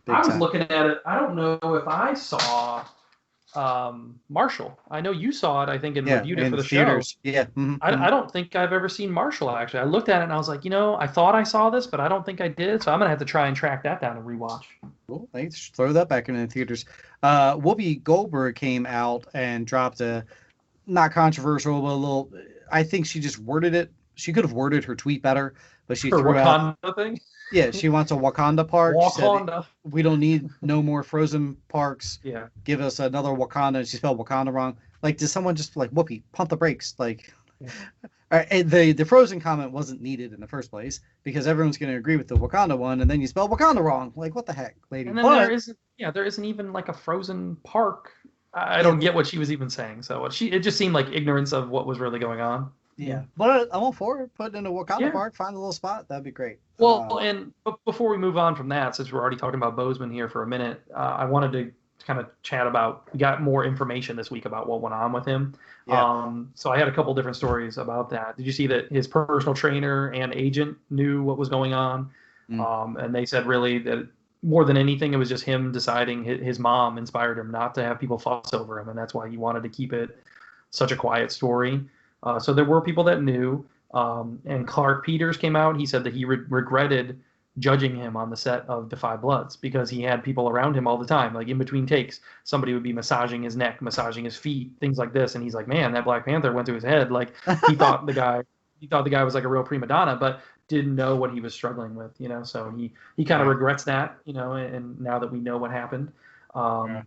was looking at it. I don't know if I saw Marshall. I know you saw it, I think, and reviewed it for the theaters. show. Yeah. I don't think I've ever seen Marshall, actually. I looked at it and I was like, I thought I saw this, but I don't think I did. So I'm going to have to try and track that down and rewatch. Cool. Let's throw that back into the theaters. Whoopi Goldberg came out and dropped a not controversial, but a little. I think she just worded it. She could have worded her tweet better, but she threw Wakanda out. Thing? Yeah, she wants a Wakanda park. Wakanda. She said, we don't need no more Frozen parks. Yeah. Give us another Wakanda. And she spelled Wakanda wrong. Like, did someone just Whoopi, pump the brakes? Like, the Frozen comment wasn't needed in the first place because everyone's going to agree with the Wakanda one, and then you spell Wakanda wrong. Like, what the heck, lady? And then there isn't even like a Frozen park. I don't get what she was even saying. So it just seemed like ignorance of what was really going on. Yeah, but I'm all for it. Put in a Wakanda park, find a little spot. That'd be great. Well, and before we move on from that, since we're already talking about Boseman here for a minute, I wanted to kind of chat about. We got more information this week about what went on with him. Yeah. So I had a couple different stories about that. Did you see that his personal trainer and agent knew what was going on? And they said really that more than anything, it was just him deciding. His mom inspired him not to have people fuss over him, and that's why he wanted to keep it such a quiet story. So there were people that knew. And Clark Peters came out. He said that he regretted judging him on the set of Defy Bloods because he had people around him all the time, like in between takes. Somebody would be massaging his neck, massaging his feet, things like this. And he's like, man, that Black Panther went through his head. Like he thought the guy was like a real prima donna, but didn't know what he was struggling with, So he kind of regrets that, and now that we know what happened. And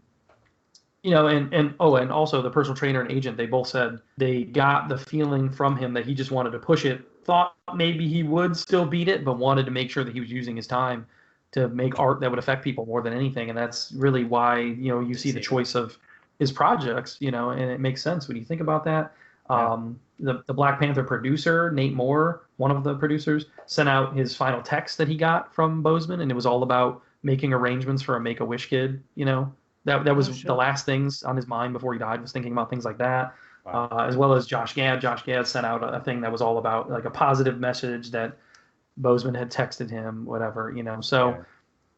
also the personal trainer and agent, they both said they got the feeling from him that he just wanted to push it, thought maybe he would still beat it, but wanted to make sure that he was using his time to make art that would affect people more than anything. And that's really why, you see the choice of his projects, and it makes sense when you think about that. The Black Panther producer, Nate Moore, one of the producers, sent out his final text that he got from Boseman, and it was all about making arrangements for a Make-A-Wish kid, That was the last things on his mind before he died, was thinking about things like that, as well as Josh Gad. Josh Gad sent out a thing that was all about like a positive message that Boseman had texted him, whatever, So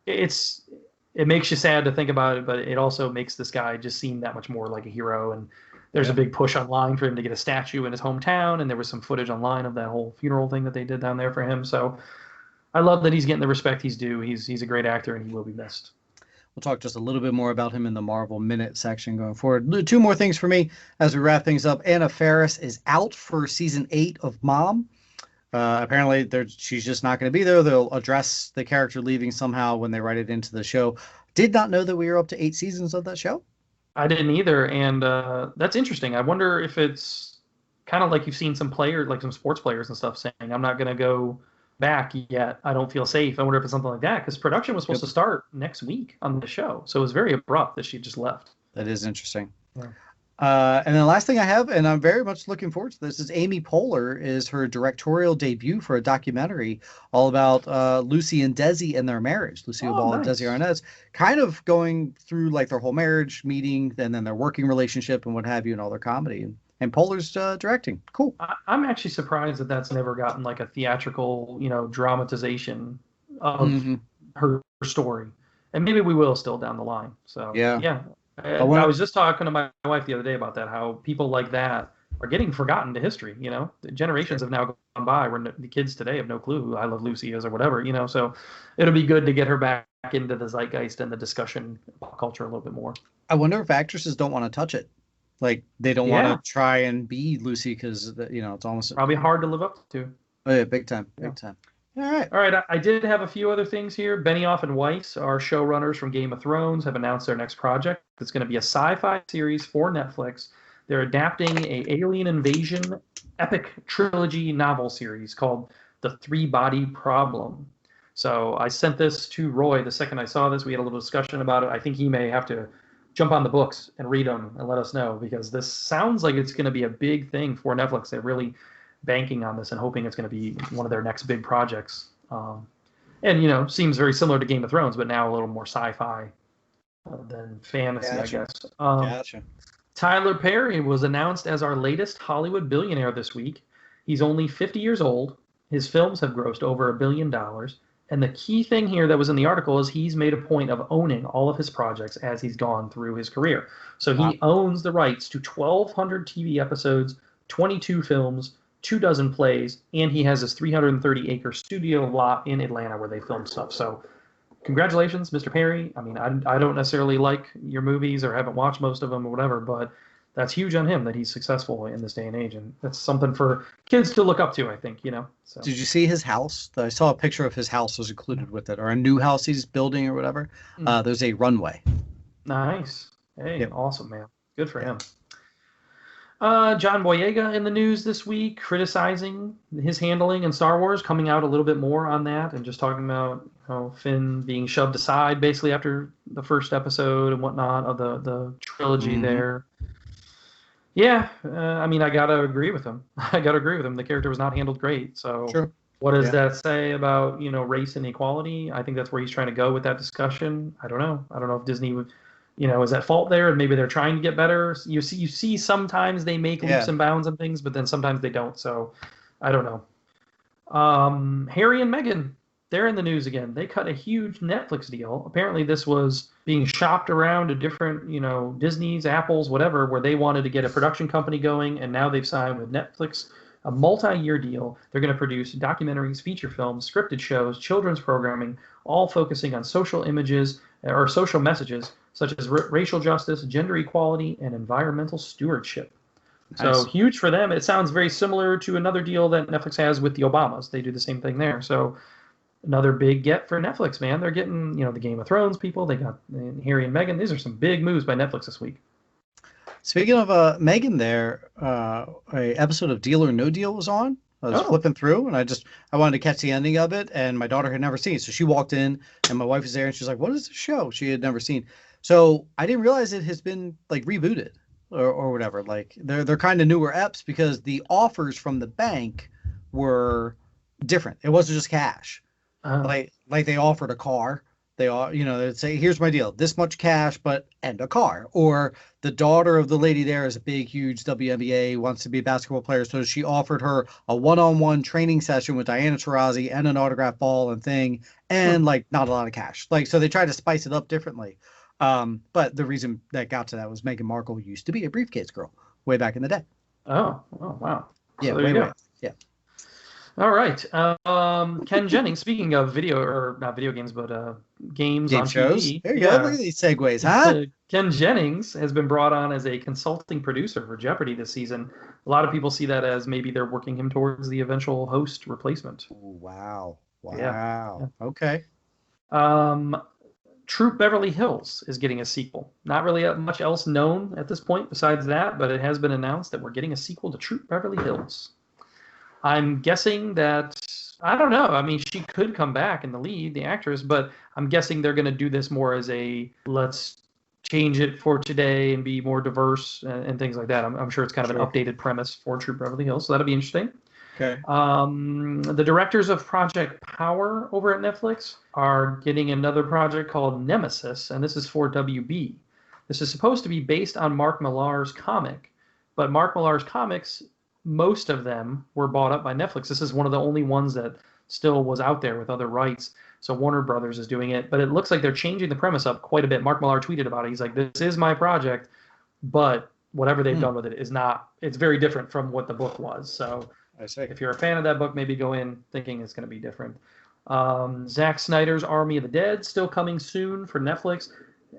it makes you sad to think about it, but it also makes this guy just seem that much more like a hero. And there's a big push online for him to get a statue in his hometown, and there was some footage online of that whole funeral thing that they did down there for him. So I love that he's getting the respect he's due. He's a great actor, and he will be missed. We'll talk just a little bit more about him in the Marvel Minute section going forward. Two more things for me as we wrap things up. Anna Faris is out for season 8 of Mom. Apparently, she's just not going to be there. They'll address the character leaving somehow when they write it into the show. Did not know that we were up to 8 seasons of that show. I didn't either, and that's interesting. I wonder if it's kind of like you've seen some players, like some sports players and stuff, saying, I'm not going to go back yet. I don't feel safe. I wonder if it's something like that, because production was supposed to start next week on the show. So it was very abrupt that she just left. That is interesting. Yeah. And then the last thing I have, and I'm very much looking forward to this, is Amy Poehler is her directorial debut for a documentary all about Lucy and Desi and their marriage. Lucille Ball and Desi Arnaz, kind of going through like their whole marriage meeting and then their working relationship and what have you, and all their comedy. And Poehler's directing. Cool. I'm actually surprised that that's never gotten like a theatrical, dramatization of her story. And maybe we will still down the line. So yeah. I was just talking to my wife the other day about that, how people like that are getting forgotten to history. The generations have now gone by where the kids today have no clue who I Love Lucy is or whatever. So it'll be good to get her back into the zeitgeist and the discussion pop culture a little bit more. I wonder if actresses don't want to touch it. Like they don't want Yeah, to try and be Lucy because it's almost probably hard to live up to. oh, yeah, big time, Yeah. big time. All right. All right, I did have a few other things here. Benioff and Weiss, our showrunners from Game of Thrones, have announced their next project. It's going to be a sci-fi series for Netflix. They're adapting a alien invasion epic trilogy novel series called The Three-Body Problem. So I sent this to Roy the second I saw this. We had a little discussion about it. I think he may have to jump on the books and read them and let us know because this sounds like it's going to be a big thing for Netflix. They're really banking on this and hoping it's going to be one of their next big projects. And seems very similar to Game of Thrones, but now a little more sci-fi than fantasy, Gotcha. I guess. Gotcha. Tyler Perry was announced as our latest Hollywood billionaire this week. He's only 50 years old. His films have grossed over $1 billion. And the key thing here that was in the article is he's made a point of owning all of his projects as he's gone through his career. So he owns the rights to 1,200 TV episodes, 22 films, 24 plays, and he has his 330-acre studio lot in Atlanta where they film stuff. So congratulations, Mr. Perry. I mean, I don't necessarily like your movies or haven't watched most of them or whatever, but that's huge on him that he's successful in this day and age. And that's something for kids to look up to, I think, So. Did you see his house? I saw a picture of his house was included with it, or a new house he's building or whatever. There's a runway. Nice. Hey, Yep. Awesome, man. Good for him. John Boyega in the news this week, criticizing his handling in Star Wars, coming out a little bit more on that, and just talking about Finn being shoved aside basically after the first episode and whatnot of the trilogy there. Yeah, I mean, I gotta agree with him. The character was not handled great. So Sure. What does that say about race and equality? I think that's where he's trying to go with that discussion. I don't know. I don't know if Disney would. Is at fault there, and maybe they're trying to get better. You see sometimes they make leaps and bounds and things, but then sometimes they don't. So I don't know. Harry and Meghan, they're in the news again. They cut a huge Netflix deal. Apparently this was being shopped around to different, Disney's, Apple's, whatever, where they wanted to get a production company going, and now they've signed with Netflix a multi-year deal. They're going to produce documentaries, feature films, scripted shows, children's programming, all focusing on social images or social messages such as racial justice, gender equality, and environmental stewardship. Nice. So huge for them. It sounds very similar to another deal that Netflix has with the Obamas. They do the same thing there. So another big get for Netflix, man. They're getting, the Game of Thrones people. They got Harry and Meghan. These are some big moves by Netflix this week. Speaking of Megan there, a episode of Deal or No Deal was on. I was flipping through, and I wanted to catch the ending of it, and my daughter had never seen it. So she walked in, and my wife was there, and she's like, "What is the show?" She had never seen. So I didn't realize it has been like rebooted or whatever. Like they're kind of newer eps because the offers from the bank were different. It wasn't just cash. Like they offered a car. They'd say, "Here's my deal: this much cash, and a car." Or the daughter of the lady there is a big, huge WNBA, wants to be a basketball player, so she offered her a one-on-one training session with Diana Taurasi and an autograph ball and thing, and like not a lot of cash. Like so, they tried to spice it up differently. But the reason that got to that was Meghan Markle used to be a briefcase girl way back in the day. Oh wow. Yeah, so way. Yeah. All right. Ken Jennings, speaking of video, or not video games, but games Game on shows. TV. There you go. Look at these segues, huh? Ken Jennings has been brought on as a consulting producer for Jeopardy this season. A lot of people see that as maybe they're working him towards the eventual host replacement. Wow. Yeah. Okay. Troop Beverly Hills is getting a sequel. Not really much else known at this point besides that, but it has been announced that we're getting a sequel to Troop Beverly Hills. I'm guessing that, I don't know. I mean, she could come back in the lead, the actress, but I'm guessing they're going to do this more as a let's change it for today and be more diverse and things like that. I'm sure it's kind of an updated premise for Troop Beverly Hills, so that'll be interesting. Okay. The directors of Project Power over at Netflix are getting another project called Nemesis, and this is for WB. This is supposed to be based on Mark Millar's comic, but Mark Millar's comics, most of them were bought up by Netflix. This is one of the only ones that still was out there with other rights. So Warner Brothers is doing it, but it looks like they're changing the premise up quite a bit. Mark Millar tweeted about it. He's like, "This is my project, but whatever they've done with it is not. It's very different from what the book was." So I see. if you're a fan of that book, maybe go in thinking it's going to be different. Zack Snyder's Army of the Dead still coming soon for Netflix.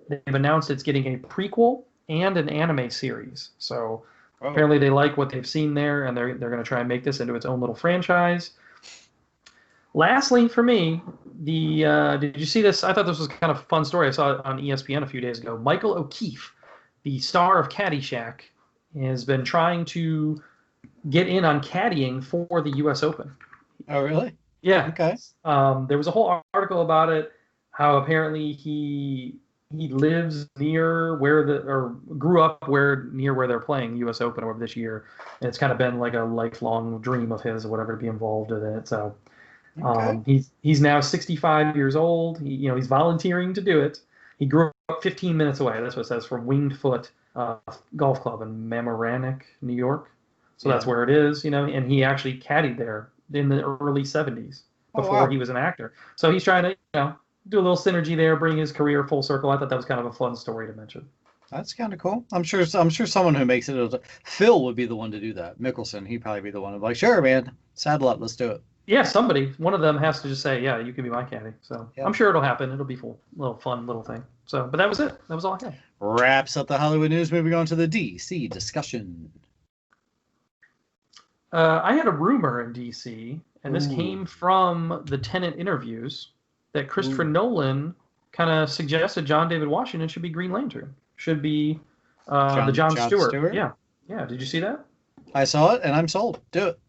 They've announced it's getting a prequel. and an anime series. So Oh. apparently they like what they've seen there, and they're going to try and make this into its own little franchise. Lastly, for me, did you see this? I thought this was kind of a fun story. I saw it on ESPN a few days ago. Michael O'Keefe, the star of Caddyshack, has been trying to get in on caddying for the U.S. Open. Oh, really? Yeah. Okay. There was a whole article about it, how apparently he lives near or grew up near where they're playing U.S. Open over this year, and it's kind of been like a lifelong dream of his or whatever to be involved in it. So he's now 65 years old. He's volunteering to do it. He grew up 15 minutes away. That's what it says, from Winged Foot Golf Club in Mamaroneck, New York. So that's where it is, and he actually caddied there in the early 70s before he was an actor. So he's trying to, do a little synergy there, bring his career full circle. I thought that was kind of a fun story to mention. That's kind of cool. I'm sure someone who makes it, Phil would be the one to do that. Mickelson, he'd probably be the one to be like, sure, man, saddle up, let's do it. Yeah, one of them has to just say, yeah, you can be my caddy. So I'm sure it'll happen. It'll be fun little thing. So, but that was it. That was all I had. Wraps up the Hollywood news. Moving on to the DC discussion. I had a rumor in DC, and this came from the Tenet interviews, that Christopher Nolan kind of suggested John David Washington should be Green Lantern. Should be the John Stewart. Yeah. Did you see that? I saw it, and I'm sold. Do it.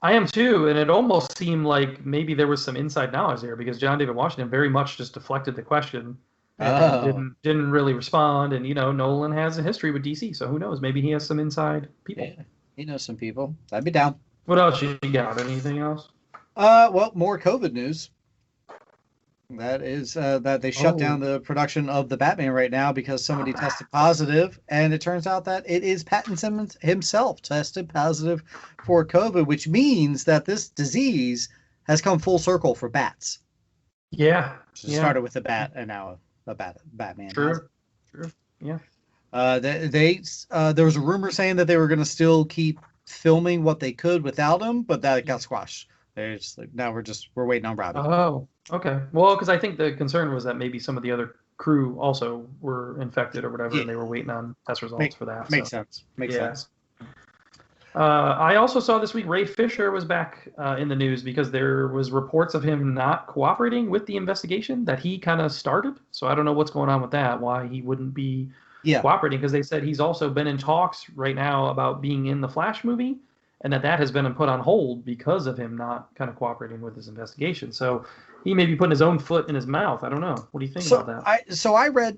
I am too, and it almost seemed like maybe there was some inside knowledge there, because John David Washington very much just deflected the question and didn't really respond. And Nolan has a history with DC, so who knows? Maybe he has some inside people. Yeah, he knows some people. I'd be down. What else you got? Anything else? Well, more COVID news. That is that they shut down the production of the Batman right now because somebody tested positive, and it turns out that it is Pattinson himself tested positive for COVID, which means that this disease has come full circle for bats. Yeah. So it started with the bat, and now a Batman. True. Yeah. There was a rumor saying that they were going to still keep filming what they could without him, but that got squashed. Now we're waiting on Robbie. Oh, okay. Well, because I think the concern was that maybe some of the other crew also were infected or whatever, and they were waiting on test results for that. Makes sense. Makes sense. I also saw this week Ray Fisher was back in the news because there was reports of him not cooperating with the investigation that he kind of started. So I don't know what's going on with that, why he wouldn't be cooperating, because they said he's also been in talks right now about being in the Flash movie, and that has been put on hold because of him not kind of cooperating with his investigation. So he may be putting his own foot in his mouth. I don't know. What do you think about that?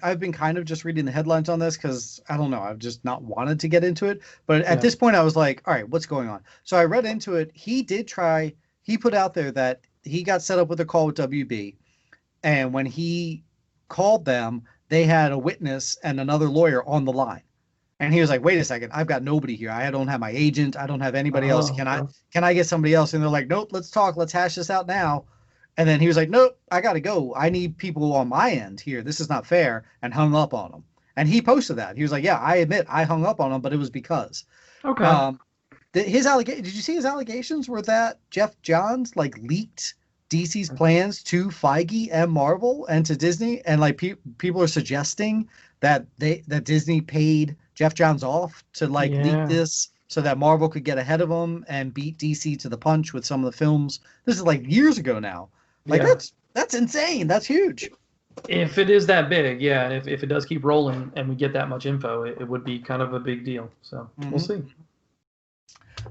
I've been kind of just reading the headlines on this because I don't know. I've just not wanted to get into it. But at this point, I was like, all right, what's going on? So I read into it. He put out there that he got set up with a call with WB. And when he called them, they had a witness and another lawyer on the line. And he was like, wait a second, I've got nobody here. I don't have my agent. I don't have anybody else. Can I get somebody else? And they're like, nope, let's talk. Let's hash this out now. And then he was like, nope, I got to go. I need people on my end here. This is not fair. And hung up on him. And he posted that. He was like, yeah, I admit I hung up on him, but it was because. Okay. Did you see his allegations were that Jeff Johns leaked DC's plans to Feige and Marvel and to Disney? And people are suggesting that Disney paid Jeff Johns off to leak this so that Marvel could get ahead of them and beat DC to the punch with some of the films. This is years ago now. That's insane. That's huge. If it is that big, and if it does keep rolling and we get that much info, it would be kind of a big deal. So we'll see.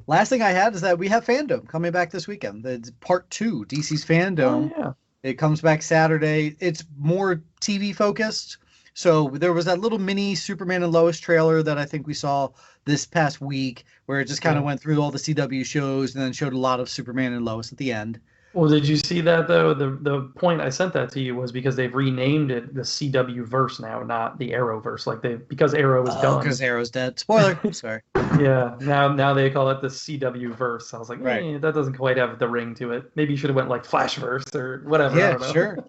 Last thing I had is that we have Fandom coming back this weekend. It's part 2, DC's Fandom. Oh, yeah. It comes back Saturday. It's more TV focused. So there was that little mini Superman and Lois trailer that I think we saw this past week, where it just kind of went through all the CW shows and then showed a lot of Superman and Lois at the end. Well, did you see that, though? The point I sent that to you was because they've renamed it the CW verse now, not the Arrowverse. Because Arrow is done. Because Arrow's dead. Spoiler. Sorry. Yeah. Now they call it the CW verse. I was like, that doesn't quite have the ring to it. Maybe you should have went Flashverse or whatever. Yeah,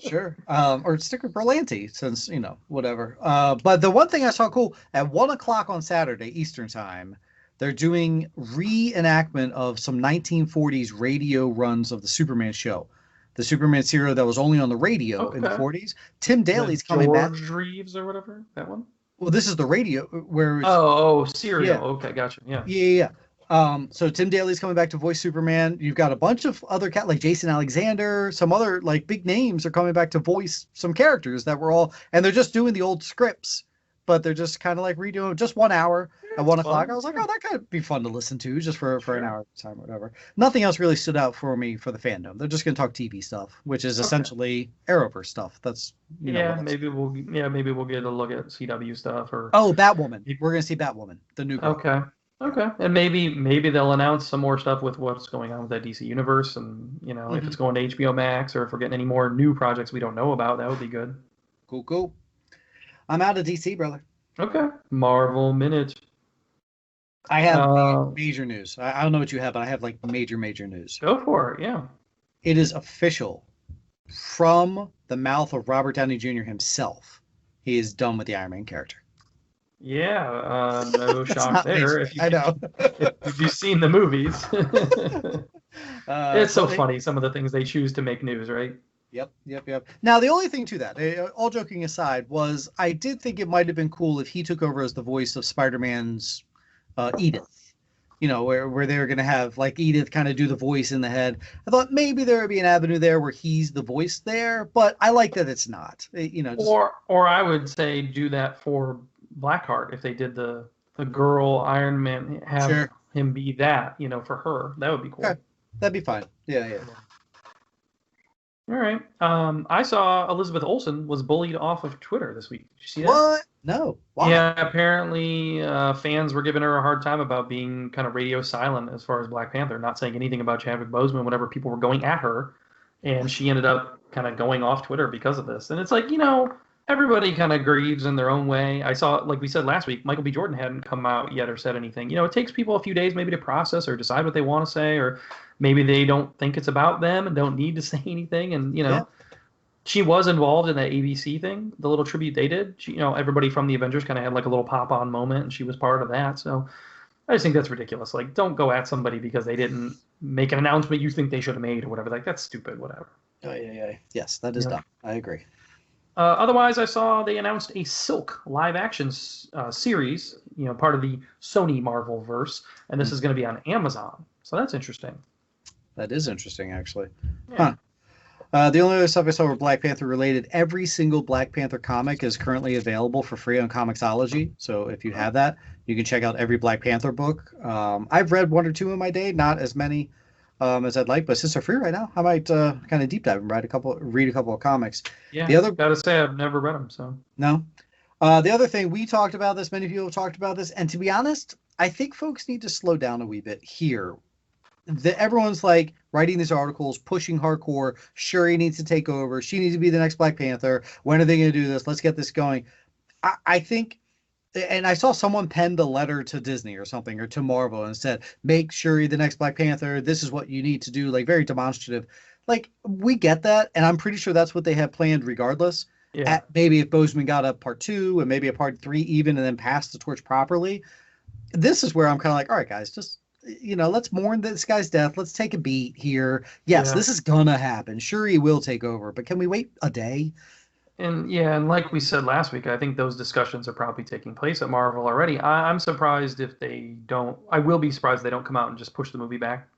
sure. Or stick with Berlanti, since whatever. But the one thing I saw cool at 1:00 on Saturday Eastern time, they're doing reenactment of some 1940s radio runs of the Superman show. The Superman serial that was only on the radio in the 40s. Tim Daly's coming back. George Reeves or whatever, that one? Well, this is the radio where it's Serial. yeah. Okay, gotcha. Yeah. Yeah. So Tim Daly's coming back to voice Superman. You've got a bunch of other like Jason Alexander, some other like big names are coming back to voice some characters that were all, and they're just doing the old scripts, but they're just kind of like redoing just 1 hour Yeah, at it's 1 o'clock. I fun. was like, Yeah. oh, that could be fun to listen to just for an Sure. hour at a time, whatever. Nothing else really stood out for me for the fandom. They're just going to talk TV stuff, which is Okay. essentially Arrowverse stuff. That's what Yeah, else. maybe we'll get a look at CW stuff or Oh, Batwoman. We're going to see Batwoman, the new girl. okay. Yeah. Okay. And maybe they'll announce some more stuff with what's going on with that DC universe and, if it's Hmm. going to HBO Max or if we're getting any more new projects we don't know about, that would be good. Cool, cool. I'm out of DC, brother. Okay. Marvel Minute. I have Uh, major news. I don't know what you have, but I have like major news. Go for it. Yeah. It is official from the mouth of Robert Downey Jr. himself. He is done with the Iron Man character. Yeah. No That's shock not there. major. I know. If you've seen the movies. It's so But funny, some of the things they choose to make news, right? yep. Now, the only thing to that, all joking aside, was I did think it might have been cool if he took over as the voice of Spider-Man's Edith. Where they were going to have like Edith kind of do the voice in the head. I thought maybe there would be an avenue there where he's the voice there, but I like that it's not. Just Or I would say do that for Blackheart if they did the girl Iron Man, have sure. him be that, for her. That would be cool. Okay. That'd be fine. Yeah. All right. I saw Elizabeth Olsen was bullied off of Twitter this week. Did you see that? What? No. Why? Yeah, apparently fans were giving her a hard time about being kind of radio silent as far as Black Panther, not saying anything about Chadwick Boseman whenever people were going at her, and she ended up kind of going off Twitter because of this. And it's like, everybody kind of grieves in their own way. I saw, like we said last week, Michael B. Jordan hadn't come out yet or said anything. It takes people a few days maybe to process or decide what they want to say, or maybe they don't think it's about them and don't need to say anything. And, Yeah. she was involved in that ABC thing, the little tribute they did. She, everybody from the Avengers kind of had like a little pop-on moment, and she was part of that. So I just think that's ridiculous. Like, don't go at somebody because they didn't make an announcement you think they should have made or whatever. Like, that's stupid, whatever. Oh, yeah. Yes, that is dumb. I agree. Otherwise, I saw they announced a Silk live action series, part of the Sony Marvel verse, and this is going to be on Amazon. So that's interesting. That is interesting, actually. Yeah. The only other stuff I saw were Black Panther related. Every single Black Panther comic is currently available for free on Comixology. So if you have that, you can check out every Black Panther book. I've read one or two in my day, not as many as I'd like, but since they're free right now, I might kind of deep dive and read a couple of comics. Yeah. The other, gotta say, I've never read them. So no. The other thing, we talked about this, many people have talked about this, and to be honest, I think folks need to slow down a wee bit here. Everyone's like writing these articles, pushing hardcore. Shuri needs to take over. She needs to be the next Black Panther. When are they going to do this? Let's get this going. I think, and I saw someone penned a letter to Disney or something, or to Marvel, and said, make Shuri the next Black Panther. This is what you need to do. Like, very demonstrative. Like, we get that, and I'm pretty sure that's what they have planned regardless. yeah. Maybe if Boseman got a part 2 and maybe a part 3 even, and then passed the torch properly. This is where I'm kind of like, all right, guys, just let's mourn this guy's death. Let's take a beat here. Yes, Yeah. this is gonna happen. Sure, he will take over, but can we wait a day? And like we said last week, I think those discussions are probably taking place at Marvel already. I'm surprised if they don't. I will be surprised if they don't come out and just push the movie back.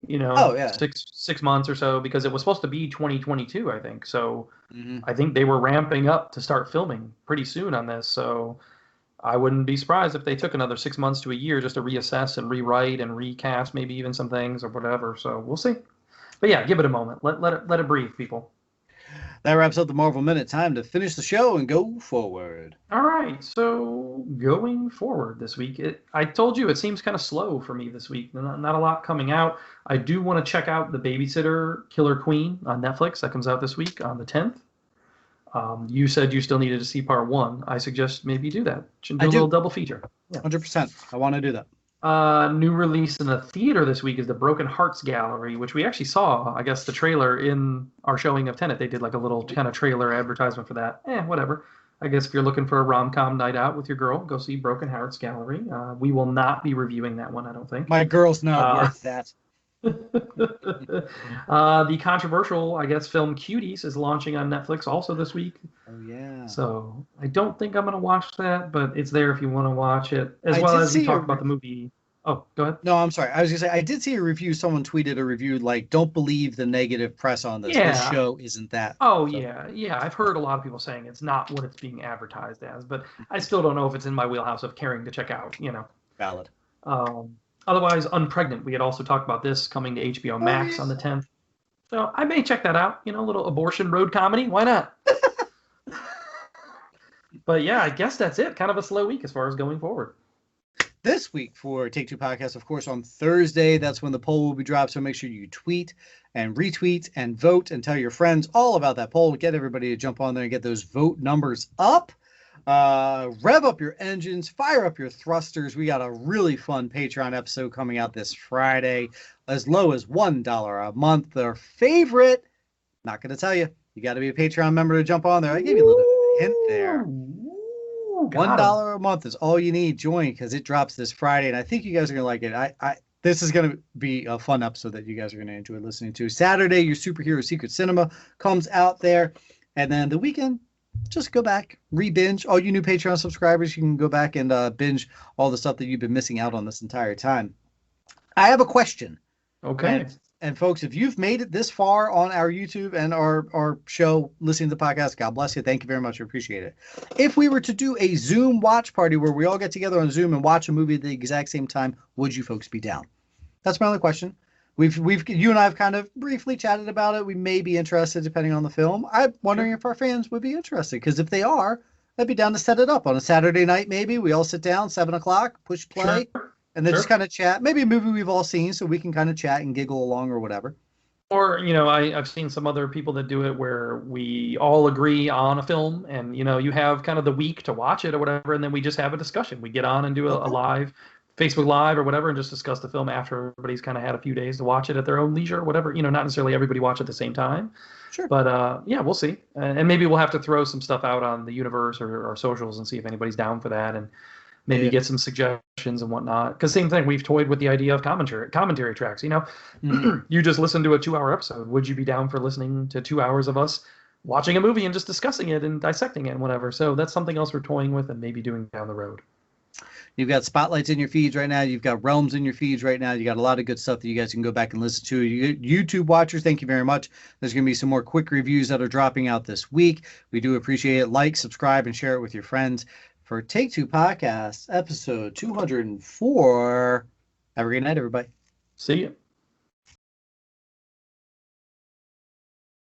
Oh, yeah. 6 months or so, because it was supposed to be 2022, I think. So Mm-hmm. I think they were ramping up to start filming pretty soon on this. So I wouldn't be surprised if they took another 6 months to a year just to reassess and rewrite and recast maybe even some things or whatever. So we'll see. But yeah, give it a moment. Let it breathe, people. That wraps up the Marvel Minute. Time to finish the show and go forward. All right, so going forward this week, I told you it seems kind of slow for me this week. Not a lot coming out. I do want to check out The Babysitter Killer Queen on Netflix. That comes out this week on the 10th. You said you still needed to see part 1. I suggest maybe do that. Do a little double feature. Yeah. 100%. I want to do that. New release in the theater this week is the Broken Hearts Gallery, which we actually saw, I guess, the trailer in our showing of Tenet. They did like a little kind of trailer advertisement for that. Whatever. I guess if you're looking for a rom-com night out with your girl, go see Broken Hearts Gallery. We will not be reviewing that one, I don't think. My girl's not worth that. The controversial, I guess, film Cuties is launching on Netflix also this week. Oh yeah. So I don't think I'm going to watch that, but it's there if you want to watch it, as I well did as we see talked about the movie. Oh, go ahead. No, I'm sorry. I was gonna say I did see a review. Someone tweeted a review like, "Don't believe the negative press on this. This Yeah. show isn't that." Oh, So yeah. I've heard a lot of people saying it's not what it's being advertised as, but I still don't know if it's in my wheelhouse of caring to check out. valid. Otherwise, Unpregnant. We had also talked about this coming to HBO Max on the 10th. So I may check that out. A little abortion road comedy. Why not? But yeah, I guess that's it. Kind of a slow week as far as going forward. This week for Take Two Podcast, of course, on Thursday, that's when the poll will be dropped. So make sure you tweet and retweet and vote and tell your friends all about that poll. Get everybody to jump on there and get those vote numbers up. Rev up your engines, fire up your thrusters. We got a really fun Patreon episode coming out this Friday, as low as $1 a month. Their favorite, not going to tell you. You got to be a Patreon member to jump on there. I gave you a little hint there. $1 a month is all you need. Join because it drops this Friday, and I think you guys are gonna like it. This is gonna be a fun episode that you guys are gonna enjoy listening to. Saturday, your superhero secret cinema comes out there, and then the weekend, just go back, re-binge. All you new Patreon subscribers, you can go back and binge all the stuff that you've been missing out on this entire time. I have a question. Okay. And folks, if you've made it this far on our YouTube and our show, listening to the podcast, God bless you. Thank you very much. I appreciate it. If we were to do a Zoom watch party where we all get together on Zoom and watch a movie at the exact same time, would you folks be down? That's my only question. You and I have kind of briefly chatted about it. We may be interested depending on the film. I'm wondering if our fans would be interested, because if they are, I'd be down to set it up on a Saturday night. Maybe we all sit down 7:00, push play. Sure. And then just kind of chat, maybe a movie we've all seen, so we can kind of chat and giggle along or whatever. Or, I've seen some other people that do it where we all agree on a film and, you have kind of the week to watch it or whatever, and then we just have a discussion. We get on and do a live Facebook Live or whatever and just discuss the film after everybody's kind of had a few days to watch it at their own leisure or whatever. Not necessarily everybody watch at the same time. Sure. But, yeah, we'll see. And maybe we'll have to throw some stuff out on the universe or our socials and see if anybody's down for that. And maybe get some suggestions and whatnot. Because same thing, we've toyed with the idea of commentary tracks. You just listen to a 2-hour episode. Would you be down for listening to 2 hours of us watching a movie and just discussing it and dissecting it and whatever? So that's something else we're toying with and maybe doing down the road. You've got spotlights in your feeds right now. You've got realms in your feeds right now. You got a lot of good stuff that you guys can go back and listen to. YouTube watchers, thank you very much. There's going to be some more quick reviews that are dropping out this week. We do appreciate it. Like, subscribe, and share it with your friends. For Take Two Podcast, episode 204. Have a great night, everybody. See you.